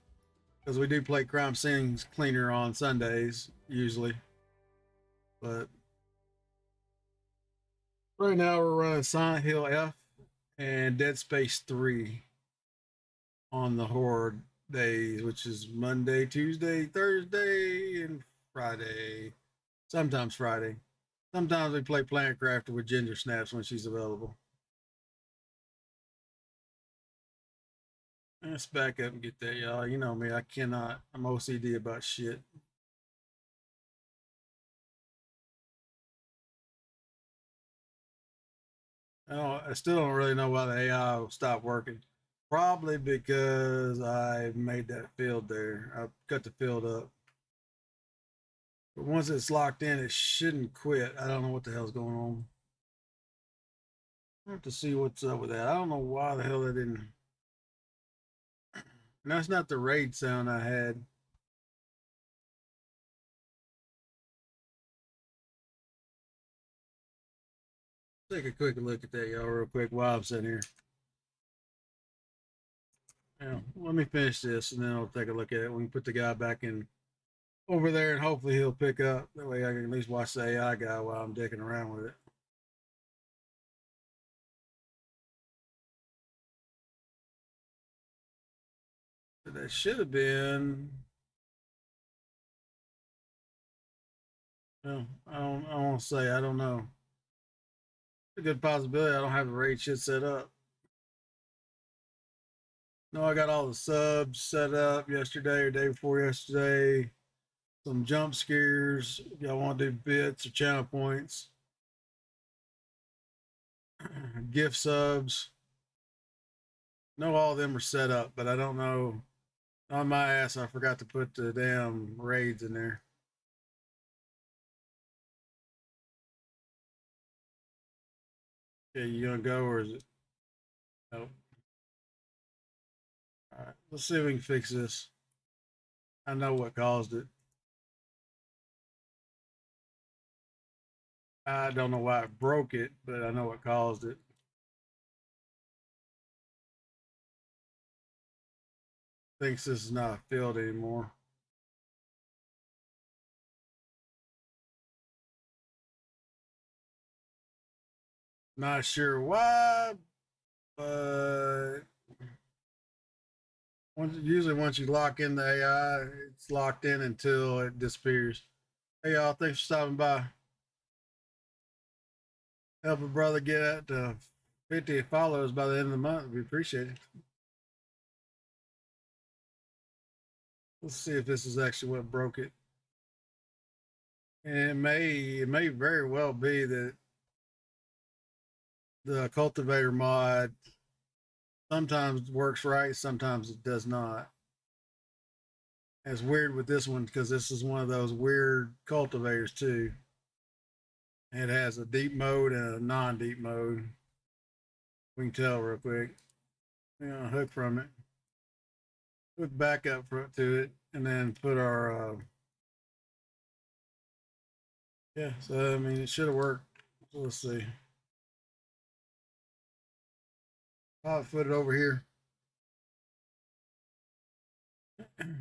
because we do play Crime Scenes Cleaner on Sundays usually. But right now we're running Silent Hill F and Dead Space 3 on the horror days, which is Monday, Tuesday, Thursday, and Friday. Sometimes Friday. Sometimes we play Plant Crafter with Ginger Snaps when she's available. Let's back up and get there, y'all. You know me, I cannot. I'm OCD about shit. I still don't really know why the AI stopped working. Probably because I made that field there. I cut the field up. But once it's locked in, it shouldn't quit. I don't know what the hell's going on. I have to see what's up with that. I don't know why the hell it didn't. And that's not the raid sound I had. Take a quick look at that, y'all, real quick while I'm sitting here. Yeah, let me finish this and then I'll take a look at it. We can put the guy back in over there and hopefully he'll pick up. That way I can at least watch the AI guy while I'm dicking around with it. But that should have been. Well, I don't want to say. I don't know. It's a good possibility I don't have the raid shit set up. No, I got all the subs set up yesterday or day before yesterday. Some jump scares. Y'all want to do bits or channel points. Gift subs. No, all of them are set up, but I don't know. On my ass, I forgot to put the damn raids in there. Okay, you gonna go or is it? Nope. All right, let's see if we can fix this. I know what caused it. I don't know why it broke it, but I know what caused it. Thinks this is not a field anymore. Not sure why, but usually once you lock in the AI, it's locked in until it disappears. Hey y'all, thanks for stopping by. Help a brother get at 50 followers by the end of the month. We appreciate it. Let's see if this is actually what broke it. And it may very well be that the cultivator mod sometimes works right, sometimes it does not. And it's weird with this one because this is one of those weird cultivators too. It has a deep mode and a non-deep mode. We can tell real quick. Hook from it. Hook back up to it, and then put our. Yeah, so I mean, it should have worked. So let's see. I'll put it over here.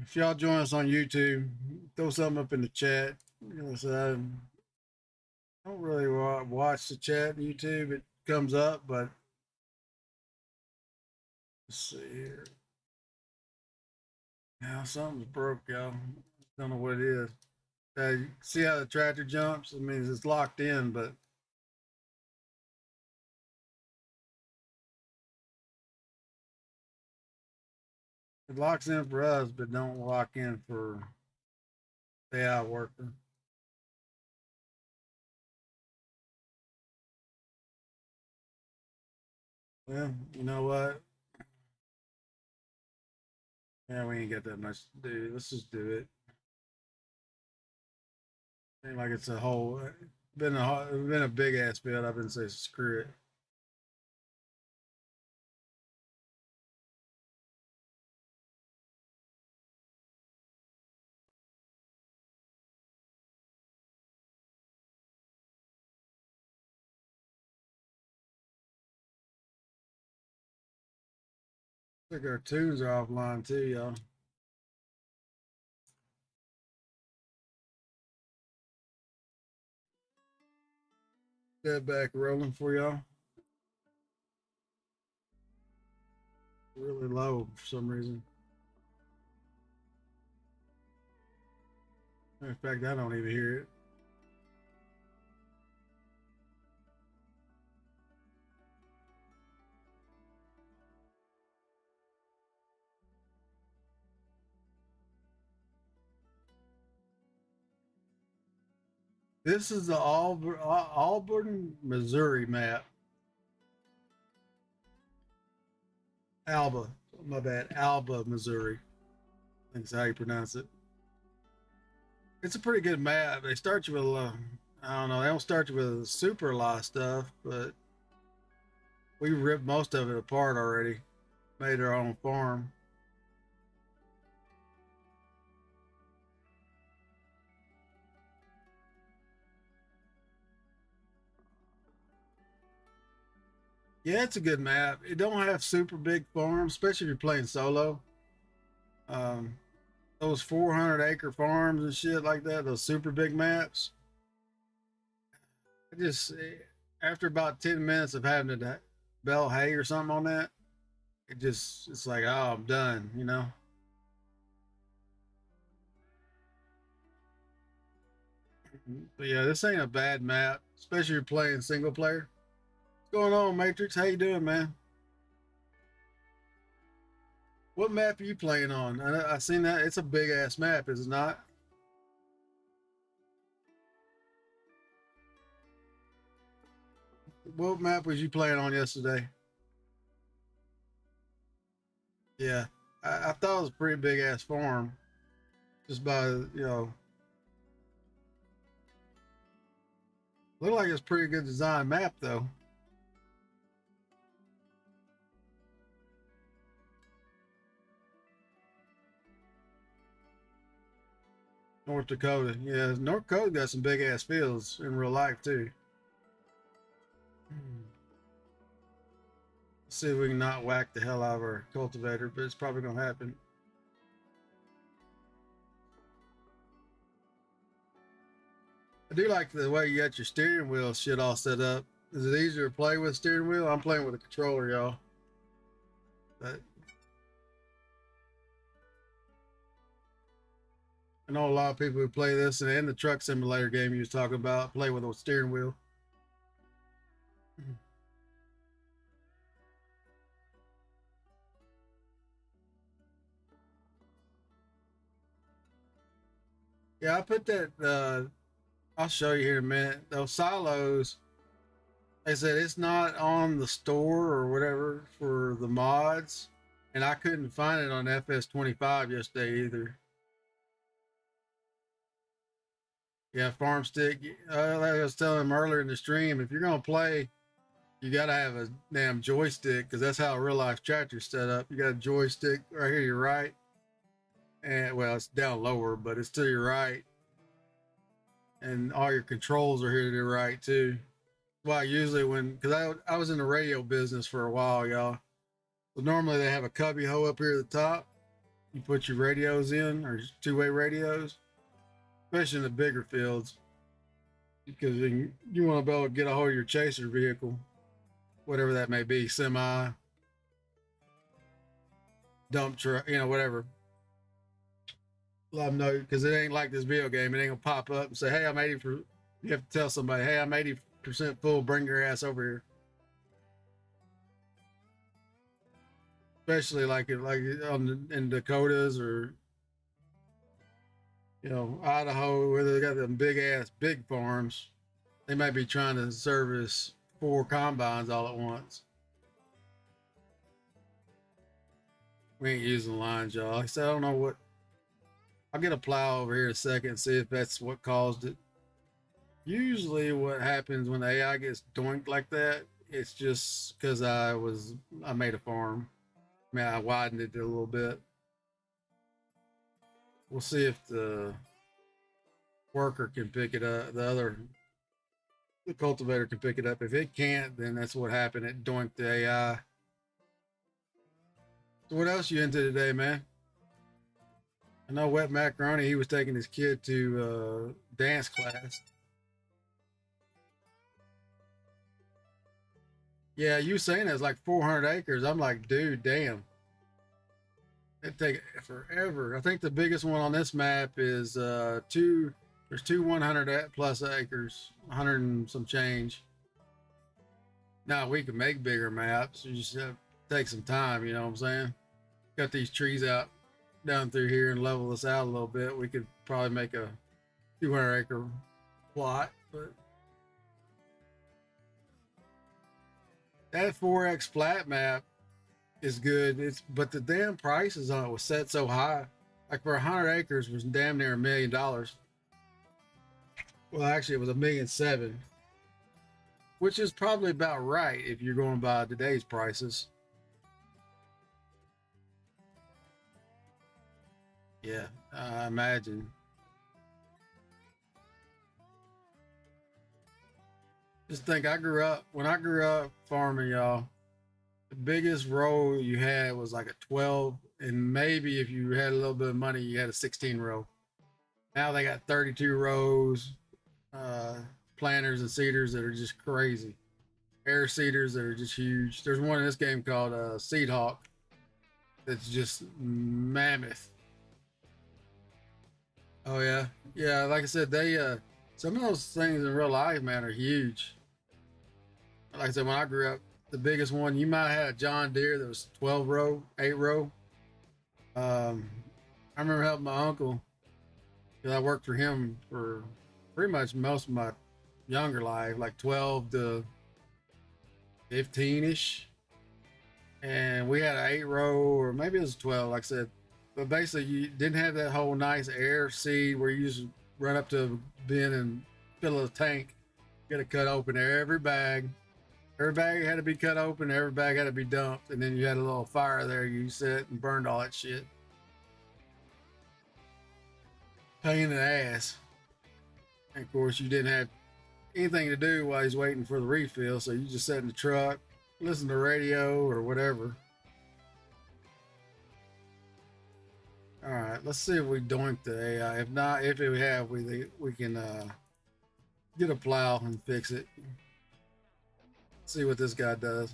If y'all join us on YouTube, throw something up in the chat. So I don't really watch the chat on YouTube. It comes up, but let's see here. Now something's broke, y'all. Don't know what it is. See how the tractor jumps? It means it's locked in, but it locks in for us, but don't lock in for the AI worker. Well, you know what? Yeah, we ain't got that much to do. Let's just do it. Ain't like it's a whole been a big ass build. I've been saying screw it. I think our tunes are offline too, y'all. Get back rolling for y'all. really low for some reason. In fact, I don't even hear it. This is the Auburn, Missouri map. Alba, my bad, Alba, Missouri. I think that's how you pronounce it. It's a pretty good map. They start you with I don't know. They don't start you with super a lot of stuff, but we ripped most of it apart already. Made our own farm. Yeah, it's a good map. It don't have super big farms, especially if you're playing solo. Um, those 400-acre farms and shit like that, those super big maps. I just after about 10 minutes of having to bale hay or something on that, it's like, oh, I'm done, you know. But yeah, this ain't a bad map, especially if you're playing single player. What's going on, Matrix? How you doing, man? What map are you playing on? I seen that. It's a big ass map, is it not? What map was you playing on yesterday? Yeah, I thought it was a pretty big ass farm, just by looked like it's a pretty good design map though. North Dakota, yeah, North Dakota got some big ass fields in real life too. Let's see if we can not whack the hell out of our cultivator, but it's probably gonna happen. I do like the way you got your steering wheel shit all set up. Is it easier to play with steering wheel? I'm playing with a controller, y'all. But I know a lot of people who play this and the truck simulator game you was talking about play with a steering wheel. Yeah, I put that. I'll show you here in a minute. Those silos. They said it's not on the store or whatever for the mods, and I couldn't find it on FS25 yesterday either. Yeah, farm stick. Like I was telling him earlier in the stream, if you're gonna play, you gotta have a damn joystick because that's how a real life tractor's set up. You got a joystick right here to your right, and well, it's down lower, but it's to your right, and all your controls are here to the right too. Well, usually because I was in the radio business for a while, y'all. So normally they have a cubby hole up here at the top. You put your radios in, or two-way radios, especially in the bigger fields, because you want to be able to get a hold of your chaser vehicle, whatever that may be, semi, dump truck, whatever. Let them know because it ain't like this video game. It ain't gonna pop up and say, "Hey, I'm 80 for." You have to tell somebody, "Hey, I'm 80% full. Bring your ass over here." Especially in Dakotas or Idaho, where they got them big ass big farms. They might be trying to service 4 combines all at once. We ain't using lines, y'all. Like I said, I don't know what. I'll get a plow over here in a second and see if that's what caused it. Usually, what happens when the AI gets doinked like that, it's just because I made a farm. I mean, I widened it a little bit. We'll see if the worker can pick it up. The cultivator can pick it up. If it can't, then that's what happened. It doinked the AI. So what else you into today, man? I know Wet Macaroni, he was taking his kid to dance class. Yeah, you saying it's like 400 acres. I'm like, dude, damn. It'd take forever. I think the biggest one on this map is there's two 100 plus acres, 100 and some change. Now we can make bigger maps. You just have to take some time, you know what I'm saying? Cut these trees out down through here and level this out a little bit. We could probably make a 200-acre plot, but that 4x flat map is good. But the damn prices on it was set so high. Like for 100 acres was damn near $1 million. Well, actually, it was $1.7 million, which is probably about right if you're going by today's prices. Yeah, I imagine. Just think, when I grew up farming, y'all, the biggest row you had was like a 12, and maybe if you had a little bit of money, you had a 16 row. Now they got 32 rows, planters and seeders that are just crazy. Air seeders that are just huge. There's one in this game called Seed Hawk that's just mammoth. Oh yeah, yeah. Like I said, they some of those things in real life, man, are huge. Like I said, when I grew up, the biggest one you might have had a John Deere that was 12 row, 8 row. I remember helping my uncle because I worked for him for pretty much most of my younger life, like 12 to 15 ish. And we had an 8 row, or maybe it was 12, like I said. But basically, you didn't have that whole nice air seed where you just run up to a bin and fill a tank. You got to cut open every bag. Every bag had to be cut open. Every bag had to be dumped. And then you had a little fire there. You set and burned all that shit. Pain in the ass. And of course, you didn't have anything to do while he's waiting for the refill. So you just sat in the truck, listen to radio or whatever. All right, let's see if we doink the AI. If not, if we have, we can get a plow and fix it. See what this guy does.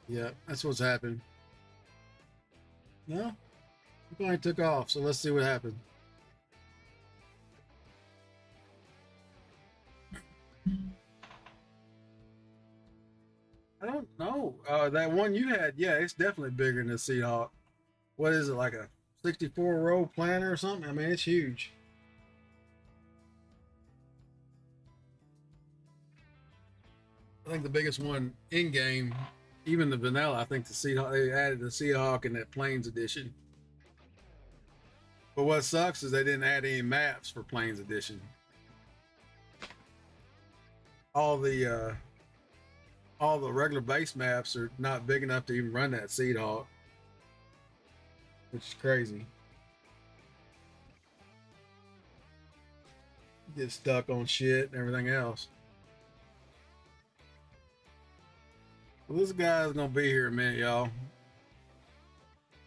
Yeah, that's what's happened. No, he probably took off. So let's see what happened. I don't know. That one you had, yeah, it's definitely bigger than the Seahawk. What is it, like a 64 row planter or something? I mean, it's huge. I think the biggest one in game, even the vanilla, I think the Seahawk, they added the Seahawk in that Plains edition. But what sucks is they didn't add any maps for Plains edition. All the regular base maps are not big enough to even run that Seed Hawk, which is crazy. Get stuck on shit and everything else. Well, this guy's gonna be here in a minute, y'all.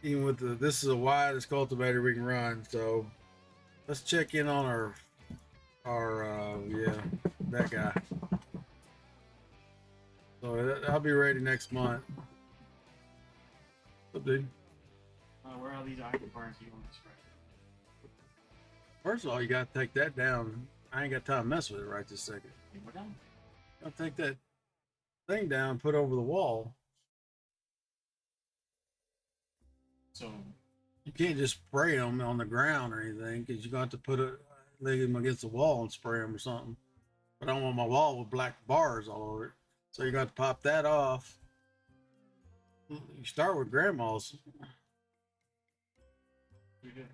Even with this is the widest cultivator we can run, so let's check in on our yeah, that guy. So I'll be ready next month. What, dude?
Where are these iron bars you want to strike?
First of all, you gotta take that down. I ain't got time to mess with it right this second.
We're done.
I'll take that thing down, put over the wall.
So
You can't just spray them on the ground or anything because you're going to have to lay them against the wall and spray them or something. But I don't want my wall with black bars all over it. So you're going to pop that off. You start with grandma's.
we're good.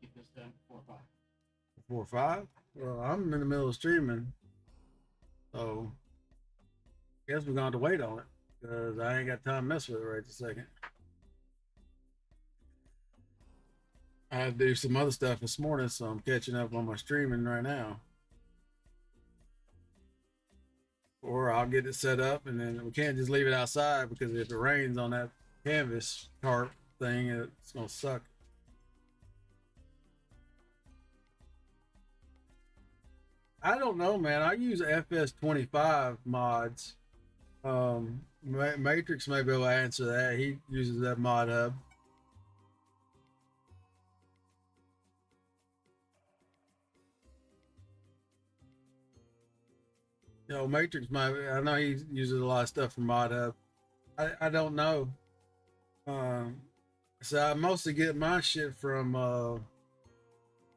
Get this done before 5.
4 or 5? Well, I'm in the middle of streaming. So I guess we're going to have to wait on it because I ain't got time to mess with it right this second. I had to do some other stuff this morning, so I'm catching up on my streaming right now. Or I'll get it set up, and then we can't just leave it outside because if it rains on that canvas tarp thing, it's gonna suck. I don't know, man. I use FS25 mods. Matrix may be able to answer that. He uses that mod hub. You know, Matrix might. I know he uses a lot of stuff from mod hub. I don't know. Um, so I mostly get my shit from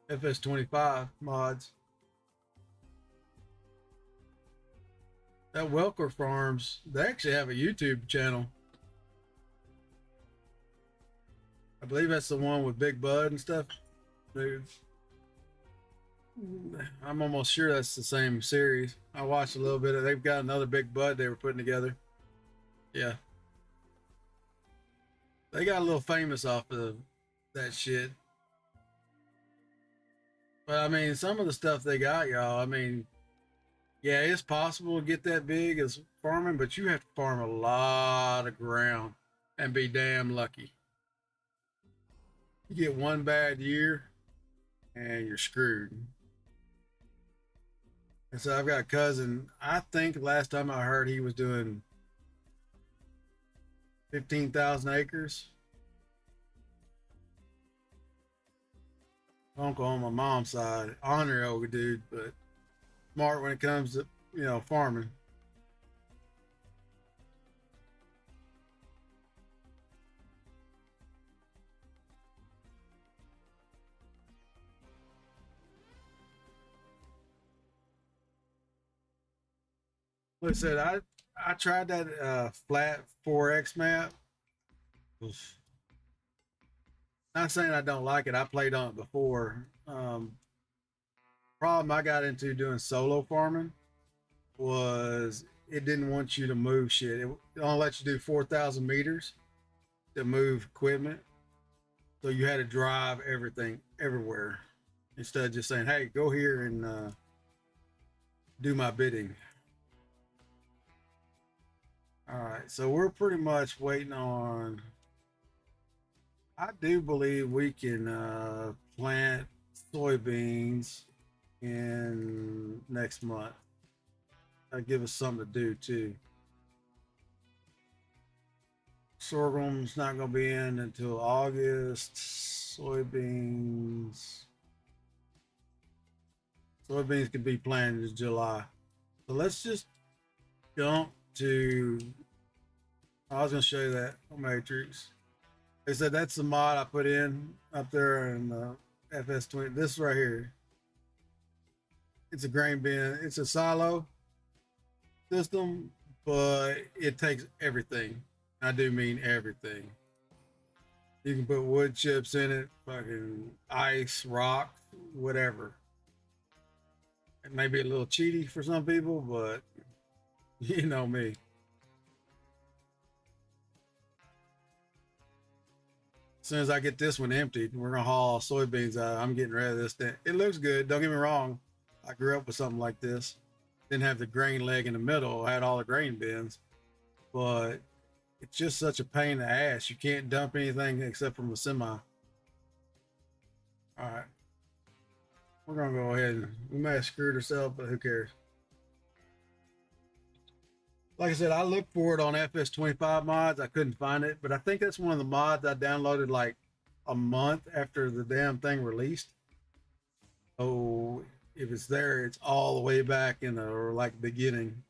FS25 mods. That Welker Farms, they actually have a YouTube channel. I believe that's the one with Big Bud and stuff. Dude, I'm almost sure that's the same series. I watched a little bit of. They've got another Big Bud they were putting together. Yeah, they got a little famous off of that shit. But I mean, some of the stuff they got, y'all. I mean, yeah, it's possible to get that big as farming, but you have to farm a lot of ground and be damn lucky. You get one bad year and you're screwed. And so I've got a cousin. I think last time I heard he was doing 15,000 acres. Uncle on my mom's side, honorary dude, but smart when it comes to farming. Like I said, I tried that flat 4X map. Oof. Not saying I don't like it. I played on it before. Problem I got into doing solo farming was it didn't want you to move shit. It only lets you do 4,000 meters to move equipment. So you had to drive everything everywhere instead of just saying, hey, go here and do my bidding. All right, so we're pretty much waiting on. I do believe we can plant soybeans in next month. That'll give us something to do too. Sorghum's not going to be in until August. Soybeans could be planted in July. So let's just jump to. I was going to show you that matrix. They said that's the mod I put in up there in FS20. This right here. It's a grain bin. It's a silo system, but it takes everything. I do mean everything. You can put wood chips in it, fucking ice, rock, whatever. It may be a little cheaty for some people, but you know me. As soon as I get this one emptied, we're gonna haul soybeans out. I'm getting rid of this thing. It looks good. Don't get me wrong. I grew up with something like this. Didn't have the grain leg in the middle. I had all the grain bins, but it's just such a pain in the ass. You can't dump anything except from a semi. All right, we're gonna go ahead and we may have screwed ourselves, but who cares? Like I said, I looked for it on FS25 mods. I couldn't find it, but I think that's one of the mods I downloaded like a month after the damn thing released. So if it's there, it's all the way back in the or like beginning.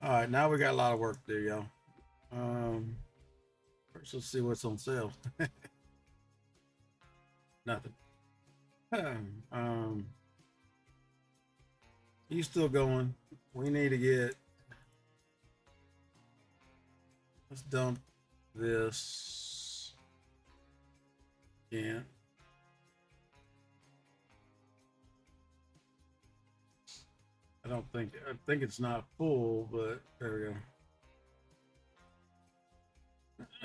All right, now we got a lot of work to do, y'all. First, let's see what's on sale. Nothing. He's still going. We need to get. Let's dump this. Yeah. I think it's not full, but there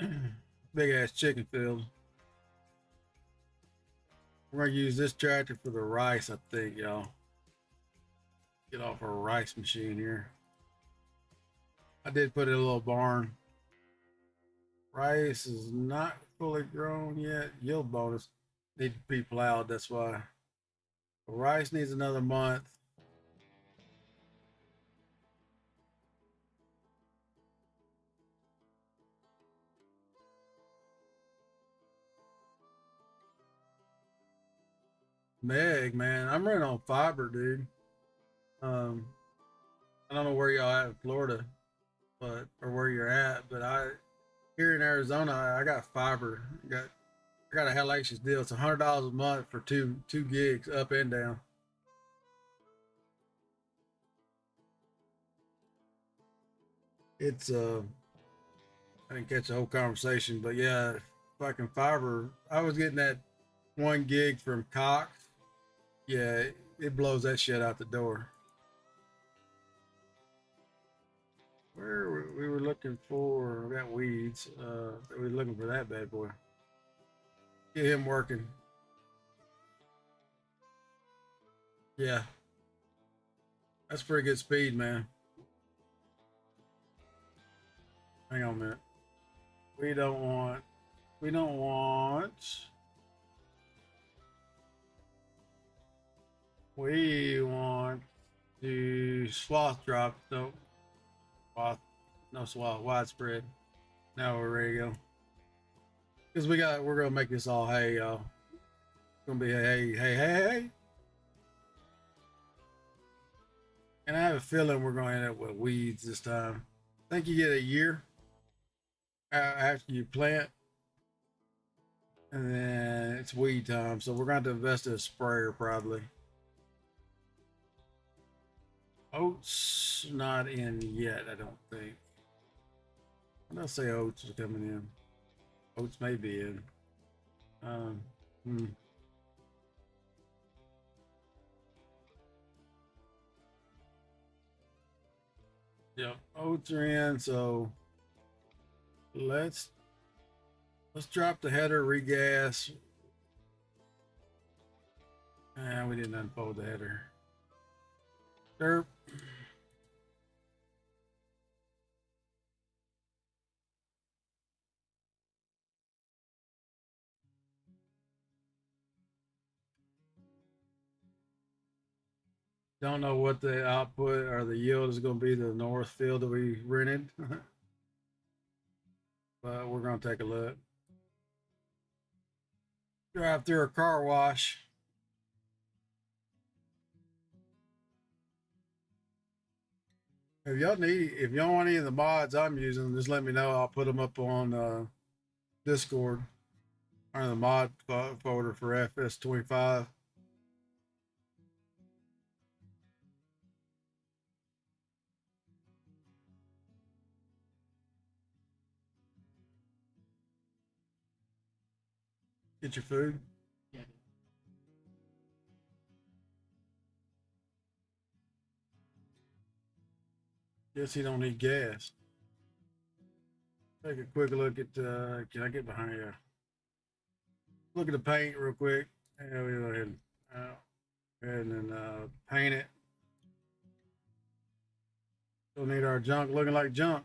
we go. Big ass chicken field. We're gonna use this tractor for the rice, I think, y'all. Get off our rice machine here. I did put in a little barn. Rice is not fully grown yet. Yield bonus need to be plowed, that's why. Rice needs another month. Meg, man, I'm running on fiber, dude. Um, I don't know where y'all at in Florida, but or where you're at, but I here in Arizona, I got fiber. I got a hellacious deal. It's $100 a month for two gigs up and down. It's I didn't catch the whole conversation, but yeah, fucking fiber. I was getting that 1 gig from Cox. Yeah, it blows that shit out the door. Where we were looking for, we got weeds. We were looking for that bad boy. Get him working. Yeah, that's pretty good speed, man. Hang on a minute. We don't want. We don't want. We want to swath drop. No swath. No swath. Widespread. Now we're ready to go. Because we're gonna make this all hay, y'all. It's gonna be hey. And I have a feeling we're gonna end up with weeds this time. I think you get a year after you plant, and then it's weed time. So we're gonna have to invest in a sprayer probably. Oats not in yet, I don't think. I'm gonna say oats are coming in. Oats may be in. Um, hmm. Yep, oats are in. So let's drop the header, regas. And we didn't unfold the header. Derp. Don't know what the output or the yield is going to be the north field that we rented, but we're going to take a look. Drive through a car wash. If y'all want any of the mods I'm using, just let me know. I'll put them up on Discord or the mod folder for FS25. Get your food.
Yeah.
Guess he don't need gas. Take a quick look at. Can I get behind you? Look at the paint real quick. Yeah, we go ahead and then paint it. Don't need our junk looking like junk.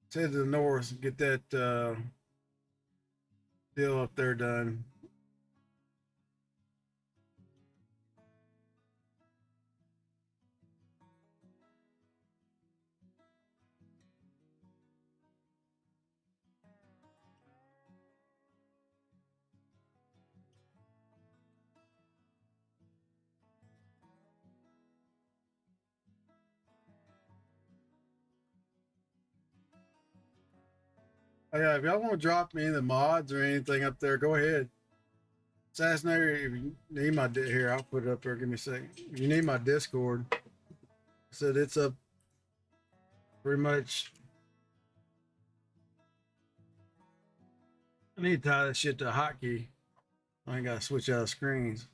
Let's head to the north and get that deal up there done. Oh, yeah, if y'all want to drop me the mods or anything up there, go ahead. Assassinator, if you need my here, I'll put it up there. Give me a second. If you need my Discord, I said it's up pretty much. I need to tie this shit to a hotkey. I ain't got to switch out screens.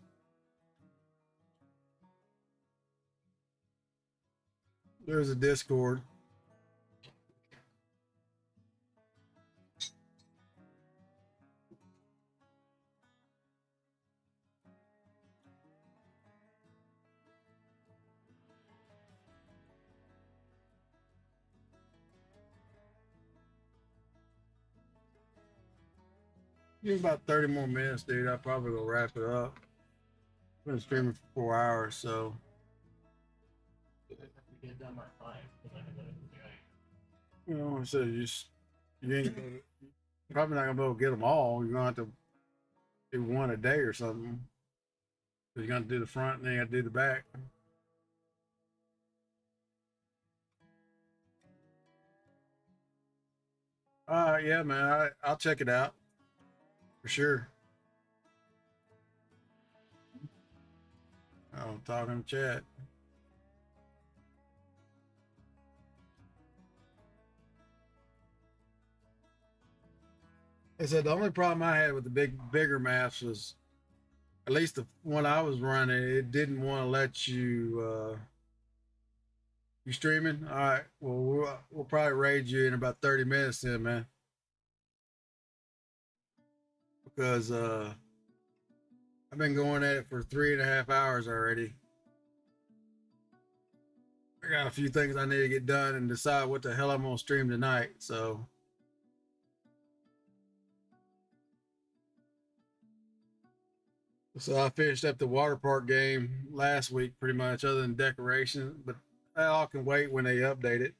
There's a Discord. Give me about 30 more minutes, dude. I'll probably go wrap it up. been streaming for 4 hours, so
I have to get done by 5 because I gotta go to the guy.
you know. So you ain't gonna, probably not gonna be able to get them all. You're gonna have to do one a day or something. You're gonna do the front and then you got to do the back. Yeah, man. I'll check it out for sure. I'm talking to chat. I said the only problem I had with the bigger maps was, at least the one I was running, it didn't want to let you you streaming. All right, well we'll probably raid you in about 30 minutes then, man, because I've been going at it for 3.5 hours already. I got a few things I need to get done and decide what the hell I'm gonna stream tonight. So I finished up the water park game last week, pretty much, other than decoration. But that all can wait when they update it.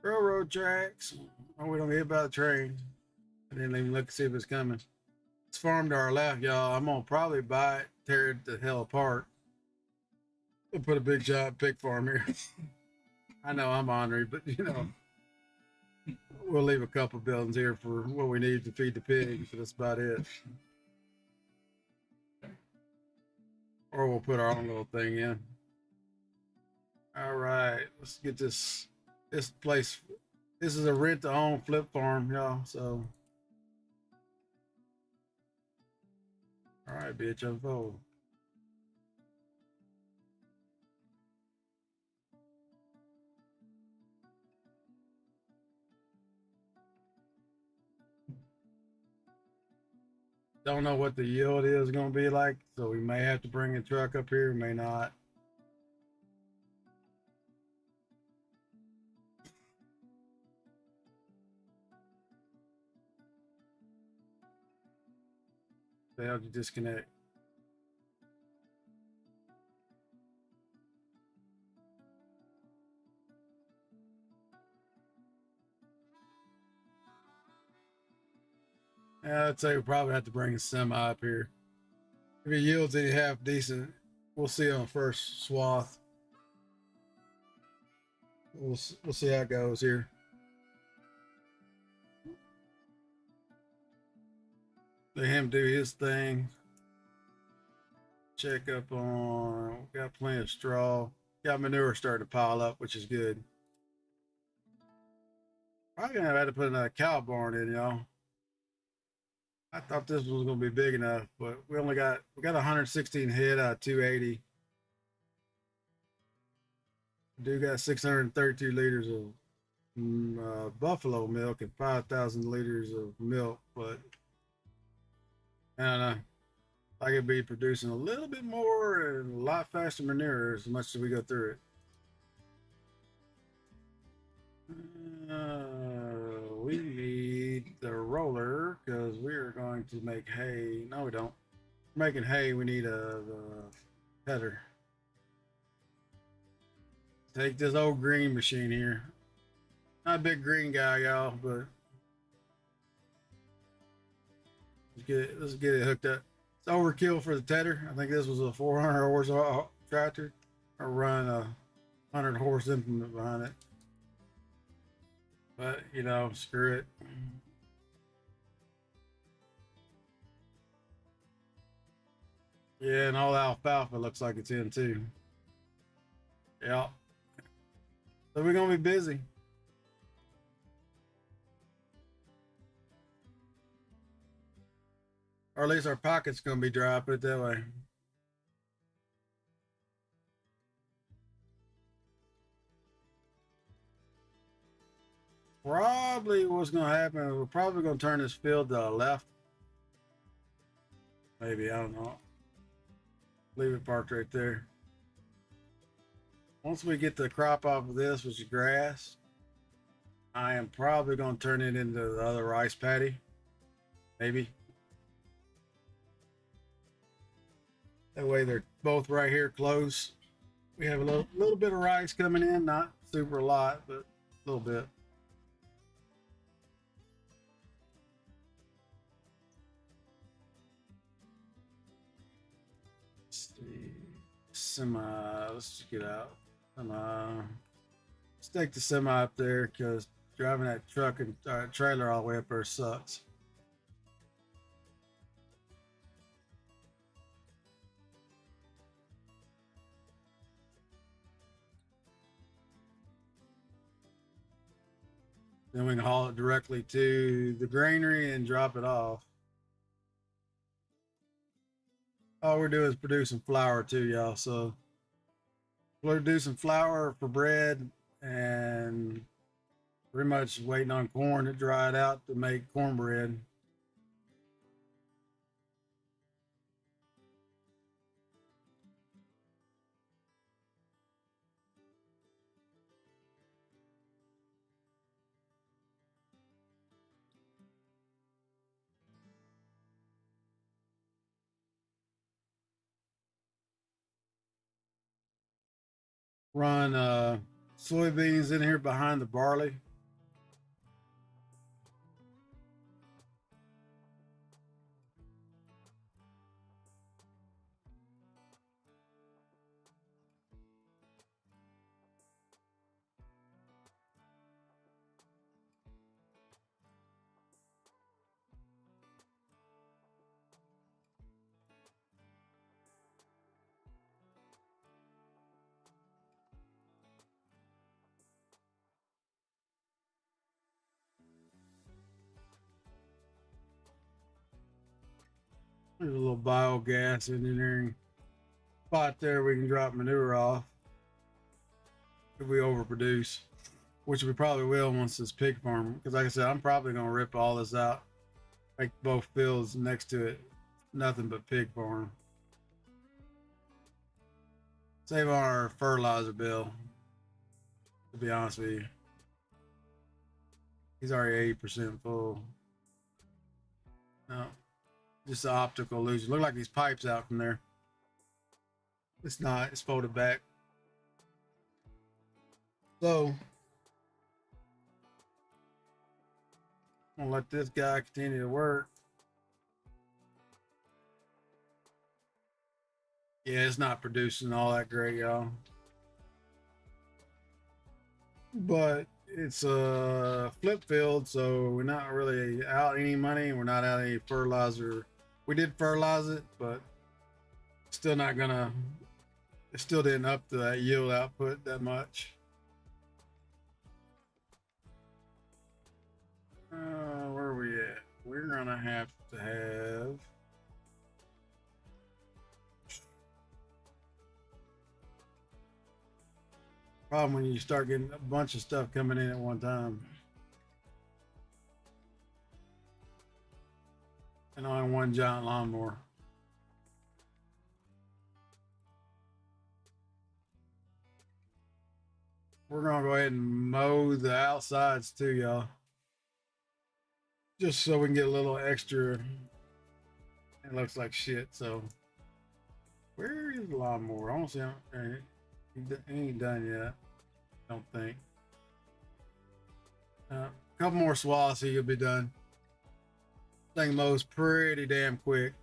Railroad tracks. Oh, we don't hear about the train. I didn't even look to see if it's coming. It's farm to our left, y'all. I'm gonna probably buy it, tear it the hell apart, and put a big giant pig farm here. I know I'm ornery, but you know, we'll leave a couple buildings here for what we need to feed the pigs, but that's about it. Or we'll put our own little thing in. All right, let's get this place. This is a rent to own flip farm, y'all. So, all right, bitch, unfold. Don't know what the yield is going to be like, so we may have to bring a truck up here, may not. The hell did you disconnect? Yeah, I'd say we probably have to bring a semi up here. If it yields any half decent, we'll see on first swath. We'll see how it goes here. Let him do his thing. Check up on. Got plenty of straw. Got manure starting to pile up, which is good. Probably gonna have to put another cow barn in, y'all. I thought this was gonna be big enough, but we got 116 head out of 280. Dude got 632 liters of buffalo milk and 5,000 liters of milk, but I don't know. I could be producing a little bit more and a lot faster manure as much as we go through it. We need the roller because we're going to make hay. No, we don't. Making hay, we need a header. Take this old green machine here. Not a big green guy, y'all, but let's get it hooked up. It's overkill for the tedder. I think this was a 400 horse tractor. I run a 100 horse implement behind it. But you know, screw it. Yeah, and all the alfalfa looks like it's in too. Yeah. So we're gonna be busy. Or at least our pocket's gonna be dry, put it that way. Probably what's gonna happen, we're probably gonna turn this field to the left. Maybe, I don't know. Leave it parked right there. Once we get the crop off of this, which is grass, I am probably going to turn it into the other rice paddy. Maybe. That way they're both right here close. We have a little bit of rice coming in, not super a lot, but a little bit. Let's see. Let's just get out. Let's take the semi up there because driving that truck and trailer all the way up there sucks. Then we can haul it directly to the granary and drop it off. All we're doing is producing flour too, y'all. So we're producing flour for bread and pretty much waiting on corn to dry it out to make cornbread. Run soybeans in here behind the barley. There's a little biogas engineering spot there we can drop manure off if we overproduce, which we probably will once this pig farm, because like I said, I'm probably going to rip all this out, make both fields next to it nothing but pig farm. Save on our fertilizer bill, to be honest with you. He's already 80% full. No, just an optical illusion. Look like these pipes out from there. It's not, it's folded back. So I'm gonna let this guy continue to work. Yeah, it's not producing all that great, y'all. But it's a flip field, so we're not really out any money. We're not out any fertilizer. We did fertilize it, but still not gonna, it still didn't up to that yield output that much. Where are we at? We're gonna have to have problem when you start getting a bunch of stuff coming in at one time. And on one giant lawnmower. We're gonna go ahead and mow the outsides too, y'all. Just so we can get a little extra. It looks like shit, so where is the lawnmower? I don't see him. He ain't done yet. Don't think. A couple more swaths, he'll be done. Thing mows pretty damn quick.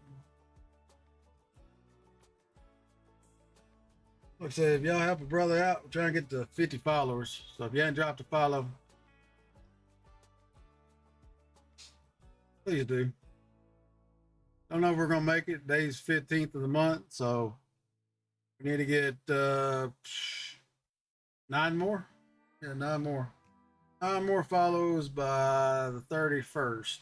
Like I said, if y'all help a brother out, we're trying to get to 50 followers. So if you haven't dropped a follow, please do. Don't know if we're gonna make it. Today's 15th of the month, so we need to get 9 more. Yeah, 9 more. 9 more follows by the 31st.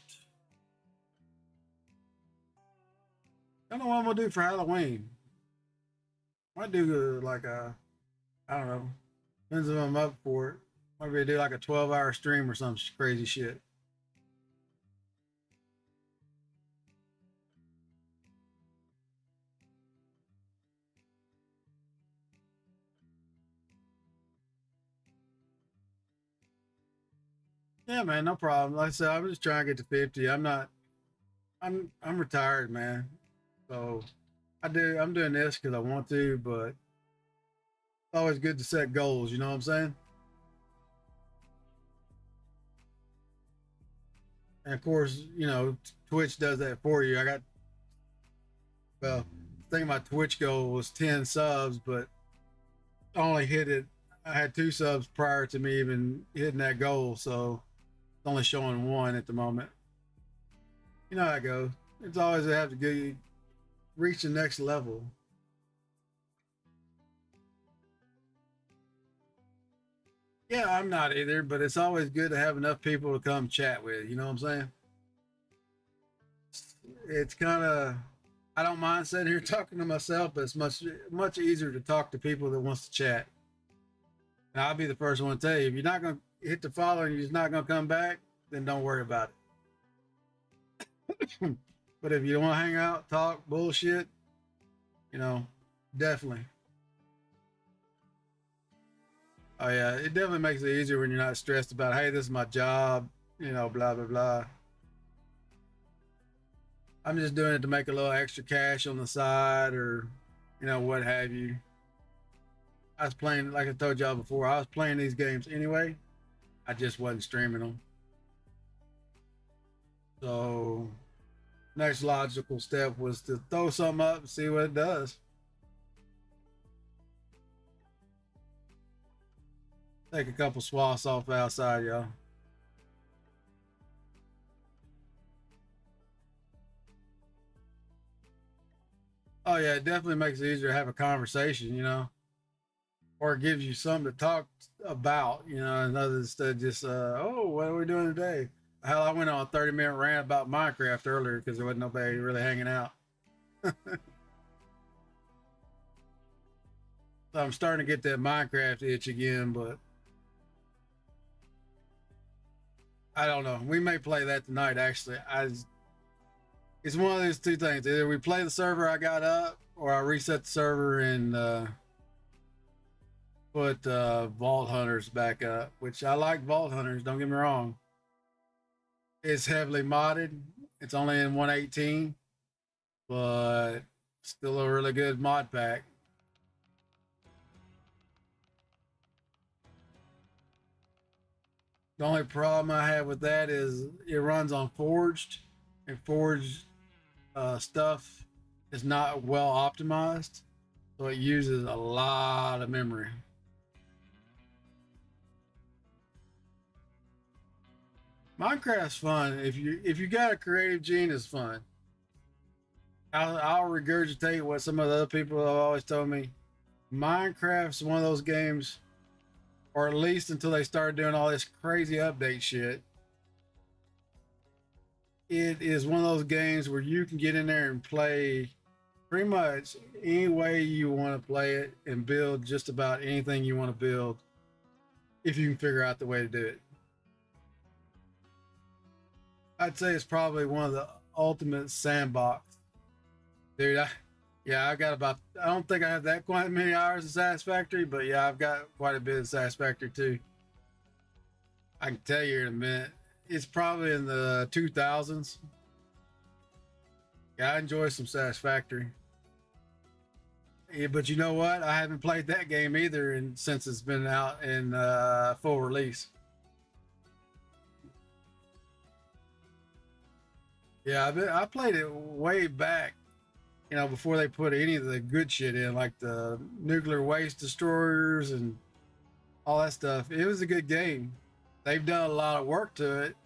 I don't know what I'm gonna do for Halloween. Might do like a, I don't know. Depends if I'm up for it. Maybe do like a 12-hour stream or some crazy shit. Yeah, man, no problem. Like I said, I'm just trying to get to 50. I'm not. I'm retired, man. So I'm doing this because I want to, but it's always good to set goals. You know what I'm saying? And of course, Twitch does that for you. Well, I think my Twitch goal was 10 subs, but I only hit it. I had 2 subs prior to me even hitting that goal, so it's only showing 1 at the moment. You know how it goes. It's always have to get reach the next level. Yeah, I'm not either, but it's always good to have enough people to come chat with. You know what I'm saying? It's kind of I don't mind sitting here talking to myself, but it's much easier to talk to people that wants to chat. And I'll be the first one to tell you if you're not gonna hit the follow and you're just not gonna come back, then don't worry about it. But if you don't want to hang out, talk bullshit, you know, definitely. Oh yeah, it definitely makes it easier when you're not stressed about, hey, this is my job, blah blah blah. I'm just doing it to make a little extra cash on the side or, what have you. I was playing, like I told y'all before, I was playing these games anyway. I just wasn't streaming them. So, next logical step was to throw something up and see what it does. Take a couple swaths off outside, y'all. Oh, yeah, it definitely makes it easier to have a conversation, or it gives you something to talk about, another instead of just, oh, what are we doing today? Hell, I went on a 30-minute rant about Minecraft earlier because there wasn't nobody really hanging out. So I'm starting to get that Minecraft itch again, but I don't know. We may play that tonight, actually. It's one of those two things. Either we play the server I got up, or I reset the server and put Vault Hunters back up, which I like Vault Hunters, don't get me wrong. It's heavily modded. It's only in 118, but still a really good mod pack. The only problem I have with that is it runs on Forged, and Forged stuff is not well optimized, so it uses a lot of memory. Minecraft's fun if you got a creative gene. It's fun. I'll regurgitate what some of the other people have always told me. Minecraft's one of those games, or at least until they start doing all this crazy update shit. It is one of those games where you can get in there and play pretty much any way you want to play it and build just about anything you want to build if you can figure out the way to do it. I'd say it's probably one of the ultimate sandbox. Dude, yeah, I got about, I don't think I have that quite many hours of Satisfactory, but yeah, I've got quite a bit of Satisfactory too. I can tell you in a minute. It's probably in the 2000s. Yeah, I enjoy some Satisfactory. Yeah, but you know what? I haven't played that game either, and since it's been out in full release. Yeah, I played it way back, before they put any of the good shit in, like the nuclear waste destroyers and all that stuff. It was a good game. They've done a lot of work to it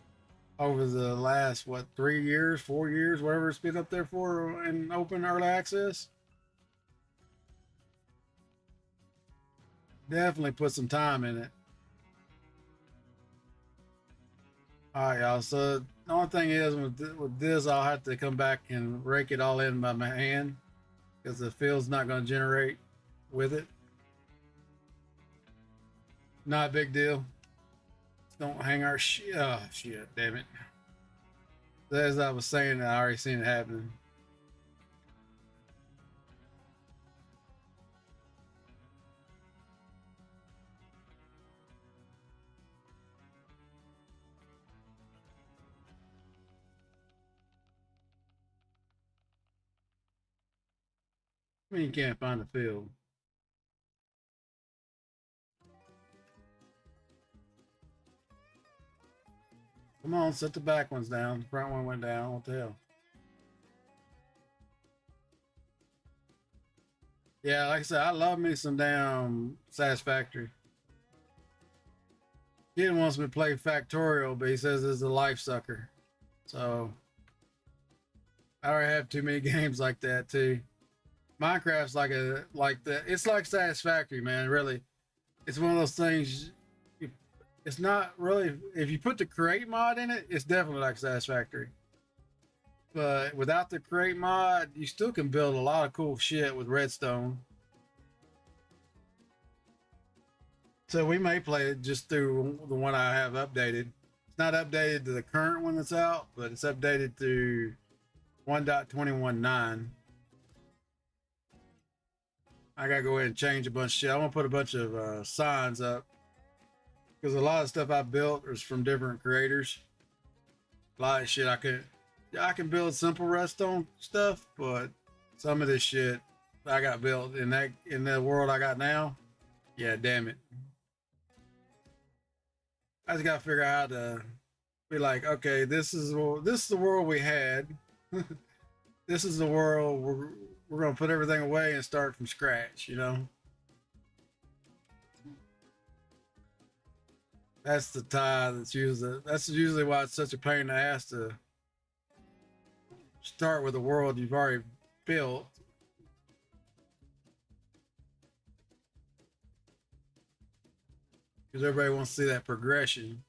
over the last, 3 years, 4 years, whatever it's been up there for in open early access. Definitely put some time in it. All right, y'all. So the only thing is with this, I'll have to come back and rake it all in by my hand because the field's not going to generate with it. Not a big deal. Just don't hang our shit. Oh, shit, damn it. As I was saying, I already seen it happening. I mean, you can't find the field. Come on, set the back ones down. The front one went down. What the hell? Yeah, like I said, I love me some damn Satisfactory. Kid wants me to play Factorial, but he says it's a life sucker. So I already have too many games like that too. Minecraft's like that. It's like Satisfactory, man. Really, it's one of those things. It's not really. If you put the create mod in it, it's definitely like Satisfactory. But without the create mod, you still can build a lot of cool shit with redstone. So we may play it just through the one I have updated. It's not updated to the current one that's out, but it's updated to 1.21.9. I gotta go ahead and change a bunch of shit. I'm gonna put a bunch of signs up because a lot of stuff I built is from different creators. A lot of shit I can build simple redstone stuff, but some of this shit I got built in the world I got now. Yeah, damn it. I just gotta figure out how to be like, okay, this is the world we had. This is the world we're gonna put everything away and start from scratch, you know. That's the tie that's usually why it's such a pain in the ass to start with a world you've already built. Because everybody wants to see that progression.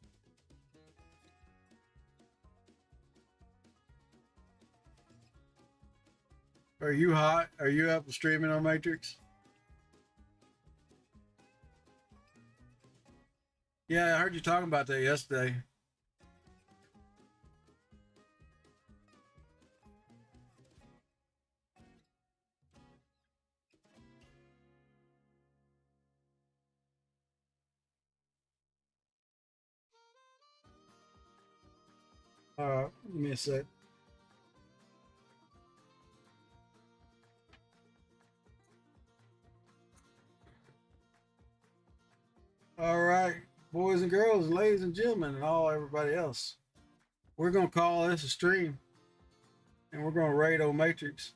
Are you hot? Are you up streaming on Matrix? Yeah, I heard you talking about that yesterday. Give me a sec. All right, boys and girls, ladies and gentlemen, and all everybody else. We're gonna call this a stream, and we're gonna raid old Matrix.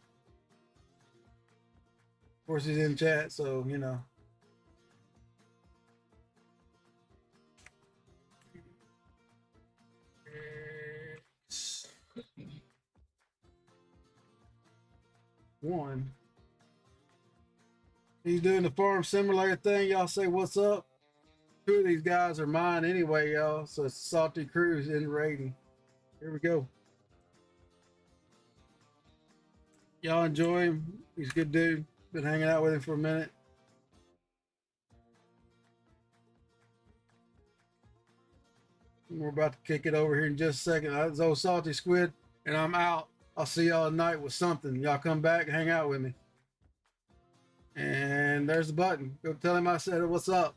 Of course, he's in chat, so you know. One. He's doing the farm simulator thing. Y'all say what's up? Two of these guys are mine anyway, y'all. So it's Salty Cruise in raiding. Here we go. Y'all enjoy him. He's a good dude. Been hanging out with him for a minute. We're about to kick it over here in just a second. That's old Salty Squid, and I'm out. I'll see y'all tonight with something. Y'all come back, hang out with me. And there's the button. Go tell him I said what's up.